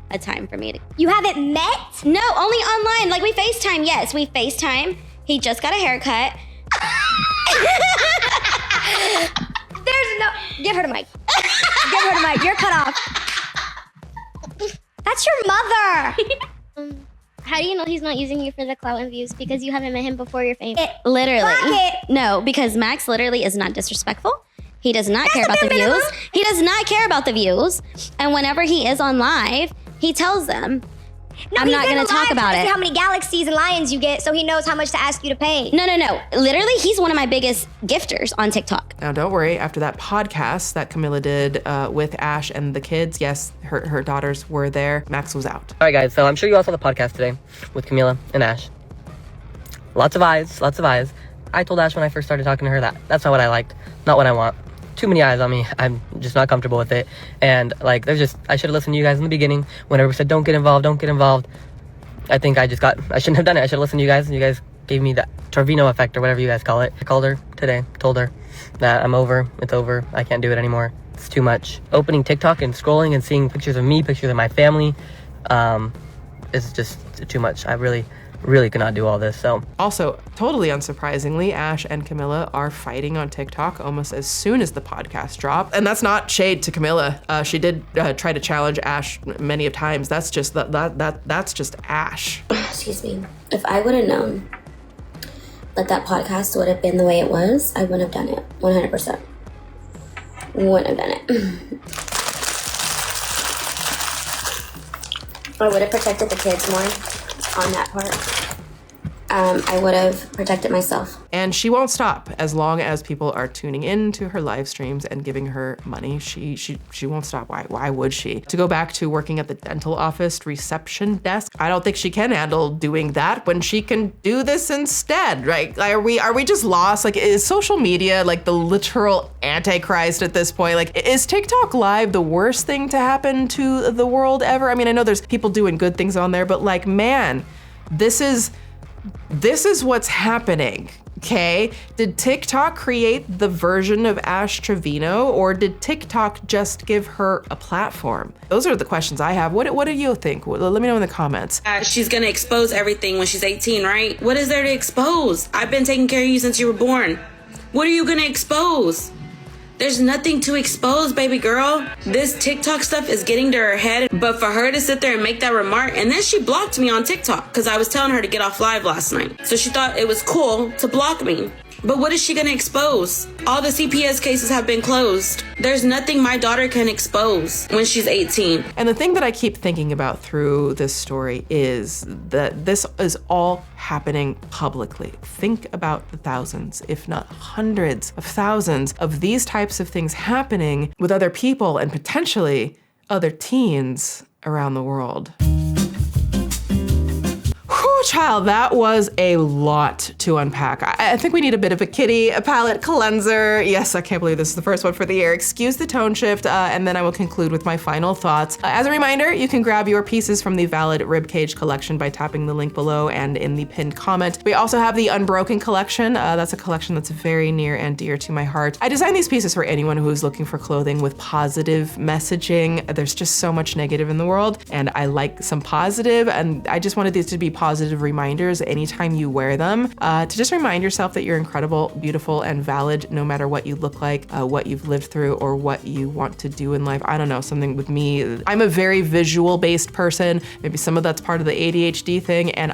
a time for me to. You haven't met? No, only online. Like we FaceTime. Yes, we FaceTime. He just got a haircut. There's no. Give her the mic. Give her the mic. You're cut off. That's your mother. How do you know he's not using you for the clout and views? Because you haven't met him before you're famous. Literally. No, because Max literally is not disrespectful. He does not care about the views. He does not care about the views. And whenever he is on live, he tells them, I'm not going to talk about it. See how many galaxies and lions you get, so he knows how much to ask you to pay. No. Literally, he's one of my biggest gifters on TikTok. Now, don't worry. After that podcast that Camilla did with Ash and the kids, yes, her daughters were there. Max was out. All right, guys. So I'm sure you all saw the podcast today with Camilla and Ash. Lots of eyes. I told Ash when I first started talking to her that's not what I liked, not what I want. Too many eyes on me. I'm just not comfortable with it. And like, I should have listened to you guys in the beginning whenever we said, don't get involved. I think I shouldn't have done it. I should have listened to you guys, and you guys gave me that Trevino effect or whatever you guys call it. I called her today, told her that I'm over. It's over. I can't do it anymore. It's too much. Opening TikTok and scrolling and seeing pictures of me, pictures of my family, is just too much. I really cannot do all this. So also, totally unsurprisingly, Ash and Camilla are fighting on TikTok almost as soon as the podcast dropped. And that's not shade to Camilla. She did try to challenge Ash many of times. That's just that's just Ash. Excuse me. If I would have known that podcast would have been the way it was, I wouldn't have done it. 100%. Wouldn't have done it. I would have protected the kids more. On that part, I would have protected myself. And she won't stop as long as people are tuning in to her live streams and giving her money. She won't stop. Why would she? To go back to working at the dental office reception desk, I don't think she can handle doing that when she can do this instead, right? Are we just lost? Like, is social media like the literal antichrist at this point? Like, is TikTok live the worst thing to happen to the world ever? I mean, I know there's people doing good things on there, but like, man, this is what's happening, okay? Did TikTok create the version of Ash Trevino, or did TikTok just give her a platform? Those are the questions I have. What do you think? Let me know in the comments. She's gonna expose everything when she's 18, right? What is there to expose? I've been taking care of you since you were born. What are you gonna expose? There's nothing to expose, baby girl. This TikTok stuff is getting to her head, but for her to sit there and make that remark, and then she blocked me on TikTok because I was telling her to get off live last night. So she thought it was cool to block me. But what is she gonna expose? All the CPS cases have been closed. There's nothing my daughter can expose when she's 18. And the thing that I keep thinking about through this story is that this is all happening publicly. Think about the thousands, if not hundreds of thousands of these types of things happening with other people and potentially other teens around the world. Child, that was a lot to unpack. I think we need a bit of a palette cleanser. Yes, I can't believe this is the first one for the year. Excuse the tone shift, and then I will conclude with my final thoughts. As a reminder, you can grab your pieces from the Valid Ribcage collection by tapping the link below and in the pinned comment. We also have the Unbroken collection. That's a collection that's very near and dear to my heart. I designed these pieces for anyone who is looking for clothing with positive messaging. There's just so much negative in the world, and I like some positive, and I just wanted these to be positive reminders anytime you wear them, to just remind yourself that you're incredible, beautiful, and valid no matter what you look like, what you've lived through, or what you want to do in life. I don't know, something with me, I'm a very visual based person. Maybe some of that's part of the ADHD thing, and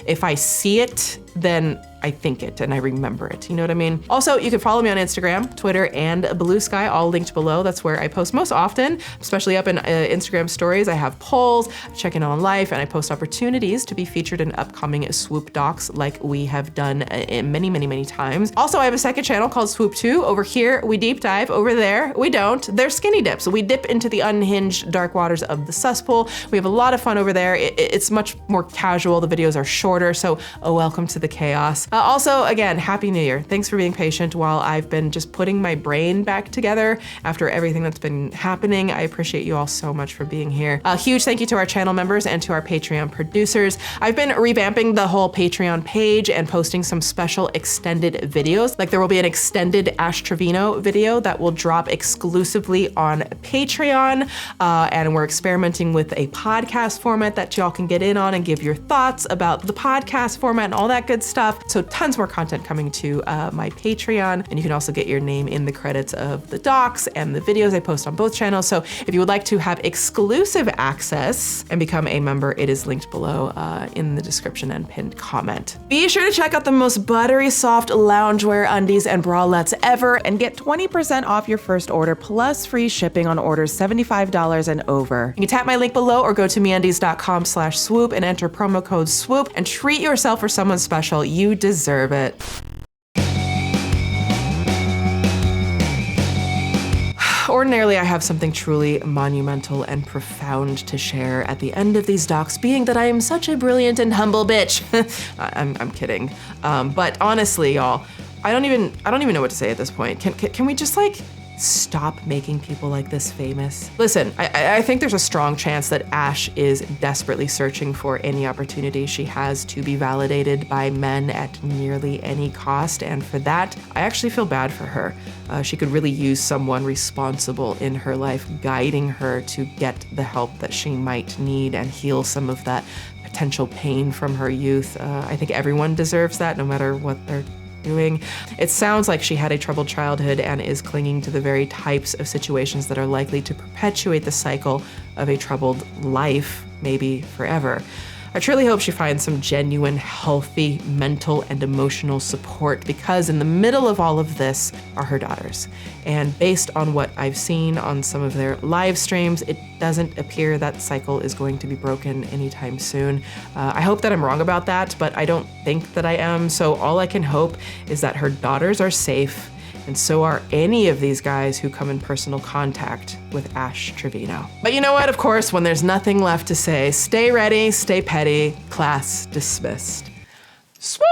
if I see it then I think it and I remember it. You know what I mean? Also, you can follow me on Instagram, Twitter, and Bluesky, all linked below. That's where I post most often, especially up in Instagram stories. I have polls, check in on life, and I post opportunities to be featured in upcoming Swoop docs like we have done many, many, many times. Also, I have a second channel called Swoop 2. Over here, we deep dive. Over there, we don't. They're skinny dips. We dip into the unhinged dark waters of the cesspool. We have a lot of fun over there. It's much more casual. The videos are shorter, so welcome to the chaos. Also, again, Happy New Year. Thanks for being patient while I've been just putting my brain back together after everything that's been happening. I appreciate you all so much for being here. A huge thank you to our channel members and to our Patreon producers. I've been revamping the whole Patreon page and posting some special extended videos. Like there will be an extended Ash Trevino video that will drop exclusively on Patreon. And we're experimenting with a podcast format that y'all can get in on and give your thoughts about the podcast format and all that good stuff. So tons more content coming to my Patreon. And you can also get your name in the credits of the docs and the videos I post on both channels. So if you would like to have exclusive access and become a member, it is linked below in the description and pinned comment. Be sure to check out the most buttery soft loungewear undies and bralettes ever and get 20% off your first order plus free shipping on orders $75 and over. You can tap my link below or go to meandies.com/swoop and enter promo code swoop and treat yourself or someone special. You deserve it. Ordinarily, I have something truly monumental and profound to share at the end of these docs, being that I am such a brilliant and humble bitch. I'm kidding. But honestly, y'all, I don't even know what to say at this point. Can we just like stop making people like this famous? Listen, I think there's a strong chance that Ash is desperately searching for any opportunity she has to be validated by men at nearly any cost, and for that, I actually feel bad for her. She could really use someone responsible in her life guiding her to get the help that she might need and heal some of that potential pain from her youth. I think everyone deserves that, no matter what they're doing. It sounds like she had a troubled childhood and is clinging to the very types of situations that are likely to perpetuate the cycle of a troubled life, maybe forever. I truly hope she finds some genuine, healthy mental and emotional support, because in the middle of all of this are her daughters. And based on what I've seen on some of their live streams, it doesn't appear that cycle is going to be broken anytime soon. I hope that I'm wrong about that, but I don't think that I am. So all I can hope is that her daughters are safe, and so are any of these guys who come in personal contact with Ash Trevino. But you know what? Of course, when there's nothing left to say, stay ready, stay petty, class dismissed. Swoop!